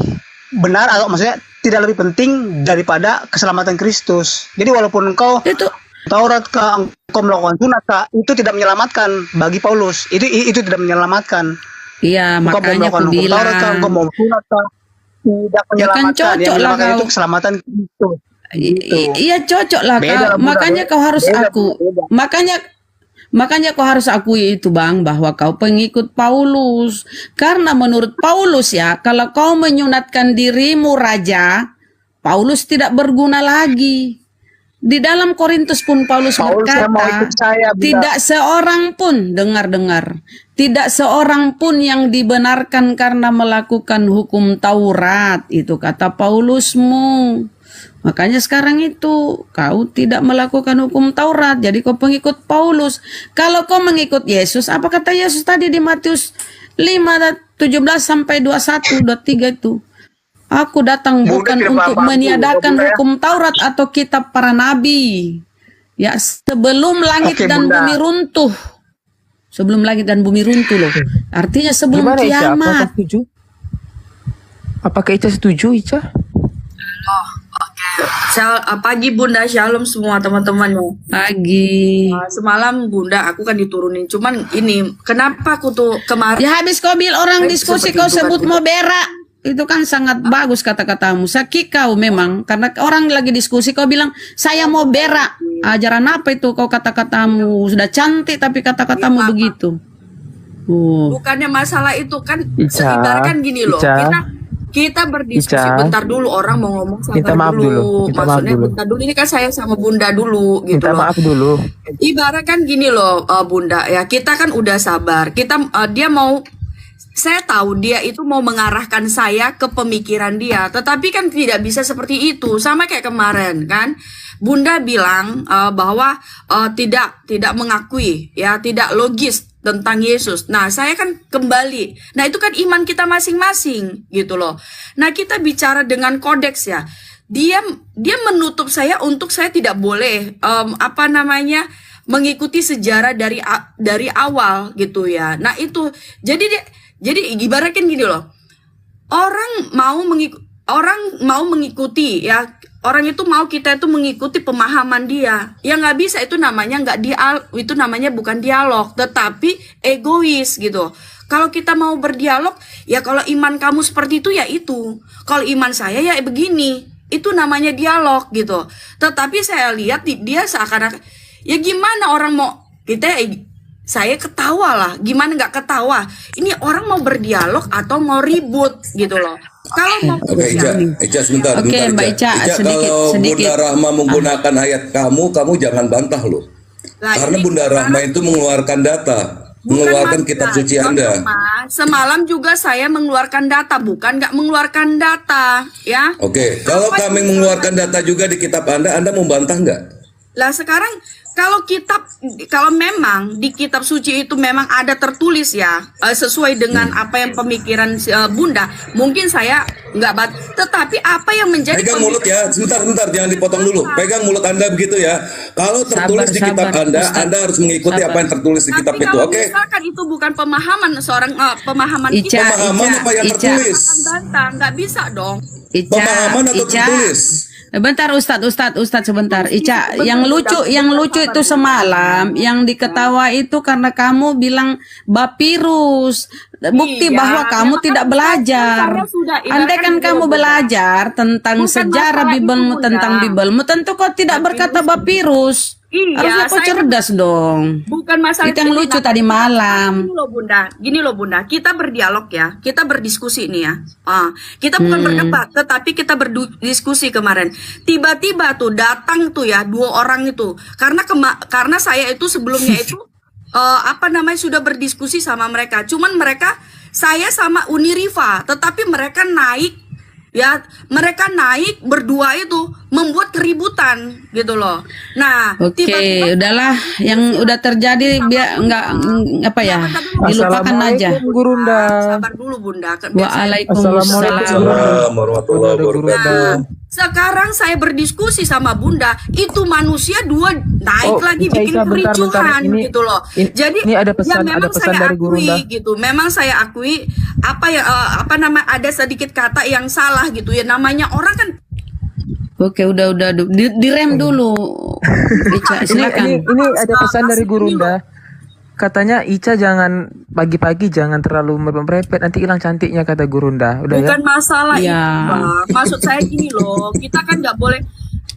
Speaker 7: benar, atau maksudnya tidak lebih penting daripada keselamatan Kristus. Jadi walaupun engkau
Speaker 6: Itu
Speaker 7: Taurat engkau melakukan sunat itu tidak menyelamatkan bagi Paulus. Itu tidak menyelamatkan.
Speaker 6: iya,
Speaker 7: Engkau mau
Speaker 6: makanya
Speaker 7: melakukan
Speaker 6: aku
Speaker 7: hukum Taurat
Speaker 6: bilang.
Speaker 7: engkau mau sunat tidak
Speaker 6: Ya kan
Speaker 7: menyelamatkan.
Speaker 6: cocok
Speaker 7: Yang
Speaker 6: lah
Speaker 7: menyelamatkan
Speaker 6: kau.
Speaker 7: itu keselamatan Kristus. Gitu.
Speaker 6: Iya cocok lah
Speaker 7: Beda
Speaker 6: kau.
Speaker 7: lah, Bunda,
Speaker 6: Makanya kau harus
Speaker 7: beda,
Speaker 6: aku.
Speaker 7: beda.
Speaker 6: Makanya kau harus akui itu Bang, bahwa kau pengikut Paulus. Karena menurut Paulus ya, kalau kau menyunatkan dirimu raja, Paulus tidak berguna lagi. Di dalam Korintus pun Paulus
Speaker 7: Paulus yang mau
Speaker 6: berkata,
Speaker 7: ikut saya, Bunda.
Speaker 6: tidak seorang pun, dengar-dengar, tidak seorang pun yang dibenarkan karena melakukan hukum Taurat. Itu kata Paulusmu. Makanya sekarang itu kau tidak melakukan hukum Taurat, jadi kau pengikut Paulus. Kalau kau mengikut Yesus, apa kata Yesus tadi di Matius 5:17 sampai 21, 23 itu? Aku datang
Speaker 7: Bunda
Speaker 6: bukan
Speaker 7: tidak
Speaker 6: untuk
Speaker 7: paham,
Speaker 6: meniadakan
Speaker 7: Bunda, ya.
Speaker 6: hukum Taurat atau kitab para nabi. Ya, sebelum langit
Speaker 7: Oke,
Speaker 6: dan
Speaker 7: Bunda.
Speaker 6: bumi runtuh. Sebelum langit dan bumi runtuh loh. Artinya sebelum
Speaker 4: Gimana Ica? Apakah
Speaker 6: kiamat.
Speaker 4: setuju? Apakah Ica setuju, Ica?
Speaker 12: Pagi Bunda, shalom semua teman-teman.
Speaker 6: Pagi.
Speaker 12: Semalam Bunda aku kan diturunin, cuman ini kenapa aku tuh kemarin
Speaker 6: Ya habis kau bilang orang diskusi
Speaker 12: seperti
Speaker 6: kau
Speaker 12: itu kan,
Speaker 6: sebut
Speaker 12: Bunda.
Speaker 6: mau berak. Itu kan sangat bagus kata-katamu. Sakit kau memang. Karena orang lagi diskusi kau bilang saya mau berak. Ajaran apa itu kau kata-katamu? Sudah cantik tapi kata-katamu
Speaker 12: Iya,
Speaker 6: begitu. Oh.
Speaker 12: bukannya masalah itu kan
Speaker 4: Ica,
Speaker 12: ibaratkan gini loh.
Speaker 4: Ica.
Speaker 12: Kita berdiskusi
Speaker 4: Ica.
Speaker 12: bentar dulu, orang mau ngomong sabar
Speaker 4: Minta maaf dulu, minta maaf
Speaker 12: Maksudnya
Speaker 4: dulu.
Speaker 12: bentar dulu, ini kan saya sama Bunda dulu gitu
Speaker 4: Minta
Speaker 12: loh.
Speaker 4: maaf dulu.
Speaker 12: Ibarat kan gini loh Bunda ya, kita kan udah sabar. Dia mau, saya tahu dia itu mau mengarahkan saya ke pemikiran dia, tetapi kan tidak bisa seperti itu. Sama kayak kemarin kan, Bunda bilang bahwa tidak mengakui ya, tidak logis tentang Yesus. Nah, saya kan kembali. Nah, itu kan iman kita masing-masing gitu loh. Nah, kita bicara dengan kodeks ya. Dia menutup saya untuk saya tidak boleh mengikuti sejarah dari awal gitu ya. Nah, itu jadi ibaratkan gini loh. Orang mau mengikuti ya, orang itu mau kita itu mengikuti pemahaman dia. Ya nggak bisa, itu namanya itu namanya bukan dialog, tetapi egois gitu. Kalau kita mau berdialog, ya kalau iman kamu seperti itu ya itu. Kalau iman saya ya begini. Itu namanya dialog gitu. Tetapi saya lihat dia seakan-akan, ya gimana orang mau saya ketawa lah, gimana nggak ketawa? Ini orang mau berdialog atau mau ribut gitu loh. Kalau mau
Speaker 10: Oke, Ica sebentar.
Speaker 6: Oke,
Speaker 10: bentar,
Speaker 6: Mbak Ica, sedikit,
Speaker 10: kalau
Speaker 6: sedikit.
Speaker 10: Bunda Rahma menggunakan ayat kamu jangan bantah loh.
Speaker 12: Lah,
Speaker 10: Karena
Speaker 12: ini
Speaker 10: Bunda Rahma itu mengeluarkan data, mengeluarkan kitab suci Anda.
Speaker 12: Semalam juga saya mengeluarkan data, bukan nggak mengeluarkan data, ya.
Speaker 10: Oke, kalau kami mengeluarkan data juga di kitab Anda membantah nggak?
Speaker 12: Lah sekarang kalau memang di kitab suci itu memang ada tertulis ya sesuai dengan apa yang pemikiran Bunda, mungkin saya nggak tetapi apa yang menjadi
Speaker 10: Pegang mulut ya, sebentar jangan dipotong dulu. Pegang mulut Anda begitu ya. Kalau tertulis di kitab Anda,
Speaker 6: Ustaz.
Speaker 10: Anda harus mengikuti apa yang tertulis di kitab
Speaker 12: tapi
Speaker 10: itu.
Speaker 12: kalau
Speaker 10: Oke?
Speaker 12: misalkan itu bukan pemahaman seorang pemahaman
Speaker 6: Ica,
Speaker 12: kita,
Speaker 10: Pemahaman apa yang tertulis?
Speaker 12: akan bantah, nggak bisa dong.
Speaker 10: Pemahaman atau tertulis?
Speaker 6: Bentar Ustadz sebentar. Ica, yang lucu itu semalam yang diketawa itu karena kamu bilang bapirus. Bukti
Speaker 12: Iya,
Speaker 6: bahwa kamu
Speaker 12: makanya
Speaker 6: tidak
Speaker 12: kan
Speaker 6: belajar.
Speaker 12: saya sudah
Speaker 6: Andai kan
Speaker 12: ibaratkan
Speaker 6: kamu
Speaker 12: dulu,
Speaker 6: belajar tentang
Speaker 12: Bukan
Speaker 6: sejarah
Speaker 12: masalah itu,
Speaker 6: Bibelmu,
Speaker 12: Bunda.
Speaker 6: tentang Bibelmu, tentu kau tidak berkata bapirus.
Speaker 12: Iya,
Speaker 6: Harusnya kau
Speaker 12: saya-
Speaker 6: cerdas dong.
Speaker 12: Bukan masalah
Speaker 6: Itu yang lucu tadi malam.
Speaker 12: Gini loh Bunda, kita berdialog ya, kita berdiskusi nih ya. Kita bukan berdebat, tetapi kita berdiskusi kemarin. Tiba-tiba tuh datang tuh ya 2 orang itu, karena saya itu sebelumnya itu sudah berdiskusi sama mereka. Cuman saya sama Uniriva, tetapi mereka naik berdua itu membuat keributan gitu loh. Nah,
Speaker 6: Oke, udahlah yang udah terjadi biar nggak dilupakan aja.
Speaker 4: Assalamualaikum Gurunda.
Speaker 12: Sabar dulu Bunda.
Speaker 6: Waalaikumsalam.
Speaker 10: Assalamualaikum warahmatullahi wabarakatuh.
Speaker 12: Sekarang saya berdiskusi sama Bunda, itu manusia 2 naik lagi
Speaker 4: Ica,
Speaker 12: bikin
Speaker 4: bentar.
Speaker 12: kericuhan
Speaker 4: Ini-
Speaker 12: gitu loh. Jadi
Speaker 4: ini ada pesan-
Speaker 12: memang
Speaker 4: ada pesan
Speaker 12: saya
Speaker 4: dari Gurunda.
Speaker 12: gitu. Memang saya akui ada sedikit kata yang salah gitu ya. Namanya orang kan
Speaker 6: Oke, udah direm dulu. Ica, silakan.
Speaker 4: Ini ada pesan dari Gurunda. Katanya Ica jangan pagi-pagi jangan terlalu merepet, nanti hilang cantiknya, kata Gurunda. Udah
Speaker 12: bukan
Speaker 4: ya?
Speaker 12: masalah
Speaker 6: Ya.
Speaker 12: itu, Bang. Maksud saya gini loh, kita kan nggak boleh.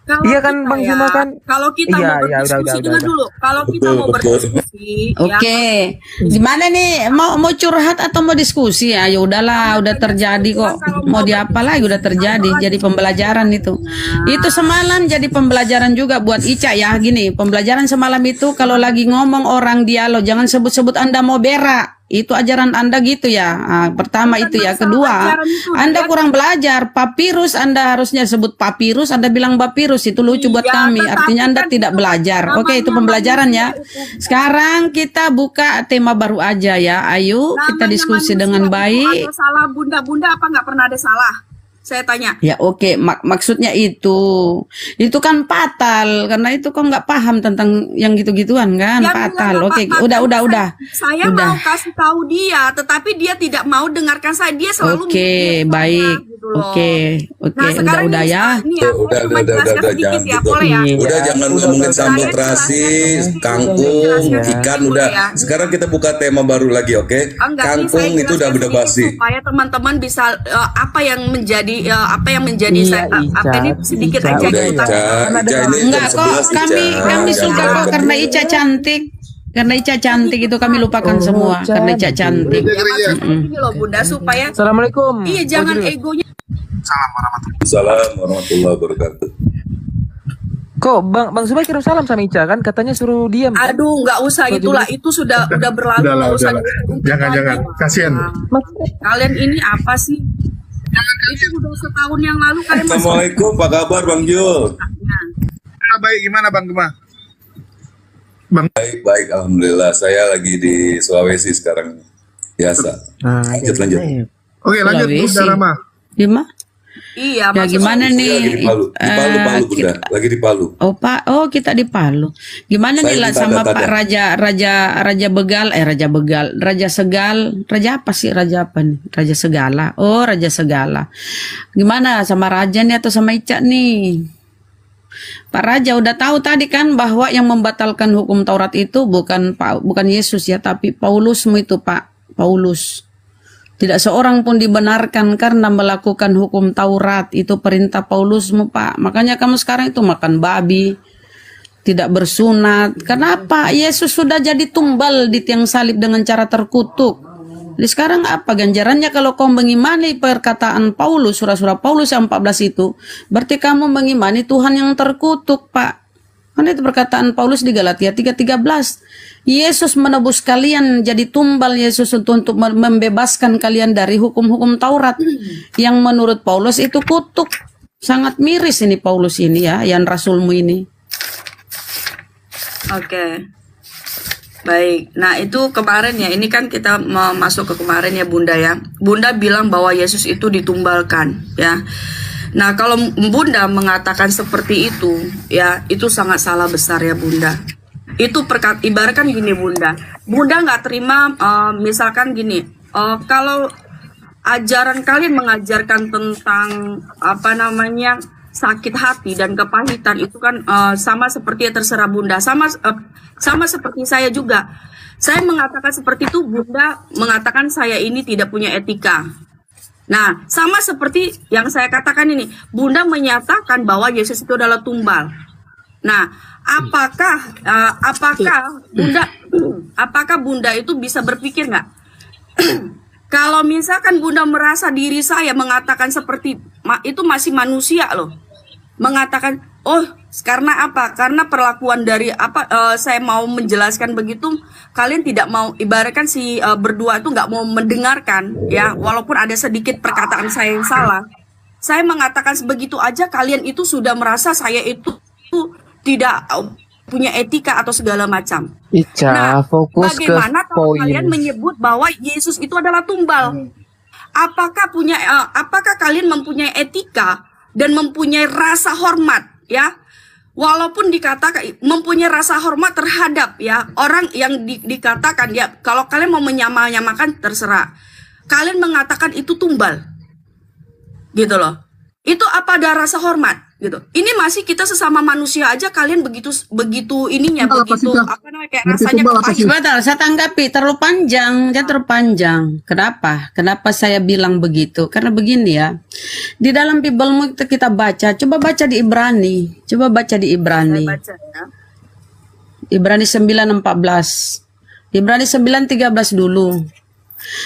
Speaker 12: Kalau
Speaker 4: Iya kan,
Speaker 12: kita
Speaker 4: Bang Zuma kan?
Speaker 12: Kalau kita
Speaker 4: Iya,
Speaker 12: mau
Speaker 4: iya,
Speaker 12: berdiskusi, dengar
Speaker 4: udah.
Speaker 12: dulu. Kalau kita mau berdiskusi,
Speaker 6: Oke, gimana nih? Mau curhat atau mau diskusi? Ayo udahlah, udah terjadi kok. Mau diapa lagi? Udah terjadi. Jadi pembelajaran itu. Itu semalam jadi pembelajaran juga buat Ica ya. Gini, pembelajaran semalam itu kalau lagi ngomong orang dialog, jangan sebut-sebut Anda mau berak. Itu ajaran Anda gitu ya. Pertama itu ya. Kedua, Anda kurang belajar. Papirus Anda harusnya sebut papirus, Anda bilang bapirus. Itu lucu buat kami. Artinya Anda tidak belajar. Oke, itu pembelajaran ya. Sekarang kita buka tema baru aja ya. Ayo kita diskusi dengan baik.
Speaker 12: Ada salah Bunda apa nggak pernah ada salah? Saya tanya.
Speaker 6: Ya oke, maksudnya itu kan fatal karena itu kok nggak paham tentang yang gitu-gituan kan,
Speaker 12: Ya,
Speaker 6: fatal.
Speaker 12: bukan
Speaker 6: Oke,
Speaker 12: apa-apa.
Speaker 6: udah.
Speaker 12: Saya mau kasih tahu dia, tetapi dia tidak mau dengarkan saya. Dia selalu
Speaker 6: Oke, baik.
Speaker 12: gitu loh.
Speaker 6: Oke,
Speaker 12: Nah, sekarang
Speaker 6: udah ya.
Speaker 12: ini ya,
Speaker 10: Udah,
Speaker 12: saya cuma jelaskan sedikit
Speaker 10: jangan
Speaker 12: ya,
Speaker 10: gitu.
Speaker 12: boleh ya?
Speaker 10: Udah jangan ngomongin sambal terasi, kangkung, ikan udah. Sekarang kita buka tema baru lagi, oke?
Speaker 12: Enggak, ini saya
Speaker 10: Kangkung itu udah
Speaker 12: jelaskan
Speaker 10: basi.
Speaker 12: sedikit supaya teman-teman bisa apa yang menjadi ini sedikit
Speaker 10: Ica,
Speaker 12: aja
Speaker 10: udah,
Speaker 12: gitu.
Speaker 10: Ica. Ica ini
Speaker 6: Enggak
Speaker 10: jam
Speaker 6: kok,
Speaker 10: 11,
Speaker 6: kami
Speaker 10: Ica.
Speaker 6: suka
Speaker 10: Jangan
Speaker 6: kok karena Ica cantik. Karena Ica cantik itu kami lupakan semua karena Ica cantik.
Speaker 12: Ini loh Bunda supaya
Speaker 4: Assalamualaikum.
Speaker 12: iya jangan egonya.
Speaker 10: Assalamualaikum warahmatullahi wabarakatuh.
Speaker 4: Kok Bang Zuma kirim salam sama Ica kan? Katanya suruh diam. Kan?
Speaker 12: Aduh, nggak usah itulah, itu sudah berlalu.
Speaker 13: Udahlah.
Speaker 12: Nggak usah
Speaker 13: Jangan. Kasihan.
Speaker 12: Kalian ini apa sih? Itu udah setahun yang lalu kalian masih.
Speaker 10: Assalamualaikum, apa kabar Bang Jul?
Speaker 13: Baik, gimana Bang Gema?
Speaker 10: Baik, alhamdulillah. Saya lagi di Sulawesi sekarang. Biasa. Lanjut.
Speaker 13: Oke, lanjut Bunda Rama.
Speaker 6: Gimana?
Speaker 12: Iya,
Speaker 6: Ya gimana
Speaker 10: Lagi
Speaker 6: nih?
Speaker 10: di Palu, Bunda. Lagi di Palu.
Speaker 6: Oh Pak, kita di Palu. Gimana
Speaker 10: Saya
Speaker 6: nih lah
Speaker 10: minta
Speaker 6: sama
Speaker 10: data
Speaker 6: Pak Raja Segal, Raja apa sih? Raja apa nih? Raja Segala. Oh, Raja Segala. Gimana sama Raja nih atau sama Ica nih? Pak Raja udah tahu tadi kan bahwa yang membatalkan hukum Taurat itu bukan Yesus ya, tapi Paulusmu itu Pak, Paulus. Tidak seorang pun dibenarkan karena melakukan hukum Taurat. Itu perintah Paulusmu, Pak. Makanya kamu sekarang itu makan babi, tidak bersunat. Kenapa? Yesus sudah jadi tumbal di tiang salib dengan cara terkutuk. Jadi sekarang apa ganjarannya kalau kau mengimani perkataan Paulus, surah-surah Paulus yang 14 itu? Berarti kamu mengimani Tuhan yang terkutuk, Pak. Karena itu perkataan Paulus di Galatia 3:13. Yesus menebus kalian, jadi tumbal Yesus untuk membebaskan kalian dari hukum-hukum Taurat yang menurut Paulus itu kutuk. Sangat miris ini Paulus ini ya, yang rasulmu ini.
Speaker 12: Oke. Baik. Nah, itu kemarin ya. Ini kan kita mau masuk ke kemarin ya, Bunda ya. Bunda bilang bahwa Yesus itu ditumbalkan, ya. Nah, kalau Bunda mengatakan seperti itu, ya, itu sangat salah besar ya, Bunda. Itu ibaratkan gini, Bunda. Bunda nggak terima, misalkan gini, kalau ajaran kalian mengajarkan tentang apa namanya sakit hati dan kepahitan, itu kan sama seperti terserah Bunda, sama seperti saya juga. Saya mengatakan seperti itu, Bunda mengatakan saya ini tidak punya etika. Nah, sama seperti yang saya katakan ini, Bunda menyatakan bahwa Yesus itu adalah tumbal. Nah, apakah Bunda itu bisa berpikir nggak? Kalau misalkan Bunda merasa diri saya mengatakan seperti itu masih manusia loh. Mengatakan, oh, karena apa? Karena perlakuan dari saya mau menjelaskan begitu, kalian tidak mau, ibaratkan si berdua itu nggak mau mendengarkan, ya, walaupun ada sedikit perkataan saya yang salah. Saya mengatakan sebegitu aja, kalian itu sudah merasa saya itu tidak punya etika atau segala macam.
Speaker 4: Ica,
Speaker 12: Nah,
Speaker 4: fokus ke
Speaker 12: bagaimana kalau
Speaker 4: poin.
Speaker 12: kalian menyebut bahwa Yesus itu adalah tumbal? Apakah kalian mempunyai etika dan mempunyai rasa hormat, ya? Walaupun dikatakan mempunyai rasa hormat terhadap ya orang yang dikatakan ya, kalau kalian mau menyamakan terserah. Kalian mengatakan itu tumbal. Gitu loh. Itu apa ada rasa hormat gitu. Ini masih kita sesama manusia aja kalian begitu ininya, begitu apa namanya kayak rasanya kepahit.
Speaker 6: Sebentar, saya tanggapi terlalu panjang, dia terlalu panjang. Kenapa saya bilang begitu? Karena begini ya, di dalam Bible kita baca, coba baca di Ibrani,
Speaker 12: Saya baca ya.
Speaker 6: Ibrani 9:14, Ibrani 9:13 dulu.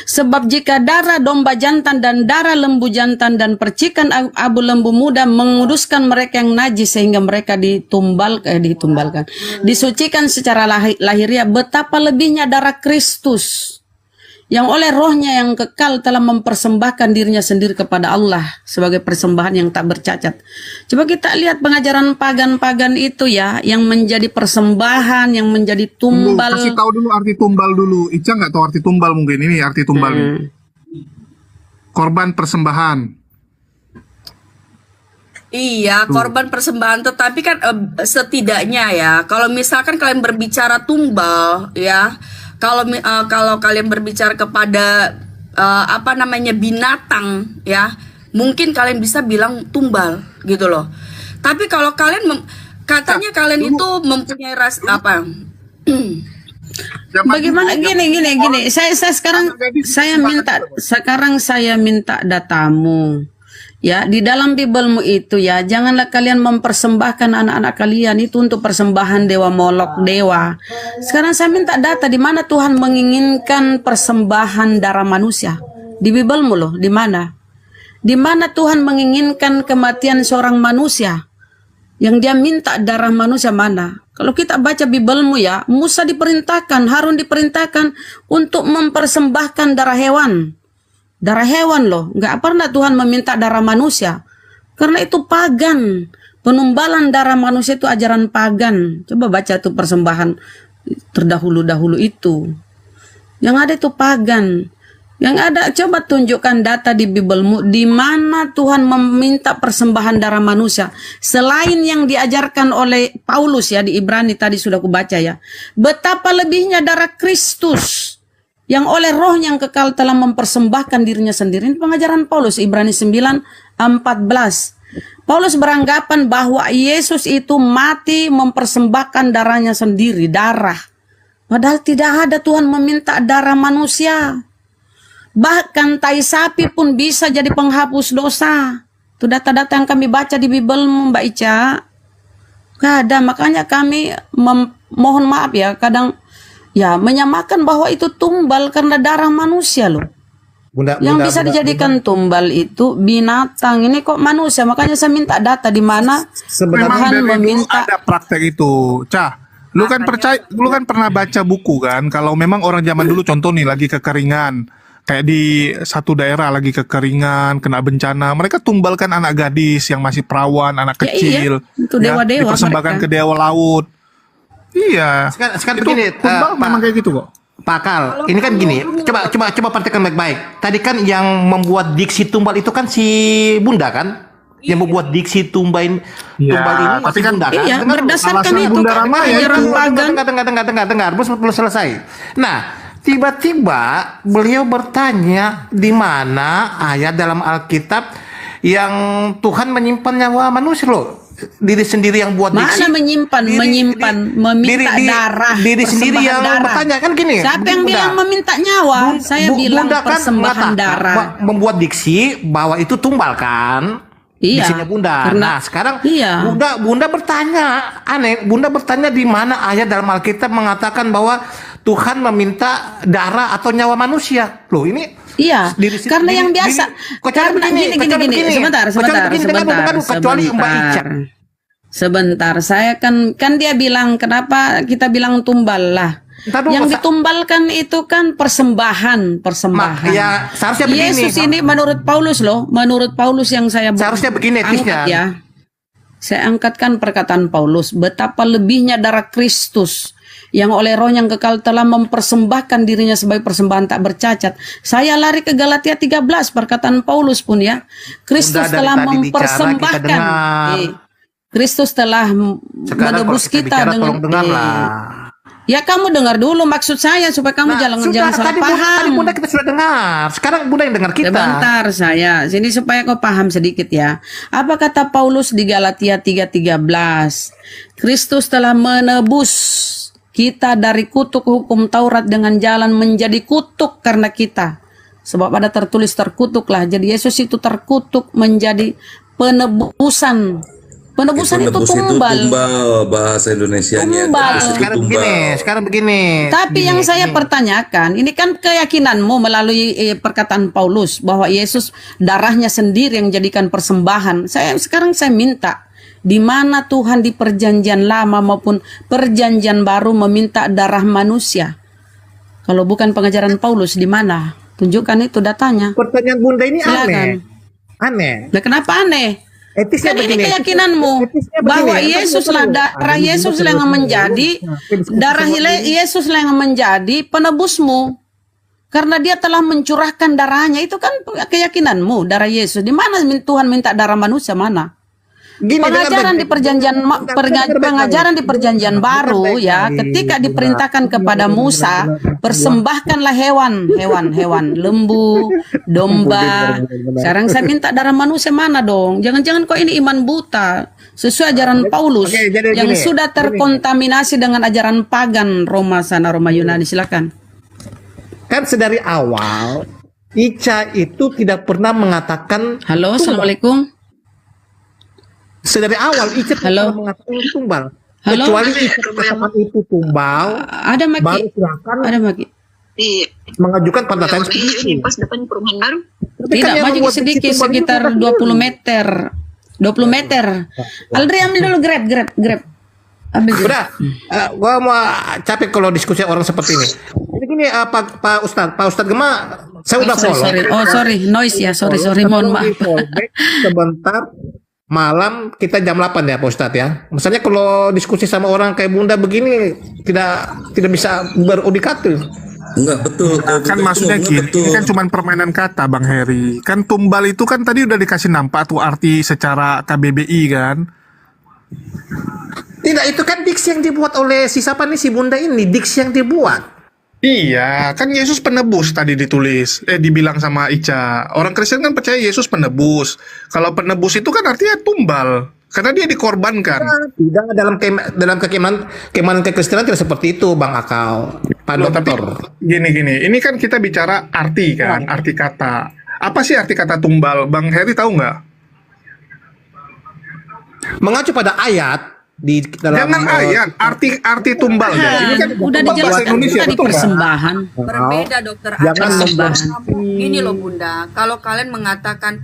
Speaker 6: Sebab jika darah domba jantan dan darah lembu jantan dan percikan abu lembu muda menguduskan mereka yang najis sehingga mereka ditumbalkan, disucikan secara lahiriah, betapa lebihnya darah Kristus yang oleh rohnya yang kekal telah mempersembahkan dirinya sendiri kepada Allah sebagai persembahan yang tak bercacat. Coba kita lihat pengajaran pagan-pagan itu ya, yang menjadi persembahan, yang menjadi tumbal.
Speaker 13: Kasih tahu dulu arti tumbal dulu. Ica nggak tahu arti tumbal, mungkin ini arti tumbal. Korban persembahan.
Speaker 12: Iya, korban persembahan. Tetapi kan setidaknya ya, kalau misalkan kalian berbicara tumbal, ya, kalau kalian berbicara kepada apa namanya binatang, ya, mungkin kalian bisa bilang tumbal, gitu loh. Tapi kalau kalian katanya kalian itu mempunyai apa?
Speaker 6: Bagaimana gini. Saya minta datamu. Ya, di dalam Biblemu itu ya, janganlah kalian mempersembahkan anak-anak kalian itu untuk persembahan dewa Molok, dewa. Sekarang saya minta data di mana Tuhan menginginkan persembahan darah manusia. Di Biblemu loh, di mana? Di mana Tuhan menginginkan kematian seorang manusia? Yang dia minta darah manusia mana? Kalau kita baca Biblemu ya, Musa diperintahkan, Harun diperintahkan untuk mempersembahkan darah hewan. Darah hewan loh, nggak pernah Tuhan meminta darah manusia. Karena itu pagan. Penumbalan darah manusia itu ajaran pagan. Coba baca tuh persembahan terdahulu-dahulu itu. Yang ada itu pagan. Yang ada, coba tunjukkan data di Biblemu di mana Tuhan meminta persembahan darah manusia. Selain yang diajarkan oleh Paulus ya di Ibrani tadi sudah aku baca ya. Betapa lebihnya darah Kristus yang oleh roh yang kekal telah mempersembahkan dirinya sendiri. Ini pengajaran Paulus, Ibrani 9:14. Paulus beranggapan bahwa Yesus itu mati mempersembahkan darahnya sendiri, darah. Padahal tidak ada Tuhan meminta darah manusia. Bahkan tai sapi pun bisa jadi penghapus dosa. Itu data-data yang kami baca di Bible, Mbak Ica. Gak ada, makanya kami mohon maaf ya, kadang ya menyamakan bahwa itu tumbal karena darah manusia loh. Yang bisa dijadikan tumbal itu binatang, ini kok manusia. Makanya saya minta data di mana Tuhan meminta.
Speaker 13: Ada praktek itu, Cah. Lu kan pernah baca buku kan? Kalau memang orang zaman dulu, contoh nih lagi kekeringan, kayak di satu daerah lagi kekeringan, kena bencana, mereka tumbalkan anak gadis yang masih perawan, anak kecil,
Speaker 6: Itu dewa-dewa
Speaker 13: dipersembahkan
Speaker 6: mereka.
Speaker 13: ke dewa laut. Iya.
Speaker 14: Sekarang
Speaker 13: Itu
Speaker 14: begini,
Speaker 13: tumbal memang kayak gitu kok.
Speaker 14: Pak Kal, ini kan gini, coba perhatikan baik-baik. Tadi kan yang membuat diksi tumbal itu kan si Bunda kan? Yang membuat diksi tumbal ini
Speaker 13: tapi
Speaker 14: si
Speaker 13: kan
Speaker 14: Bunda kan?
Speaker 6: Iya, berdasarkan itu
Speaker 13: Bunda
Speaker 6: kan
Speaker 13: Rama ya
Speaker 6: ajaran pagan.
Speaker 14: Dengar, belum selesai. Nah, tiba-tiba beliau bertanya di mana ayat dalam Alkitab yang Tuhan menyimpan nyawa manusia loh. Diri sendiri yang buat diksi.
Speaker 6: Mana menyimpan, meminta darah,
Speaker 14: diri sendiri yang
Speaker 6: darah.
Speaker 14: bertanya kan gini.
Speaker 6: Siapa yang bilang meminta nyawa? Saya bilang
Speaker 14: Bunda kan
Speaker 6: persembahan darah.
Speaker 14: membuat diksi bahwa itu tumbal kan.
Speaker 6: Iya.
Speaker 14: Diksinya Bunda. Nah, sekarang
Speaker 6: iya.
Speaker 14: Bunda bertanya, aneh. Bunda bertanya di mana ayat dalam Alkitab mengatakan bahwa Tuhan meminta darah atau nyawa manusia. Loh, ini
Speaker 6: iya, karena yang biasa, karena gini, sebentar. Sebentar, saya kan dia bilang kenapa kita bilang tumbal lah. Yang ditumbalkan itu kan persembahan.
Speaker 14: Ya, seharusnya begini.
Speaker 6: Yesus ini menurut Paulus loh, menurut Paulus yang saya
Speaker 14: seharusnya begini,
Speaker 6: angkat ya. Saya angkatkan perkataan Paulus, betapa lebihnya darah Kristus yang oleh roh yang kekal telah mempersembahkan dirinya sebagai persembahan tak bercacat. Saya lari ke Galatia 13, perkataan Paulus pun ya. Kristus telah mempersembahkan. Kristus telah menebus kita dengan ya kamu dengar dulu maksud saya supaya kamu jangan salah paham.
Speaker 14: Tadi Bunda kita sudah dengar. Sekarang Bunda yang dengar kita.
Speaker 6: Sebentar saya. Sini supaya kau paham sedikit ya. Apa kata Paulus di Galatia 3:13? Kristus telah menebus kita dari kutuk hukum Taurat dengan jalan menjadi kutuk karena kita. Sebab ada tertulis terkutuklah. Jadi Yesus itu terkutuk menjadi penebusan. Penebusan itu tumbal.
Speaker 10: Bahasa Indonesianya.
Speaker 14: Sekarang begini.
Speaker 6: Tapi yang saya pertanyakan, ini kan keyakinanmu melalui perkataan Paulus bahwa Yesus darahnya sendiri yang jadikan persembahan. Sekarang saya minta, di mana Tuhan di perjanjian lama maupun perjanjian baru meminta darah manusia? Kalau bukan pengajaran Paulus, di mana? Tunjukkan itu datanya.
Speaker 14: Pertanyaan Bunda ini
Speaker 6: aneh. Nah, kenapa aneh? Kan ini keyakinanmu bahwa Yesuslah darah Yesuslah yang menjadi Yesuslah yang menjadi penebusmu karena dia telah mencurahkan darahnya. Itu kan keyakinanmu, darah Yesus. Di mana Tuhan minta darah manusia mana? Pengajaran di perjanjian baru ya, ketika diperintahkan kepada Musa, persembahkanlah hewan, lembu, domba. Sekarang saya minta darah manusia mana dong? Jangan-jangan kok ini iman buta sesuai ajaran Paulus yang sudah terkontaminasi dengan ajaran pagan Roma Yunani. Silakan.
Speaker 14: Kan sedari awal Ica itu tidak pernah mengatakan
Speaker 6: halo, assalamualaikum.
Speaker 14: Sedari awal Ica tidak mengatakan tumbal. Kecuali Ica mengatakan itu tumbal.
Speaker 6: Ada Maki.
Speaker 14: Baru silakan.
Speaker 6: Ada Maki.
Speaker 14: Mengajukan pertanyaan seperti itu.
Speaker 3: Pas depan perumahan baru.
Speaker 6: Tidak, maju sedikit sekitar 20 meter. 20 meter. Aldri ambil dulu grab. Ambil.
Speaker 14: Udah, gua mau capek kalau diskusi orang seperti ini. Jadi gini, Pak Ustadz Gema, saya udah follow.
Speaker 6: Sorry, noise ya, sorry, mohon maaf.
Speaker 14: Sebentar. Malam kita jam 8 ya Pak Ustadz ya. Misalnya kalau diskusi sama orang kayak Bunda begini tidak bisa berudikatif.
Speaker 10: Enggak betul.
Speaker 13: Kan maksudnya gini, ini kan cuma permainan kata Bang Heri. Kan tumbal itu kan tadi udah dikasih nampak tuh arti secara KBBI kan.
Speaker 14: Tidak, itu kan diksi yang dibuat oleh si Bunda ini, diksi yang dibuat.
Speaker 13: Iya, kan Yesus penebus tadi ditulis. Dibilang sama Ica. Orang Kristen kan percaya Yesus penebus. Kalau penebus itu kan artinya tumbal. Karena dia dikorbankan.
Speaker 14: Tidak, dalam keimanan kekristenan tidak seperti itu, Bang Akal. Pak Dokter.
Speaker 13: Gini. Ini kan kita bicara arti kan, arti kata. Apa sih arti kata tumbal? Bang Heri tahu nggak?
Speaker 14: Mengacu pada ayat.
Speaker 13: Jangan ayat, arti tumbal ya. Ini kan
Speaker 6: udah dijelaskan tadi persembahan.
Speaker 12: Berbeda dokter. Gini loh Bunda, kalau kalian mengatakan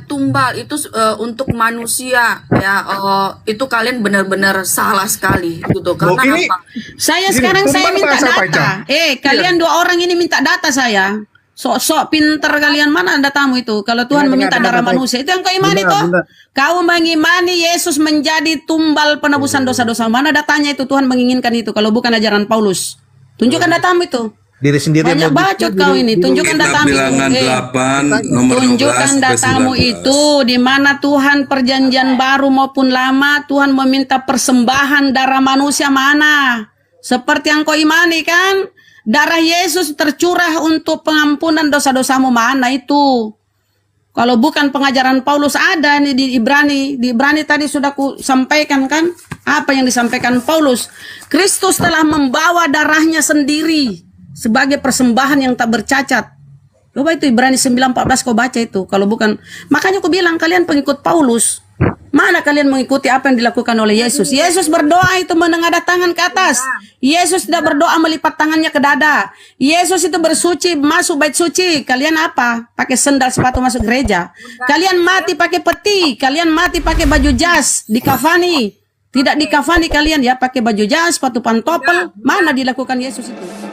Speaker 12: tumbal itu untuk manusia ya, itu kalian benar-benar salah sekali gitu. Karena
Speaker 6: Saya minta data. Kalian dua orang ini minta data saya Sok-sok pinter kalian, mana ada tamu itu? Kalau Tuhan meminta darah manusia, itu yang kau imani toh? Kau mengimani Yesus menjadi tumbal penebusan dosa-dosa. Mana datanya itu Tuhan menginginkan itu? Kalau bukan ajaran Paulus, tunjukkan datamu itu.
Speaker 14: Diri sendiri
Speaker 6: Banyak bacot kau ini. Tunjukkan
Speaker 10: Kitab
Speaker 6: datamu
Speaker 10: Bilangan
Speaker 6: itu.
Speaker 10: 8 nomor 12
Speaker 6: Tunjukkan
Speaker 10: sampai
Speaker 6: datamu
Speaker 10: 19.
Speaker 6: itu, di mana Tuhan perjanjian baru maupun lama Tuhan meminta persembahan darah manusia mana? Seperti yang kau imani kan? Darah Yesus tercurah untuk pengampunan dosa-dosamu mana itu? Kalau bukan pengajaran Paulus ada nih di Ibrani. Di Ibrani tadi sudah ku sampaikan kan? Apa yang disampaikan Paulus? Kristus telah membawa darahnya sendiri sebagai persembahan yang tak bercacat. Coba itu Ibrani 9:14 kau baca itu. Kalau bukan, makanya aku bilang kalian pengikut Paulus. Mana kalian mengikuti apa yang dilakukan oleh Yesus? Yesus berdoa itu menengadah tangan ke atas. Yesus tidak berdoa melipat tangannya ke dada. Yesus itu bersuci masuk bait suci. Kalian apa? Pakai sendal sepatu masuk gereja. Kalian mati pakai peti. Kalian mati pakai baju jas, dikafani. Tidak dikafani kalian ya, pakai baju jas, sepatu pantopel. Mana dilakukan Yesus itu?